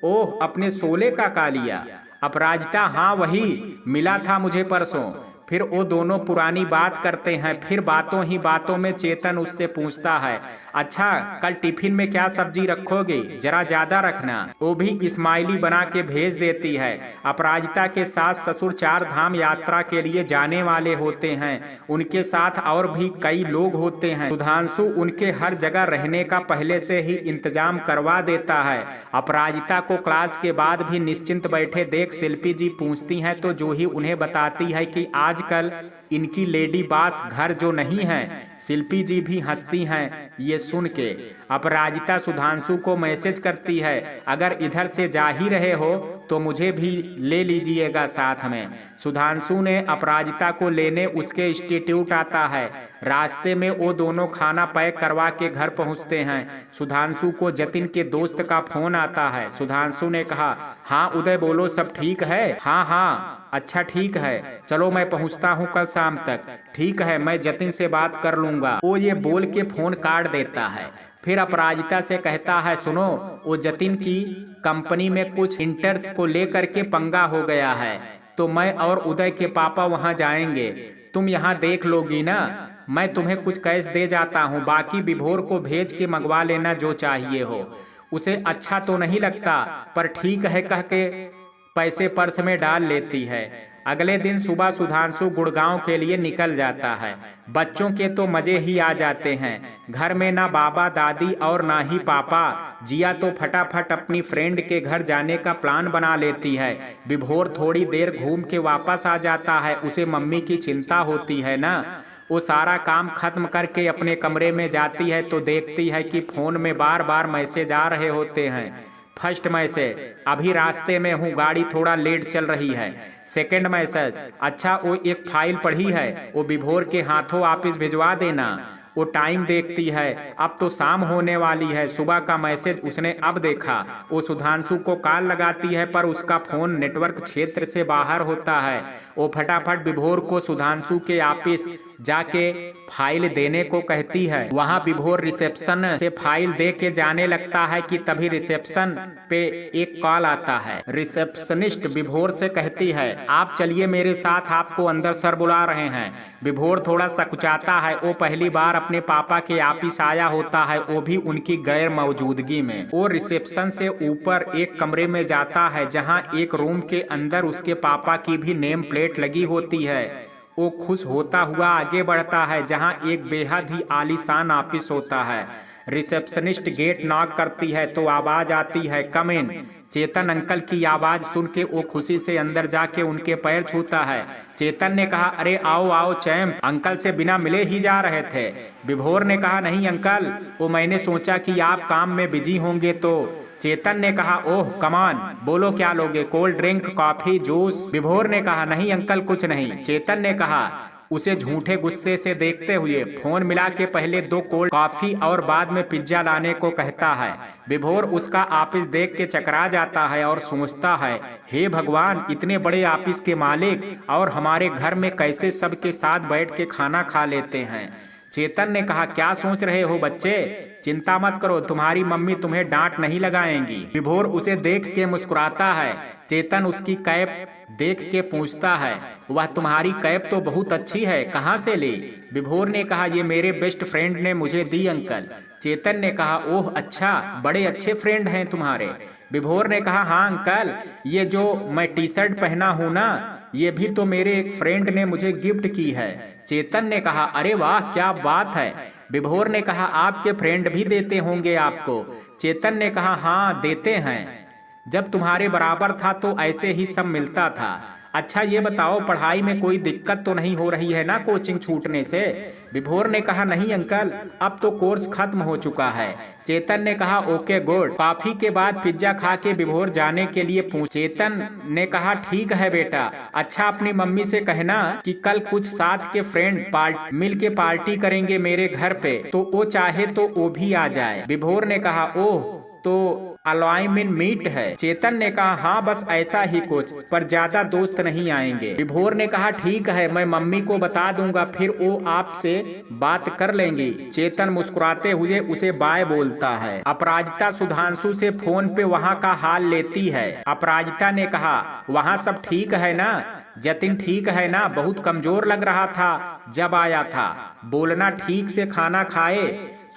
ओह अपने शोले का कालिया। अपराजिता हाँ वही, मिला था मुझे परसों। फिर वो दोनों पुरानी बात करते हैं। फिर बातों ही बातों में चेतन उससे पूछता है अच्छा कल टिफिन में क्या सब्जी रखोगे, जरा ज्यादा रखना। वो भी स्माइली बना के भेज देती है। अपराजिता के सास ससुर 4 धाम यात्रा के लिए जाने वाले होते हैं। उनके साथ और भी कई लोग होते हैं। सुधांशु उनके हर जगह रहने का पहले से ही इंतजाम करवा देता है। अपराजिता को क्लास के बाद भी निश्चिंत बैठे देख शिल्पी जी पूछती हैं तो जूही उन्हें बताती है कि आजकल इनकी लेडी बास घर जो नहीं है। शिल्पी जी भी हंसती हैं ये सुन के। अपराजिता सुधांशु को मैसेज करती है अगर इधर से जा ही रहे हो तो मुझे भी ले लीजिएगा साथ में। सुधांशु ने अपराजिता को लेने उसके इंस्टीट्यूट आता है। रास्ते में वो दोनों खाना पैक करवा के घर पहुंचते हैं। सुधांशु को जतिन के दोस्त का फोन आता है। सुधांशु ने कहा हाँ उदय बोलो सब ठीक है? हाँ हाँ अच्छा ठीक है, चलो मैं पहुंचता हूं कल शाम तक। ठीक है मैं जतिन से बात कर लूंगा। वो ये बोल के फोन काट देता है। फिर अपराजिता से कहता है सुनो, वो जतिन की कंपनी में कुछ इंटर्स को लेकर के पंगा हो गया है, तो मैं और उदय के पापा वहां जाएंगे, तुम यहाँ देख लोगी ना? मैं तुम्हें कुछ कैश दे जाता हूँ, बाकी विभोर को भेज के मंगवा लेना जो चाहिए हो। उसे अच्छा तो नहीं लगता पर ठीक है कह के पैसे पर्स में डाल लेती है। अगले दिन सुबह सुधांशु गुड़गांव के लिए निकल जाता है। बच्चों के तो मजे ही आ जाते हैं। घर में ना बाबा दादी और ना ही पापा। जिया तो फटाफट अपनी फ्रेंड के घर जाने का प्लान बना लेती है। विभोर थोड़ी देर घूम के वापस आ जाता है। उसे मम्मी की चिंता होती है ना। वो सारा काम खत्म करके अपने कमरे में जाती है तो देखती है कि फोन में बार बार मैसेज आ रहे होते हैं। फर्स्ट मैसेज, अभी रास्ते में हूँ, गाड़ी थोड़ा लेट चल रही है। सेकंड मैसेज, अच्छा वो एक फाइल पढ़ी है, वो विभोर के हाथों वापिस भिजवा देना। वो टाइम देखती है, अब तो शाम होने वाली है। सुबह का मैसेज उसने अब देखा। वो सुधांशु को कॉल लगाती है पर उसका फोन नेटवर्क क्षेत्र से बाहर होता है। वो फटाफट विभोर को सुधांशु के ऑफिस जाके फाइल देने को कहती है। वहां विभोर रिसेप्शन से फाइल दे के जाने लगता है कि तभी रिसेप्शन पे एक कॉल आता है। रिसेप्शनिस्ट विभोर से कहती है, आप चलिए मेरे साथ, आपको अंदर सर बुला रहे हैं। विभोर थोड़ा सकुचाता है। वो पहली बार अपने पापा के ऑफिस आया होता है, वो भी उनकी गैर मौजूदगी में। वो रिसेप्शन से ऊपर एक कमरे में जाता है जहां एक रूम के अंदर उसके पापा की भी नेम प्लेट लगी होती है। वो खुश होता हुआ आगे बढ़ता है जहां एक बेहद ही आलीशान ऑफिस होता है। रिसेप्शनिस्ट गेट नॉक करती है तो आवाज आती है, कम इन। चेतन अंकल की आवाज सुन के वो खुशी से अंदर जाके उनके पैर छूता है। चेतन ने कहा, अरे आओ आओ चैम्प, अंकल से बिना मिले ही जा रहे थे। विभोर ने कहा, नहीं अंकल, वो मैंने सोचा कि आप काम में बिजी होंगे तो। चेतन ने कहा, ओह कमान, बोलो क्या लोगे, कोल्ड ड्रिंक, कॉफी, जूस। विभोर ने कहा, नहीं अंकल कुछ नहीं। चेतन ने कहा, उसे झूठे गुस्से से देखते हुए, फोन मिला के पहले 2 कोल्ड कॉफी और बाद में पिज्जा लाने को कहता है। विभोर उसका ऑफिस देख के चकरा जाता है और सोचता है, हे भगवान, इतने बड़े ऑफिस के मालिक और हमारे घर में कैसे सबके साथ बैठ के खाना खा लेते हैं। चेतन ने कहा, क्या सोच रहे हो बच्चे, चिंता मत करो, तुम्हारी मम्मी तुम्हें डांट नहीं लगाएंगी। विभोर उसे देख के मुस्कुराता है। चेतन उसकी कैप देख के पूछता है, वह तुम्हारी कैप तो बहुत अच्छी है, कहाँ से ली? विभोर ने कहा, ये मेरे बेस्ट फ्रेंड ने मुझे दी अंकल। चेतन ने कहा, ओह अच्छा, बड़े अच्छे फ्रेंड हैं तुम्हारे। विभोर ने कहा, हाँ अंकल, ये जो मैं टी शर्ट पहना हूँ ना, ये भी तो मेरे एक फ्रेंड ने मुझे गिफ्ट की है। चेतन ने कहा, अरे वाह क्या बात है। विभोर ने कहा, आपके फ्रेंड भी देते होंगे आपको? चेतन ने कहा, हाँ देते हैं, जब तुम्हारे बराबर था तो ऐसे ही सब मिलता था। अच्छा ये बताओ, पढ़ाई में कोई दिक्कत तो नहीं हो रही है ना कोचिंग छूटने से? विभोर ने कहा, नहीं अंकल, अब तो कोर्स खत्म हो चुका है। चेतन ने कहा, ओके गुड। कॉफी के बाद पिज्जा खा के विभोर जाने के लिए पूछ। चेतन ने कहा, ठीक है बेटा, अच्छा अपनी मम्मी से कहना कि कल कुछ साथ के फ्रेंड मिल के पार्टी करेंगे मेरे घर पे, तो वो चाहे तो वो भी आ जाए। विभोर ने कहा, ओह तो अलाइनमेंट मीट है। चेतन ने कहा, हाँ बस ऐसा ही कुछ, पर ज्यादा दोस्त नहीं आएंगे। विभोर ने कहा, ठीक है, मैं मम्मी को बता दूंगा, फिर वो आपसे बात कर लेंगी। चेतन मुस्कुराते हुए उसे बाय बोलता है। अपराजिता सुधांशु से फोन पे वहाँ का हाल लेती है। अपराजिता ने कहा, वहाँ सब ठीक है ना? जतिन ठीक है ना? बहुत कमजोर लग रहा था जब आया था, बोलना ठीक से, खाना खाए?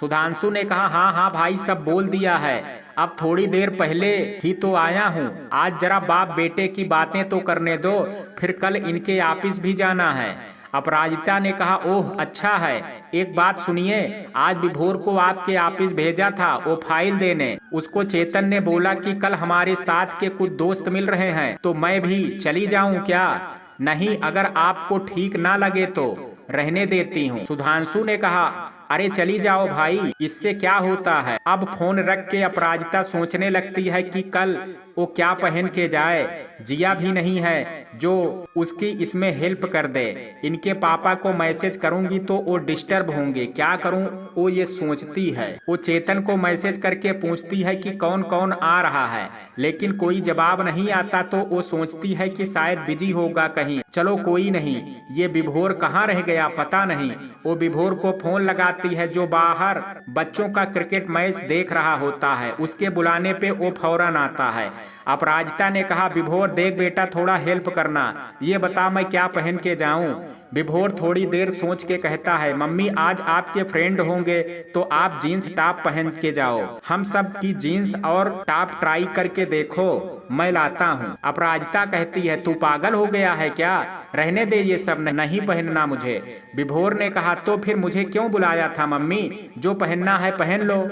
सुधांशु ने कहा, हाँ हाँ भाई, सब बोल दिया है, अब थोड़ी देर पहले ही तो आया हूँ। आज जरा बाप बेटे की बातें तो करने दो, फिर कल इनके ऑफिस भी जाना है। अपराजिता ने कहा, ओह अच्छा है, एक बात सुनिए, आज विभोर को आपके ऑफिस भेजा था वो फाइल देने। उसको चेतन ने बोला कि कल हमारे साथ के कुछ दोस्त मिल रहे हैं, तो मैं भी चली जाऊं क्या? नहीं, अगर आपको ठीक ना लगे तो रहने देती हूँ। सुधांशु ने कहा, अरे चली जाओ भाई, इससे क्या होता है। अब फोन रख के अपराजिता सोचने लगती है कि कल वो क्या पहन के जाए। जिया भी नहीं है जो उसकी इसमें हेल्प कर दे। इनके पापा को मैसेज करूंगी तो वो डिस्टर्ब होंगे, क्या करूं वो ये सोचती है। वो चेतन को मैसेज करके पूछती है कि कौन कौन आ रहा है, लेकिन कोई जवाब नहीं आता तो वो सोचती है कि शायद बिजी होगा कहीं। चलो कोई नहीं, ये विभोर कहाँ रह गया पता नहीं। वो विभोर को फोन लगाती है जो बाहर बच्चों का क्रिकेट मैच देख रहा होता है। उसके बुलाने पे वो फौरन आता है। अपराजिता ने कहा, विभोर देख बेटा, थोड़ा हेल्प करना, ये बता मैं क्या पहन के जाऊं? विभोर थोड़ी देर सोच के कहता है, मम्मी आज आपके फ्रेंड होंगे तो आप जीन्स टॉप पहन के जाओ, हम सब की जीन्स और टॉप ट्राई करके देखो, मैं लाता हूँ। अपराजिता कहती है, तू पागल हो गया है क्या? रहने दे, ये सब नहीं पहनना मुझे। विभोर ने कहा, तो फिर मुझे क्यों बुलाया था मम्मी? जो पहनना है पहन लो।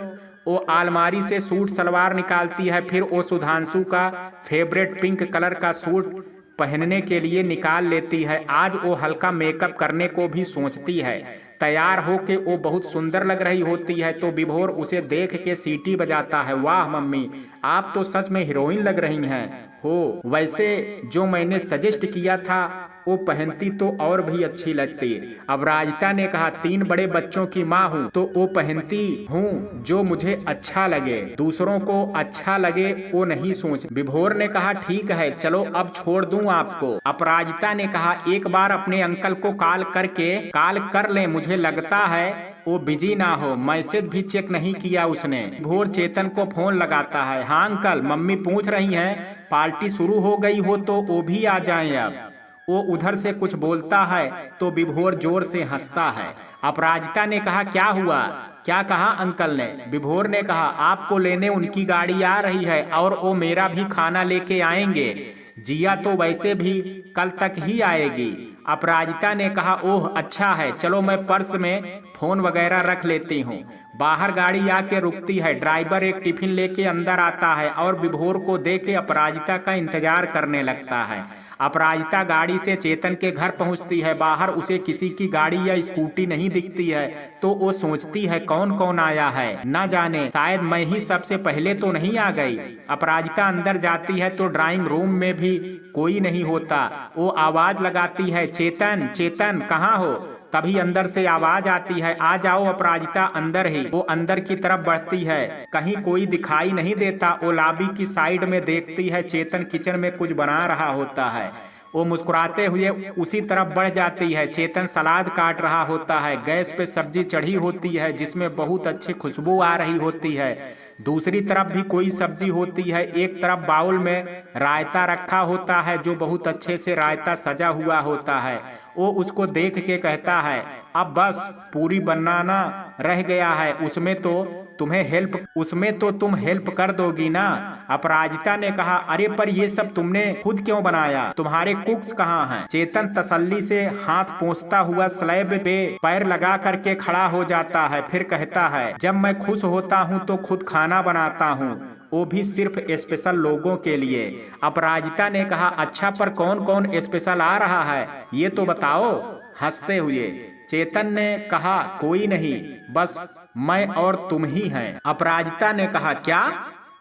वो अलमारी से सूट सलवार निकालती है, फिर वो सुधांशु का फेवरेट पिंक कलर का सूट पहनने के लिए निकाल लेती है। आज वो हल्का मेकअप करने को भी सोचती है। तैयार हो के वो बहुत सुंदर लग रही होती है तो विभोर उसे देख के सीटी बजाता है। वाह मम्मी, आप तो सच में हीरोइन लग रही हैं हो। वैसे जो मैंने सजेस्ट किया था वो पहनती तो और भी अच्छी लगती। अपराजिता ने कहा, 3 बड़े बच्चों की माँ हूँ तो वो पहनती हूँ जो मुझे अच्छा लगे, दूसरों को अच्छा लगे वो नहीं सोच। विभोर ने कहा, ठीक है चलो अब छोड़ दूं आपको। अपराजिता ने कहा, एक बार अपने अंकल को कॉल कर ले, मुझे लगता है वो बिजी ना हो, मैसेज भी चेक नहीं किया उसने। विभोर चेतन को फोन लगाता है। हाँ अंकल, मम्मी पूछ रही हैं पार्टी शुरू हो गई हो तो वो भी आ जाएं अब। वो उधर से कुछ बोलता है तो विभोर जोर से हंसता है। अपराजिता ने कहा, क्या हुआ, क्या कहा अंकल ने? विभोर ने कहा, आपको लेने उनकी गाड़ी आ रही है और वो मेरा भी खाना लेके आएंगे। जिया तो वैसे भी कल तक ही आएगी। अपराजिता ने कहा, ओह अच्छा है, चलो मैं पर्स में फोन वगैरह रख लेती हूँ। बाहर गाड़ी आके रुकती है। ड्राइवर एक टिफिन लेके अंदर आता है और विभोर को देख के अपराजिता का इंतजार करने लगता है। अपराजिता गाड़ी से चेतन के घर पहुंचती है। बाहर उसे किसी की गाड़ी या स्कूटी नहीं दिखती है तो वो सोचती है कौन कौन आया है, न जाने शायद मैं ही सबसे पहले तो नहीं आ गई। अपराजिता अंदर जाती है तो ड्राइंग रूम में भी कोई नहीं होता। वो आवाज लगाती है, चेतन चेतन कहाँ हो? तभी अंदर से आवाज आती है, आ जाओ अपराजिता अंदर ही। वो अंदर की तरफ बढ़ती है, कहीं कोई दिखाई नहीं देता। वो लॉबी की साइड में देखती है, चेतन किचन में कुछ बना रहा होता है। वो मुस्कुराते हुए उसी तरफ बढ़ जाती है। चेतन सलाद काट रहा होता है। गैस पे सब्जी चढ़ी होती है जिसमें बहुत अच्छी खुशबू आ रही होती है। दूसरी तरफ भी कोई सब्जी होती है। एक तरफ बाउल में रायता रखा होता है जो बहुत अच्छे से रायता सजा हुआ होता है। वो उसको देख के कहता है, अब बस पूरी बनाना रह गया है, उसमें तो तुम हेल्प कर दोगी ना? अपराजिता ने कहा, अरे पर ये सब तुमने खुद क्यों बनाया? तुम्हारे कुक्स कहाँ हैं? चेतन तसल्ली से हाथ पोंछता हुआ स्लैब पे पैर लगा करके खड़ा हो जाता है। फिर कहता है, जब मैं खुश होता हूँ तो खुद खाना बनाता हूँ, वो भी सिर्फ स्पेशल लोगों के लिए। अपराजिता ने कहा, अच्छा पर कौन कौन स्पेशल आ रहा है ये तो बताओ। हंसते हुए चेतन ने कहा, कोई नहीं, बस मैं और तुम ही हैं। अपराजिता ने कहा, क्या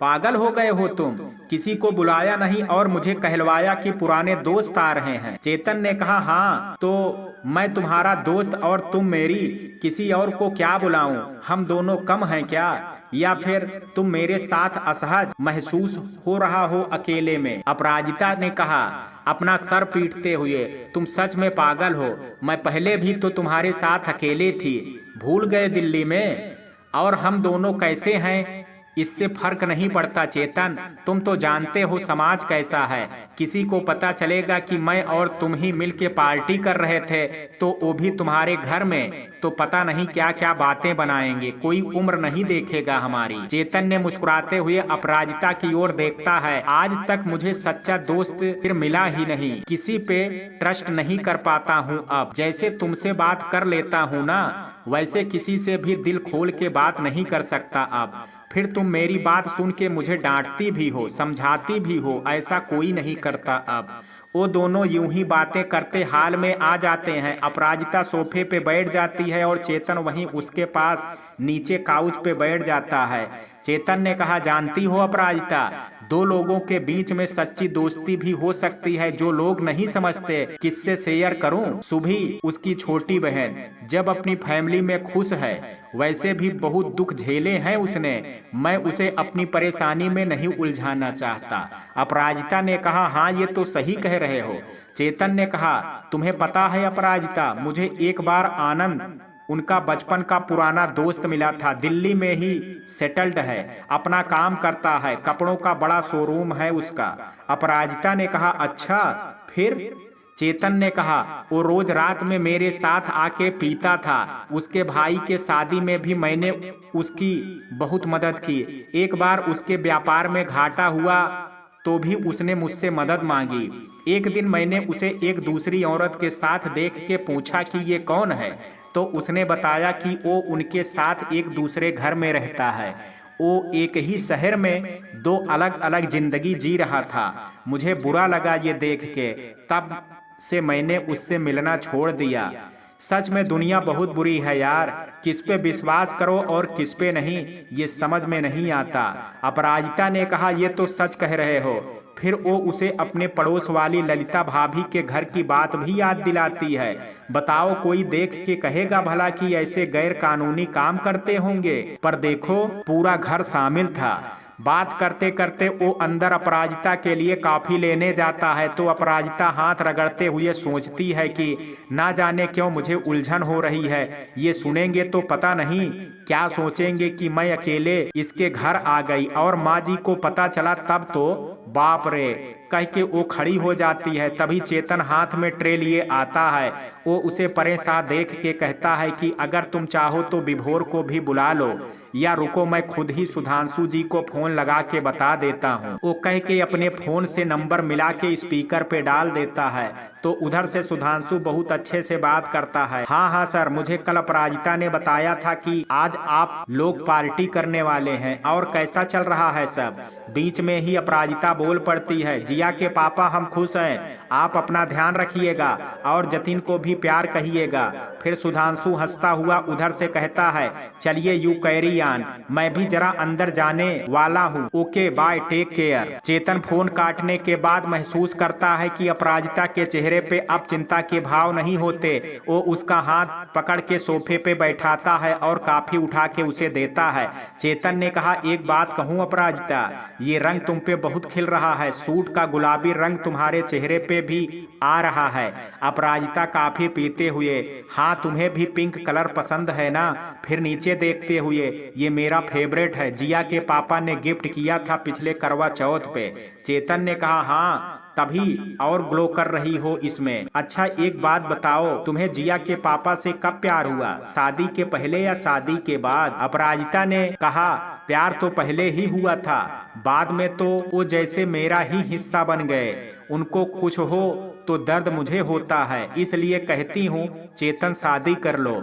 पागल हो गए हो तुम? किसी को बुलाया नहीं और मुझे कहलवाया कि पुराने दोस्त आ रहे हैं। चेतन ने कहा, हाँ तो मैं तुम्हारा दोस्त और तुम मेरी, किसी और को क्या बुलाऊं? हम दोनों कम हैं क्या? या फिर तुम मेरे साथ असहज महसूस हो रहा हो अकेले में? अपराजिता ने कहा अपना सर पीटते हुए, तुम सच में पागल हो। मैं पहले भी तो तुम्हारे साथ अकेले थी, भूल गए दिल्ली में? और हम दोनों कैसे हैं इससे फर्क नहीं पड़ता चेतन। तुम तो जानते हो समाज कैसा है। किसी को पता चलेगा कि मैं और तुम ही मिलके पार्टी कर रहे थे तो वो भी तुम्हारे घर में, तो पता नहीं क्या क्या बातें बनाएंगे, कोई उम्र नहीं देखेगा हमारी। चेतन ने मुस्कुराते हुए अपराजिता की ओर देखता है। आज तक मुझे सच्चा दोस्त फिर मिला ही नहीं, किसी पे ट्रस्ट नहीं कर पाता हूँ अब। जैसे तुमसे बात कर लेता हूँ ना, वैसे किसी से भी दिल खोल के बात नहीं कर सकता अब। फिर तुम मेरी बात सुन के मुझे डांटती भी हो, समझाती भी हो, ऐसा कोई नहीं करता अब। वो दोनों यूं ही बातें करते हाल में आ जाते हैं। अपराजिता सोफे पे बैठ जाती है और चेतन वहीं उसके पास नीचे काउच पे बैठ जाता है। चेतन ने कहा, जानती हो अपराजिता, 2 लोगों के बीच में सच्ची दोस्ती भी हो सकती है जो लोग नहीं समझते। किससे शेयर करूं? सुभी उसकी छोटी बहन जब अपनी फैमिली में खुश है, वैसे भी बहुत दुख झेले हैं उसने। मैं उसे अपनी परेशानी में नहीं उलझाना चाहता। अपराजिता ने कहा, हाँ ये तो सही कह रहे हो। चेतन ने कहा, तुम्हें पता है अपराजिता, मुझे एक बार आनंद उनका बचपन का पुराना दोस्त मिला था। दिल्ली में ही सेटल्ड है, अपना काम करता है, कपड़ों का बड़ा शोरूम है उसका। अपराजिता ने कहा, अच्छा फिर? चेतन ने कहा, वो रोज रात में मेरे साथ आके पीता था। उसके भाई के शादी में भी मैंने उसकी बहुत मदद की। एक बार उसके व्यापार में घाटा हुआ तो भी उसने मुझसे मदद मांगी। एक दिन मैंने उसे एक दूसरी औरत के साथ देख के पूछा कि ये कौन है, तो उसने बताया कि वो उनके साथ एक दूसरे घर में रहता है। वो एक ही शहर में दो अलग अलग जिंदगी जी रहा था। मुझे बुरा लगा ये देख के, तब से मैंने उससे मिलना छोड़ दिया। सच में दुनिया बहुत बुरी है यार, किस पे विश्वास करो और किस पे नहीं, ये समझ में नहीं आता। अपराजिता ने कहा, ये तो सच कह रहे हो। फिर वो उसे अपने पड़ोस वाली ललिता भाभी के घर की बात भी याद दिलाती है। बताओ, कोई देख के कहेगा भला कि ऐसे गैर कानूनी काम करते होंगे, पर देखो पूरा घर शामिल था। बात करते करते वो अंदर अपराजिता के लिए कॉफी लेने जाता है तो अपराजिता हाथ रगड़ते हुए सोचती है कि ना जाने क्यों मुझे उलझन हो रही है। ये सुनेंगे तो पता नहीं क्या सोचेंगे कि मैं अकेले इसके घर आ गई, और माँ जी को पता चला तब तो बाप रे कह के वो खड़ी हो जाती है। तभी चेतन हाथ में ट्रे लिए आता है। वो उसे परेशान देख के कहता है कि अगर तुम चाहो तो विभोर को भी बुला लो, या रुको मैं खुद ही सुधांशु जी को फोन लगा के बता देता हूँ। वो कह के अपने फोन से नंबर मिला के स्पीकर पे डाल देता है तो उधर से सुधांशु बहुत अच्छे से बात करता है। हाँ सर, मुझे कल अपराजिता ने बताया था कि आज आप लोग पार्टी करने वाले हैं, और कैसा चल रहा है सब। बीच में ही अपराजिता बोल पड़ती है, जिया के पापा हम खुश हैं, आप अपना ध्यान रखिएगा और जतिन को भी प्यार कहिएगा। फिर सुधांशु हंसता हुआ उधर से कहता है, चलिए यू कैरी ऑन, मैं भी जरा अंदर जाने वाला हूँ, ओके बाय, टेक केयर। चेतन फोन काटने के बाद महसूस करता है कि अपराजिता के चेहरे पे अब चिंता के भाव नहीं होते। वो उसका हाथ पकड़ के सोफे पे बैठाता है और कॉफी उठा के उसे देता है। चेतन ने कहा, एक बात कहूँ अपराजिता, ये रंग तुम पे बहुत खिल रहा है, सूट का गुलाबी रंग तुम्हारे चेहरे पे भी आ रहा है। अपराजिता कॉफी पीते हुए, हाँ तुम्हें भी पिंक कलर पसंद है ना। फिर नीचे देखते हुए, ये मेरा फेवरेट है, जिया के पापा ने गिफ्ट किया था पिछले करवा चौथ पे। चेतन ने कहा, हाँ तभी और ग्लो कर रही हो इसमें। अच्छा एक बात बताओ, तुम्हें जिया के पापा से कब प्यार हुआ, शादी के पहले या शादी के बाद? अपराजिता ने कहा, प्यार तो पहले ही हुआ था, बाद में तो वो जैसे मेरा ही हिस्सा बन गए। उनको कुछ हो तो दर्द मुझे होता है, इसलिए कहती हूँ चेतन शादी कर लो।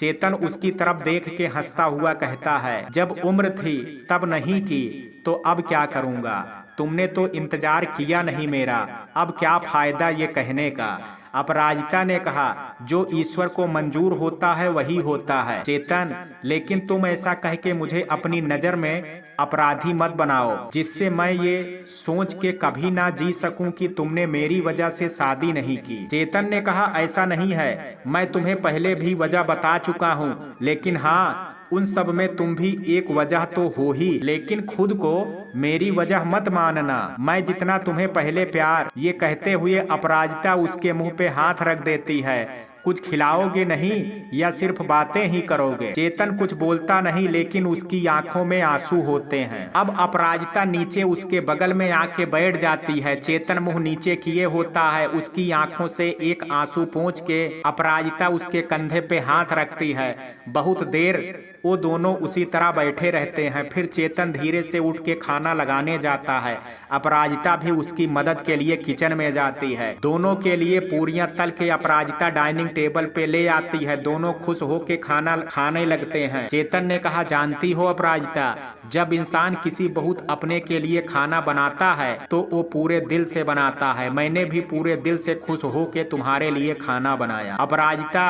चेतन उसकी तरफ देख के हंसता हुआ कहता है, जब उम्र थी तब नहीं की तो अब क्या करूँगा, तुमने तो इंतजार किया नहीं मेरा, अब क्या फायदा ये कहने का। अपराजिता ने कहा, जो ईश्वर को मंजूर होता है वही होता है चेतन, लेकिन तुम ऐसा कह के मुझे अपनी नजर में अपराधी मत बनाओ, जिससे मैं ये सोच के कभी ना जी सकूं कि तुमने मेरी वजह से शादी नहीं की। चेतन ने कहा, ऐसा नहीं है, मैं तुम्हें पहले भी वजह बता चुका हूँ, लेकिन हाँ उन सब में तुम भी एक वजह तो हो ही, लेकिन खुद को मेरी वजह मत मानना। मैं जितना तुम्हें पहले प्यार, ये कहते हुए अपराजिता उसके मुंह पे हाथ रख देती है। कुछ खिलाओगे नहीं या सिर्फ बातें ही करोगे? चेतन कुछ बोलता नहीं, लेकिन उसकी आंखों में आंसू होते हैं। अब अपराजिता नीचे उसके बगल में आके बैठ जाती है। चेतन मुंह नीचे किए होता है, उसकी आंखों से एक आंसू पोंछ के अपराजिता उसके कंधे पे हाथ रखती है। बहुत देर वो दोनों उसी तरह बैठे रहते हैं। फिर चेतन धीरे से उठ के खाना लगाने जाता है। अपराजिता भी उसकी मदद के लिए किचन में जाती है। दोनों के लिए पूरियां तल के अपराजिता डाइनिंग टेबल पे ले आती है। दोनों खुश होके खाना खाने लगते हैं। चेतन ने कहा, जानती हो अपराजिता, जब इंसान किसी बहुत अपने के लिए खाना बनाता है तो वो पूरे दिल से बनाता है। मैंने भी पूरे दिल से खुश होके तुम्हारे लिए खाना बनाया। अपराजिता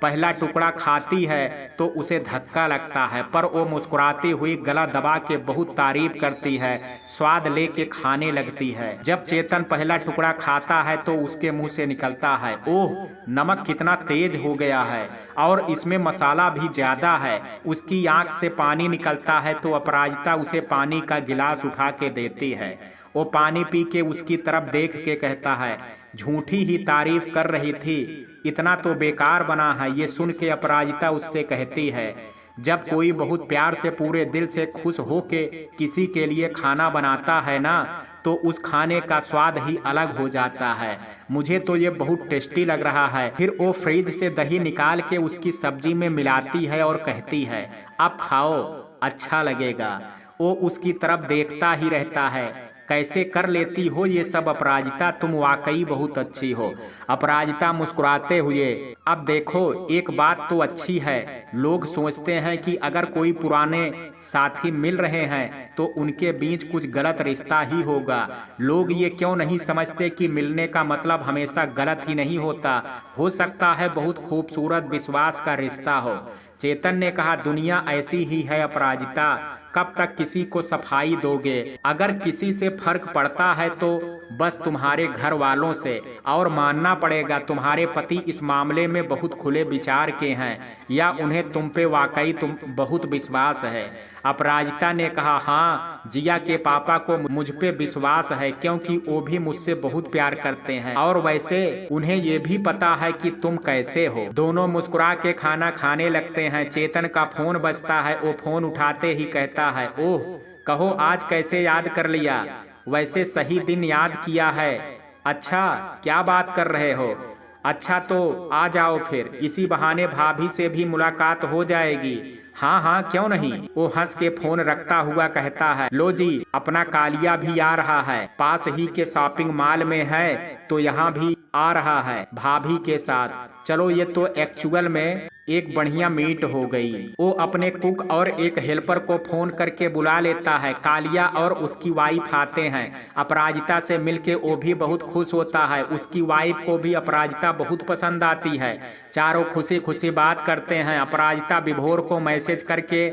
पहला टुकड़ा खाती है तो उसे धक्का लगता है, पर वो मुस्कुराती हुई गला दबा के बहुत तारीफ करती है, स्वाद लेके खाने लगती है। जब चेतन पहला टुकड़ा खाता है तो उसके मुंह से निकलता है, ओह नमक कितना तेज हो गया है और इसमें मसाला भी ज्यादा है। उसकी आंख से पानी निकलता है तो अपराजिता उसे पानी का गिलास उठा के देती है। वो पानी पी के उसकी तरफ देख के कहता है, झूठी ही तारीफ कर रही थी, इतना तो बेकार बना है। ये सुन के अपराजिता उससे कहती है, जब कोई बहुत प्यार से पूरे दिल से खुश होके किसी के लिए खाना बनाता है ना, तो उस खाने का स्वाद ही अलग हो जाता है। मुझे तो ये बहुत टेस्टी लग रहा है। फिर वो फ्रिज से दही निकाल के उसकी सब्जी में मिलाती है और कहती है, अब खाओ अच्छा लगेगा। वो उसकी तरफ देखता ही रहता है, कैसे कर लेती हो ये सब अपराजिता, तुम वाकई बहुत अच्छी हो। अपराजिता मुस्कुराते हुए, अब देखो एक बात तो अच्छी है, लोग सोचते हैं कि अगर कोई पुराने साथी मिल रहे हैं तो उनके बीच कुछ गलत रिश्ता ही होगा। लोग ये क्यों नहीं समझते कि मिलने का मतलब हमेशा गलत ही नहीं होता, हो सकता है बहुत खूबसूरत विश्वास का रिश्ता हो। चेतन ने कहा, दुनिया ऐसी ही है अपराजिता, कब तक किसी को सफाई दोगे? अगर किसी से फर्क पड़ता है तो बस तुम्हारे घर वालों से, और मानना पड़ेगा तुम्हारे पति इस मामले में बहुत खुले विचार के हैं, या उन्हें तुम पे वाकई तुम बहुत विश्वास है। अपराजिता ने कहा, हाँ, जिया के पापा को मुझ पे विश्वास है, क्योंकि वो भी मुझसे बहुत प्यार करते हैं, और वैसे उन्हें ये भी पता है कि तुम कैसे हो। दोनों मुस्कुरा के खाना खाने लगते हैं। चेतन का फोन बजता है, वो फोन उठाते ही कहता है, ओह कहो आज कैसे याद कर लिया? वैसे सही दिन याद किया है। अच्छा, क्या बात कर रहे हो? अच्छा तो आ जाओ फिर, इसी बहाने भाभी से भी मुलाकात हो जाएगी। हाँ हाँ क्यों नहीं, वो हंस के फोन रखता हुआ कहता है, लो जी अपना कालिया भी आ रहा है, पास ही के शॉपिंग मॉल में है तो यहाँ भी आ रहा है भाभी के साथ। चलो ये तो एक्चुअल में एक बढ़िया मीट हो गई। वो अपने कुक और एक हेल्पर को फोन करके बुला लेता है। कालिया और उसकी वाइफ आते हैं। अपराजिता से मिलके वो भी बहुत खुश होता है। उसकी वाइफ को भी अपराजिता बहुत पसंद आती है। चारों खुशी खुशी बात करते हैं। अपराजिता विभोर को मैसेज करके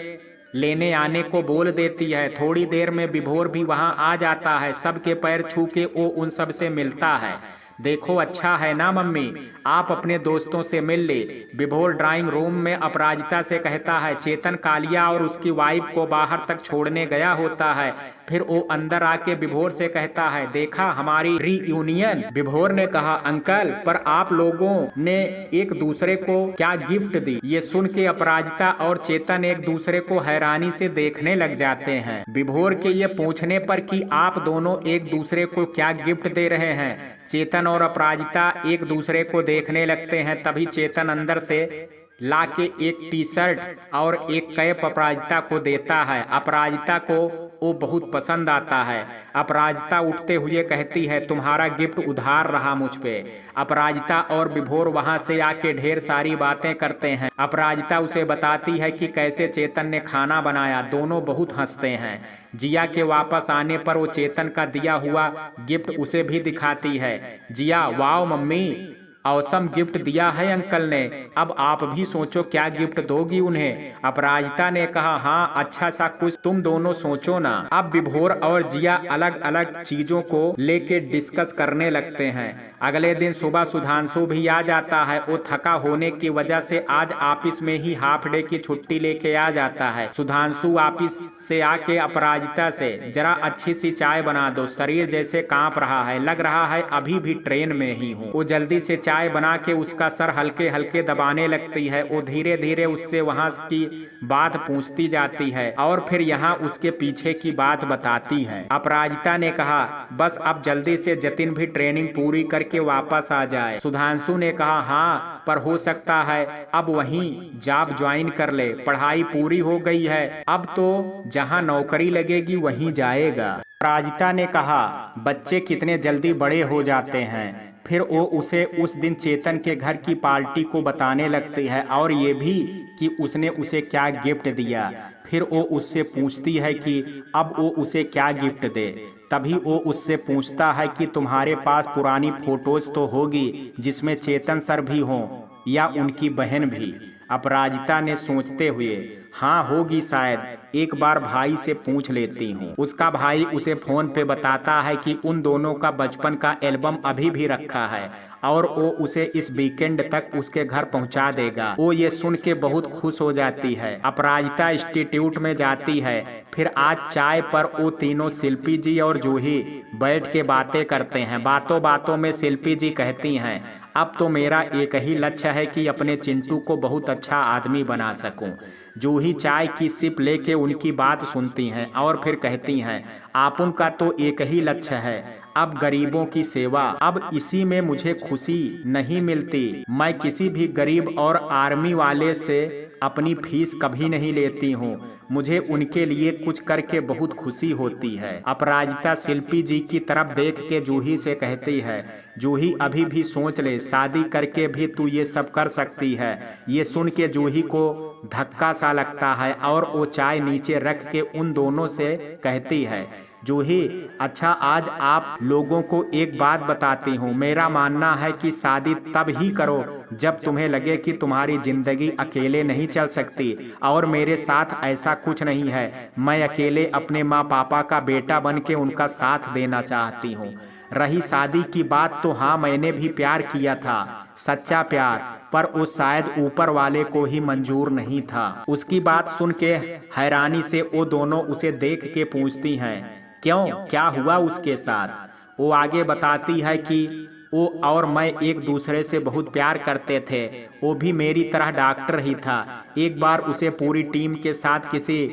लेने आने को बोल देती है। थोड़ी देर में विभोर भी वहां आ जाता है। सबके पैर छू के वो उन सब से मिलता है। देखो अच्छा है ना मम्मी, आप अपने दोस्तों से मिल ले। विभोर ड्राइंग रूम में अपराजिता से कहता है। चेतन कालिया और उसकी वाइफ को बाहर तक छोड़ने गया होता है। फिर वो अंदर आके विभोर से कहता है, देखा हमारी रीयूनियन? विभोर ने कहा, अंकल पर आप लोगों ने एक दूसरे को क्या गिफ्ट दी? ये सुन के अपराजिता और चेतन एक दूसरे को हैरानी से देखने लग जाते हैं। विभोर के ये पूछने पर कि आप दोनों एक दूसरे को क्या गिफ्ट दे रहे हैं, चेतन और अपराजिता एक दूसरे को देखने लगते हैं। तभी चेतन अंदर से लाके एक टी शर्ट और एक कैप अपराजिता को देता है। अपराजिता को वो बहुत पसंद आता है। अपराजिता उठते हुए कहती है, तुम्हारा गिफ्ट उधार रहा मुझ पे। अपराजिता और विभोर वहां से आके ढेर सारी बातें करते हैं। अपराजिता उसे बताती है कि कैसे चेतन ने खाना बनाया। दोनों बहुत हंसते हैं। जिया के वापस आने पर वो चेतन का दिया हुआ गिफ्ट उसे भी दिखाती है। जिया, वाओ मम्मी, औसम गिफ्ट दिया है अंकल ने, अब आप भी सोचो क्या गिफ्ट दोगी उन्हें। अपराजिता ने कहा, हाँ अच्छा सा कुछ तुम दोनों सोचो ना। अब विभोर और जिया अलग अलग चीजों को लेके डिस्कस करने लगते हैं। अगले दिन सुबह सुधांशु भी आ जाता है। वो थका होने की वजह से आज ऑफिस में ही हाफ डे की छुट्टी लेके आ जाता है। सुधांशु ऑफिस से आके अपराजिता से, जरा अच्छी सी चाय बना दो, शरीर जैसे कांप रहा है, लग रहा है अभी भी ट्रेन में ही हूँ। वो जल्दी से चाय बना के उसका सर हल्के हल्के दबाने लगती है। वो धीरे धीरे उससे वहां की बात पूछती जाती है और फिर यहाँ उसके पीछे की बात बताती है। अपराजिता ने कहा, बस अब जल्दी से जतिन भी ट्रेनिंग पूरी करके वापस आ जाए। सुधांशु ने कहा, हाँ पर हो सकता है अब वहीं जॉब ज्वाइन कर ले, पढ़ाई पूरी हो गई है, अब तो जहाँ नौकरी लगेगी वहीं जाएगा। अपराजिता ने कहा, बच्चे कितने जल्दी बड़े हो जाते हैं। फिर वो उसे उस दिन चेतन के घर की पार्टी को बताने लगती है और ये भी कि उसने उसे क्या गिफ्ट दिया। फिर वो उससे पूछती है कि अब वो उसे क्या गिफ्ट दे। तभी वो उससे पूछता है कि तुम्हारे पास पुरानी फोटोज तो होगी जिसमें चेतन सर भी हों या उनकी बहन भी। अपराजिता ने सोचते हुए, हाँ होगी शायद, एक बार भाई से पूछ लेती हूँ। उसका भाई उसे फोन पे बताता है कि उन दोनों का बचपन का एल्बम अभी भी रखा है और वो उसे इस वीकेंड तक उसके घर पहुंचा देगा। वो ये सुन के बहुत खुश हो जाती है। अपराजिता इंस्टीट्यूट में जाती है। फिर आज चाय पर वो तीनों शिल्पी जी और जूही बैठ के बातें करते हैं। बातों बातों में शिल्पी जी कहती हैं, अब तो मेरा एक ही लक्ष्य है कि अपने चिंटू को बहुत अच्छा आदमी बना सकूं। जूही चाय की सिप लेके उनकी बात सुनती हैं और फिर कहती हैं, आप उनका तो एक ही लक्ष्य है, अब गरीबों की सेवा। अब इसी में मुझे खुशी नहीं मिलती। मैं किसी भी गरीब और आर्मी वाले से अपनी फीस कभी नहीं लेती हूँ। मुझे उनके लिए कुछ करके बहुत खुशी होती है। अपराजिता शिल्पी जी की तरफ देख के जूही से कहती है, जूही अभी भी सोच ले, शादी करके भी तू ये सब कर सकती है। ये सुन के जूही को धक्का सा लगता है और वो चाय नीचे रख के उन दोनों से कहती है, जूही अच्छा आज आप लोगों को एक बात बताती हूँ। मेरा मानना है कि शादी तब ही करो जब तुम्हें लगे कि तुम्हारी जिंदगी अकेले नहीं चल सकती, और मेरे साथ ऐसा कुछ नहीं है। मैं अकेले अपने माँ पापा का बेटा बन के उनका साथ देना चाहती हूँ। रही शादी की बात, तो हाँ मैंने भी प्यार किया था, सच्चा प्यार, पर वो शायद ऊपर वाले को ही मंजूर नहीं था। उसकी बात सुन के हैरानी से वो दोनों उसे देख के पूछती हैं, क्यों, क्या हुआ उसके साथ। वो आगे बताती है कि वो और मैं एक दूसरे से बहुत प्यार करते थे। वो भी मेरी तरह डॉक्टर ही था। एक बार उसे पूरी टीम के साथ किसी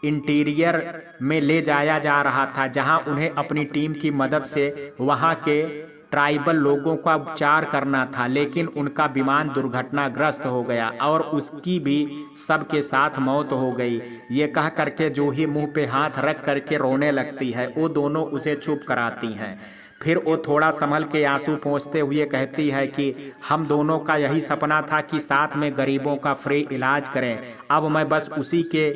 इंटीरियर में ले जाया जा रहा था, जहां उन्हें अपनी टीम की मदद से वहां के ट्राइबल लोगों का उपचार करना था, लेकिन उनका विमान दुर्घटनाग्रस्त हो गया और उसकी भी सबके साथ मौत हो गई। ये कह करके जूही मुंह पे हाथ रख करके रोने लगती है। वो दोनों उसे चुप कराती हैं। फिर वो थोड़ा संभल के आंसू पोंछते हुए कहती है कि हम दोनों का यही सपना था कि साथ में गरीबों का फ्री इलाज करें। अब मैं बस उसी के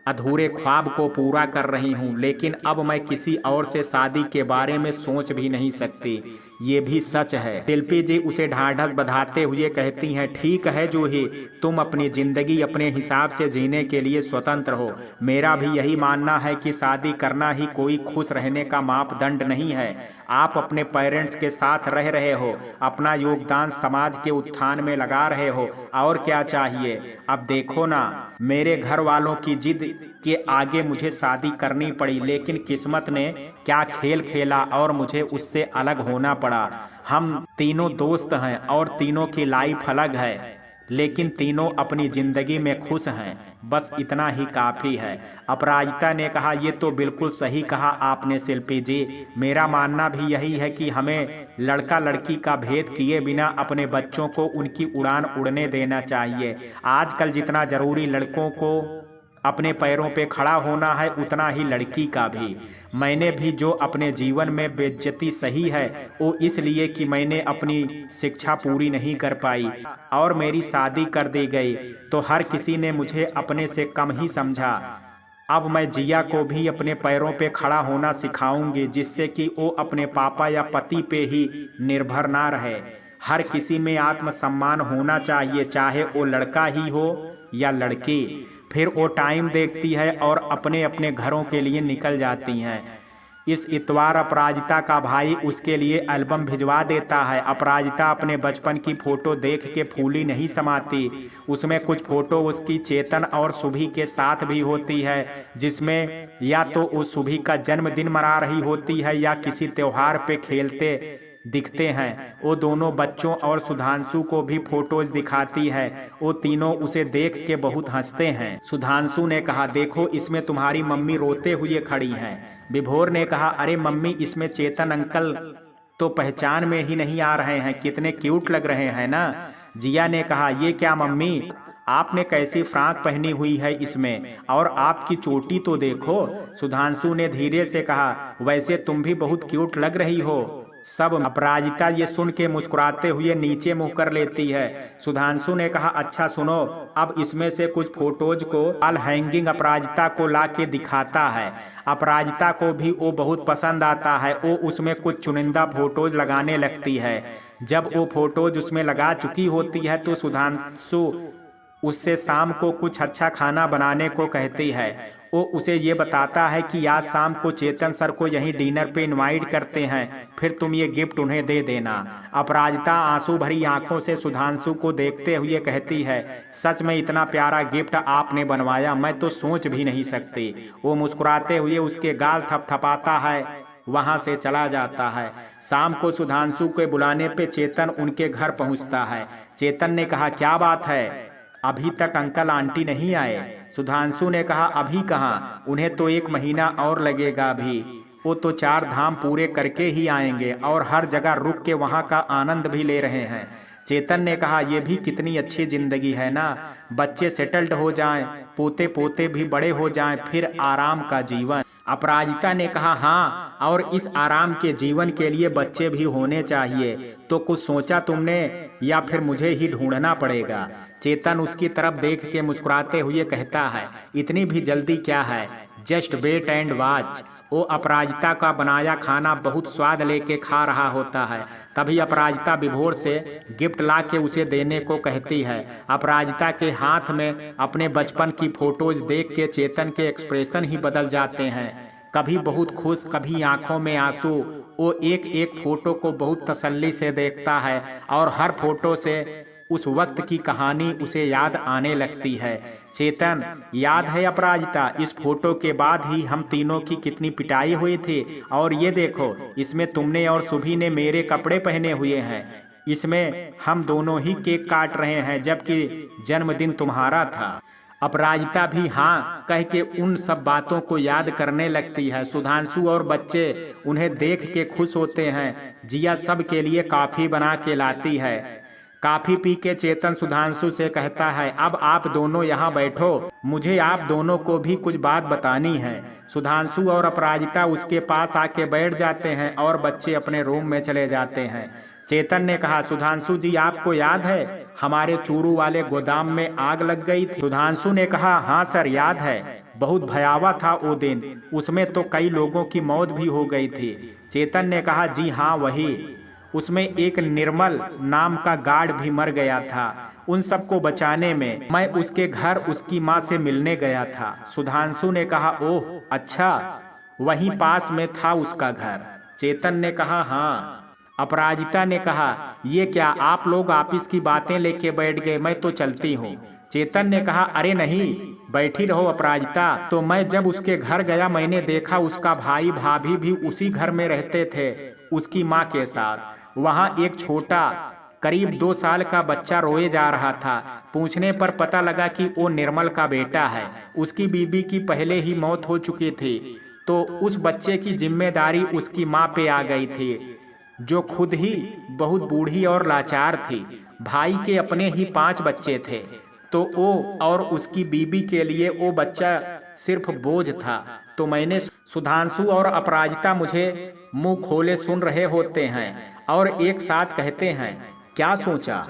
अधूरे ख्वाब को पूरा कर रही हूँ, लेकिन अब मैं किसी और से शादी के बारे में सोच भी नहीं सकती। ये भी सच है। शिल्पी जी उसे ढाढ़स बंधाते हुए कहती हैं, ठीक है जूही, तुम अपनी जिंदगी अपने हिसाब से जीने के लिए स्वतंत्र हो। मेरा भी यही मानना है कि शादी करना ही कोई खुश रहने का मापदंड नहीं है। आप अपने पेरेंट्स के साथ रह रहे हो, अपना योगदान समाज के उत्थान में लगा रहे हो, और क्या चाहिए। अब देखो ना, मेरे घर वालों की जिद के आगे मुझे शादी करनी पड़ी, लेकिन किस्मत ने क्या खेल खेला और मुझे उससे अलग होना पड़ा। हम तीनों दोस्त हैं और तीनों की लाइफ अलग है, लेकिन तीनों अपनी जिंदगी में खुश हैं। बस इतना ही काफ़ी है। अपराजिता ने कहा, ये तो बिल्कुल सही कहा आपने शिल्पी जी। मेरा मानना भी यही है कि हमें लड़का लड़की का भेद किए बिना अपने बच्चों को उनकी उड़ान उड़ने देना चाहिए। आजकल जितना ज़रूरी लड़कों को अपने पैरों पे खड़ा होना है, उतना ही लड़की का भी। मैंने भी जो अपने जीवन में बेइज्जती सही है, वो इसलिए कि मैंने अपनी शिक्षा पूरी नहीं कर पाई और मेरी शादी कर दी गई, तो हर किसी ने मुझे अपने से कम ही समझा। अब मैं जिया को भी अपने पैरों पे खड़ा होना सिखाऊंगी, जिससे कि वो अपने पापा या पति पे ही निर्भर ना रहे। हर किसी में आत्मसम्मान होना चाहिए, चाहे वो लड़का ही हो या लड़की। फिर वो टाइम देखती है और अपने अपने घरों के लिए निकल जाती हैं। इस इतवार अपराजिता का भाई उसके लिए एल्बम भिजवा देता है। अपराजिता अपने बचपन की फोटो देख के फूली नहीं समाती। उसमें कुछ फोटो उसकी चेतन और सुभी के साथ भी होती है, जिसमें या तो वो सुभी का जन्मदिन मना रही होती है या किसी त्योहार पे खेलते दिखते हैं। वो दोनों बच्चों और सुधांशु को भी फोटोज दिखाती है। वो तीनों उसे देख के बहुत हंसते हैं। सुधांशु ने कहा, देखो इसमें तुम्हारी मम्मी रोते हुए खड़ी हैं। विभोर ने कहा, अरे मम्मी, इसमें चेतन अंकल तो पहचान में ही नहीं आ रहे हैं, कितने क्यूट लग रहे हैं ना। जिया ने कहा, ये क्या मम्मी, आपने कैसी फ्रॉक पहनी हुई है इसमें, और आपकी चोटी तो देखो। सुधांशु ने धीरे से कहा, वैसे तुम भी बहुत क्यूट लग रही हो सब। अपराजिता ये सुन के मुस्कुराते हुए नीचे मुंह कर लेती है। सुधांशु ने कहा, अच्छा सुनो, अब इसमें से कुछ फोटोज को वॉल हैंगिंग अपराजिता को ला के दिखाता है। अपराजिता को भी वो बहुत पसंद आता है। वो उसमें कुछ चुनिंदा फोटोज लगाने लगती है। जब वो फोटोज उसमें लगा चुकी होती है तो सुधांशु उससे शाम को कुछ अच्छा खाना बनाने को कहती है। वो उसे ये बताता है कि आज शाम को चेतन सर को यहीं डिनर पे इनवाइट करते हैं, फिर तुम ये गिफ्ट उन्हें दे देना। अपराजिता आंसू भरी आंखों से सुधांशु को देखते हुए कहती है, सच में इतना प्यारा गिफ्ट आपने बनवाया, मैं तो सोच भी नहीं सकती। वो मुस्कुराते हुए उसके गाल थपथपाता है, वहां से चला जाता है। शाम को सुधांशु के बुलाने पे चेतन उनके घर पहुंचता है। चेतन ने कहा, क्या बात है, अभी तक अंकल आंटी नहीं आए। सुधांशु ने कहा, अभी कहाँ, उन्हें तो 1 महीना और लगेगा अभी। वो तो 4 धाम पूरे करके ही आएंगे और हर जगह रुक के वहाँ का आनंद भी ले रहे हैं। चेतन ने कहा, ये भी कितनी अच्छी जिंदगी है ना, बच्चे सेटल्ड हो जाएं, पोते पोते भी बड़े हो जाएं, फिर आराम का जीवन। अपराजिता ने कहा, हाँ, और इस आराम के जीवन के लिए बच्चे भी होने चाहिए। तो कुछ सोचा तुमने या फिर मुझे ही ढूंढना पड़ेगा? चेतन उसकी तरफ देख के मुस्कुराते हुए कहता है, इतनी भी जल्दी क्या है, जस्ट वेट एंड वॉच। वो अपराजिता का बनाया खाना बहुत स्वाद लेके खा रहा होता है। तभी अपराजिता विभोर से गिफ्ट ला के उसे देने को कहती है। अपराजिता के हाथ में अपने बचपन की फोटोज देख के चेतन के एक्सप्रेशन ही बदल जाते हैं, कभी बहुत खुश, कभी आंखों में आंसू। वो एक एक फोटो को बहुत तसल्ली से देखता है और हर फोटो से उस वक्त की कहानी उसे याद आने लगती है। चेतन, याद है अपराजिता, इस फोटो के बाद ही हम तीनों की कितनी पिटाई हुई थी, और ये देखो, इसमें तुमने और सुभी ने मेरे कपड़े पहने हुए हैं, इसमें हम दोनों ही केक काट रहे हैं, जबकि जन्मदिन तुम्हारा था। अपराजिता भी हाँ कह के उन सब बातों को याद करने लगती है। सुधांशु और बच्चे उन्हें देख के खुश होते हैं। जिया सब के लिए कॉफी बना के लाती है। कॉफी पी के चेतन सुधांशु से कहता है, अब आप दोनों यहाँ बैठो, मुझे आप दोनों को भी कुछ बात बतानी है। सुधांशु और अपराजिता उसके पास आके बैठ जाते हैं और बच्चे अपने रूम में चले जाते हैं। चेतन ने कहा, सुधांशु जी, आपको याद है हमारे चूरू वाले गोदाम में आग लग गई थी? सुधांशु ने कहा, हाँ सर, याद है, बहुत भयावह था वो दिन, उसमें तो कई लोगों की मौत भी हो गई थी। चेतन ने कहा, जी हाँ, वही, उसमें एक निर्मल नाम का गार्ड भी मर गया था। उन सबको बचाने में मैं उसके घर उसकी माँ से मिलने गया था। सुधांशु ने कहा, ओह अच्छा, वहीं पास में था उसका घर? चेतन ने कहा, हाँ। अपराजिता ने कहा, ये क्या आप लोग ऑफिस की बातें लेके बैठ गए, मैं तो चलती हूँ। चेतन ने कहा, अरे नहीं, बैठी रहो अपराजिता। तो मैं जब उसके घर गया, मैंने देखा उसका भाई भाभी भी उसी घर में रहते थे उसकी माँ के साथ। वहाँ एक छोटा करीब 2 साल का बच्चा रोए जा रहा था। पूछने पर पता लगा कि वो निर्मल का बेटा है। उसकी बीबी की पहले ही मौत हो चुकी थी, तो उस बच्चे की जिम्मेदारी उसकी माँ पे आ गई थी, जो खुद ही बहुत बूढ़ी और लाचार थी। भाई के अपने ही 5 बच्चे थे, तो वो और उसकी बीबी के लिए वो बच्चा सिर्फ बोझ था। तो मैंने सुधांशु और अपराजिता मुझे मुंह खोले सुन रहे होते हैं और एक साथ कहते हैं, क्या सोचा?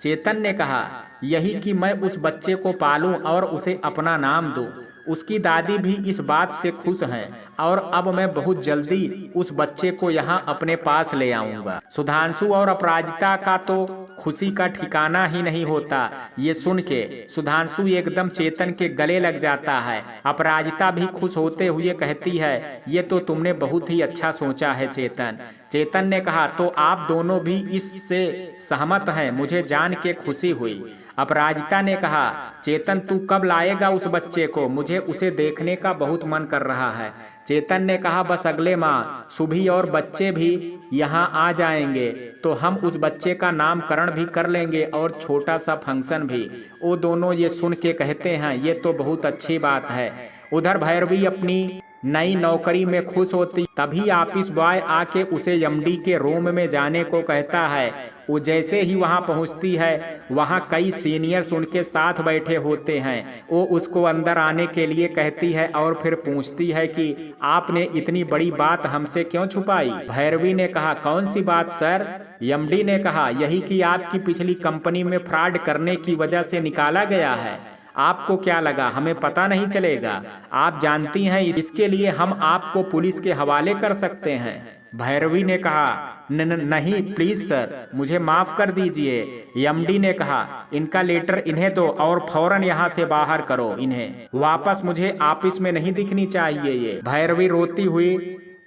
चेतन ने कहा, यही कि मैं उस बच्चे को पालूं और उसे अपना नाम दूं। उसकी दादी भी इस बात से खुश हैं और अब मैं बहुत जल्दी उस बच्चे को यहाँ अपने पास ले आऊंगा। सुधांशु और अपराजिता का तो खुशी का ठिकाना ही नहीं होता। ये सुन के सुधांशु एकदम चेतन के गले लग जाता है। अपराजिता भी खुश होते हुए कहती है, ये तो तुमने बहुत ही अच्छा सोचा है चेतन। चेतन ने कहा, तो आप दोनों भी इससे सहमत हैं? मुझे जान के खुशी हुई। अपराजिता ने कहा, चेतन तू कब लाएगा उस बच्चे को? मुझे उसे देखने का बहुत मन कर रहा है। चेतन ने कहा, बस अगले माह सुभी और बच्चे भी यहाँ आ जाएंगे तो हम उस बच्चे का नामकरण भी कर लेंगे और छोटा सा फंक्शन भी। वो दोनों ये सुन के कहते हैं, ये तो बहुत अच्छी बात है। उधर भैरवी अपनी नई नौकरी में खुश होती। तभी ऑफिस बॉय आके उसे एमडी के रूम में जाने को कहता है। वो जैसे ही वहां पहुंचती है, वहां कई सीनियर्स उनके साथ बैठे होते हैं। वो उसको अंदर आने के लिए कहती है और फिर पूछती है कि आपने इतनी बड़ी बात हमसे क्यों छुपाई? भैरवी ने कहा, कौन सी बात सर? एमडी ने कहा, यही कि आपकी पिछली कंपनी में फ्रॉड करने की वजह से निकाला गया है। आपको क्या लगा हमें पता नहीं चलेगा? आप जानती हैं, इसके लिए हम आपको पुलिस के हवाले कर सकते हैं। भैरवी ने कहा, नहीं प्लीज सर, मुझे माफ कर दीजिए। एमडी ने कहा, इनका लेटर इन्हें दो और फौरन यहाँ से बाहर करो इन्हें। वापस मुझे ऑफिस में नहीं दिखनी चाहिए ये। भैरवी रोती हुई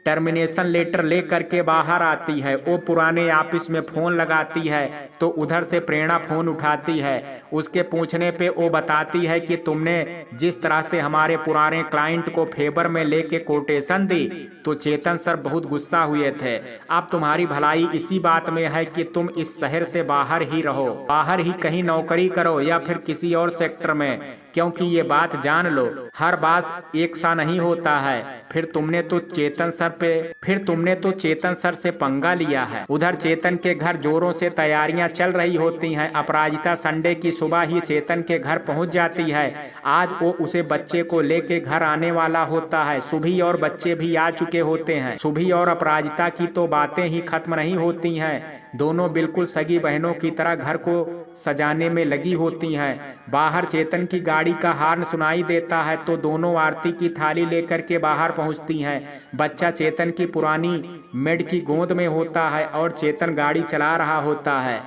टर्मिनेशन लेटर ले करके बाहर आती है। वो पुराने ऑफिस में फोन लगाती है तो उधर से प्रेरणा फोन उठाती है। उसके पूछने पे वो बताती है कि तुमने जिस तरह से हमारे पुराने क्लाइंट को फेवर में लेके कोटेशन दी, तो चेतन सर बहुत गुस्सा हुए थे। अब तुम्हारी भलाई इसी बात में है कि तुम इस शहर से बाहर ही रहो, बाहर ही कहीं नौकरी करो या फिर किसी और सेक्टर में, क्योंकि ये बात जान लो, हर बात एक सा नहीं होता है। फिर तुमने तो चेतन सर से पंगा लिया है। उधर चेतन के घर जोरों से तैयारियां चल रही होती हैं। अपराजिता संडे की सुबह ही चेतन के घर पहुंच जाती है। आज वो उसे बच्चे को लेके घर आने वाला होता है। सुभी और बच्चे भी आ चुके होते हैं। सुभी और अपराजिता की तो बातें ही खत्म नहीं होती हैं। दोनों बिल्कुल सगी बहनों की तरह घर को सजाने में लगी होती हैं। बाहर चेतन की गाड़ी का हॉर्न सुनाई देता है तो दोनों आरती की थाली लेकर के बाहर पहुंचती हैं। बच्चा चेतन की पुरानी मेड की गोद में होता है और चेतन गाड़ी चला रहा होता है।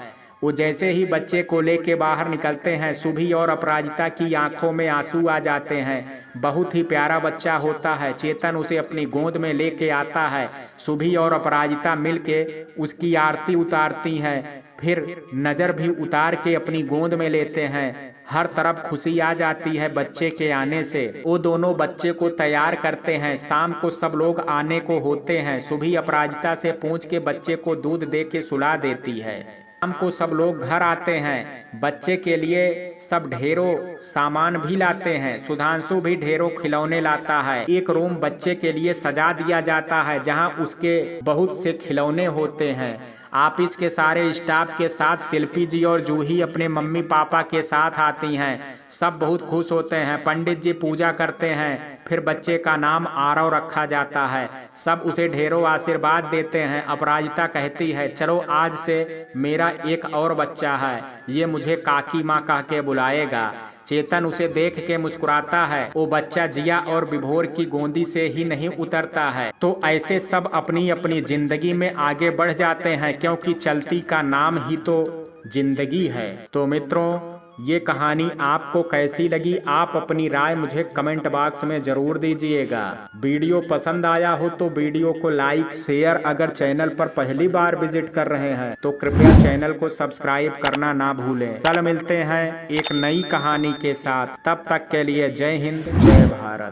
वो जैसे ही बच्चे को लेके बाहर निकलते हैं, सुभी और अपराजिता की आंखों में आंसू आ जाते हैं। बहुत ही प्यारा बच्चा होता है। चेतन उसे अपनी गोद में लेके आता है। सुभी और अपराजिता मिलके उसकी आरती उतारती हैं, फिर नजर भी उतार के अपनी गोद में लेते हैं। हर तरफ खुशी आ जाती है बच्चे के आने से। वो दोनों बच्चे को तैयार करते हैं। शाम को सब लोग आने को होते हैं। सुभी अपराजिता से पूछ के बच्चे को दूध दे के सुला देती है। शाम को सब लोग घर आते हैं। बच्चे के लिए सब ढेरों सामान भी लाते हैं। सुधांशु भी ढेरों खिलौने लाता है। एक रूम बच्चे के लिए सजा दिया जाता है जहां उसके बहुत से खिलौने होते हैं। ऑफिस के सारे स्टाफ के साथ शिल्पी जी और जूही अपने मम्मी पापा के साथ आती हैं। सब बहुत खुश होते हैं। पंडित जी पूजा करते हैं। फिर बच्चे का नाम आरव रखा जाता है। सब उसे ढेरों आशीर्वाद देते हैं। अपराजिता कहती है, चलो आज से मेरा एक और बच्चा है, ये मुझे काकी माँ कह के बुलाएगा। चेतन उसे देख के मुस्कुराता है। वो बच्चा जिया और विभोर की गोदी से ही नहीं उतरता है। तो ऐसे सब अपनी अपनी जिंदगी में आगे बढ़ जाते हैं, क्योंकि चलती का नाम ही तो जिंदगी है। तो मित्रों, ये कहानी आपको कैसी लगी, आप अपनी राय मुझे कमेंट बॉक्स में जरूर दीजिएगा। वीडियो पसंद आया हो तो वीडियो को लाइक शेयर, अगर चैनल पर पहली बार विजिट कर रहे हैं तो कृपया चैनल को सब्सक्राइब करना ना भूलें। कल मिलते हैं एक नई कहानी के साथ। तब तक के लिए जय हिंद, जय भारत।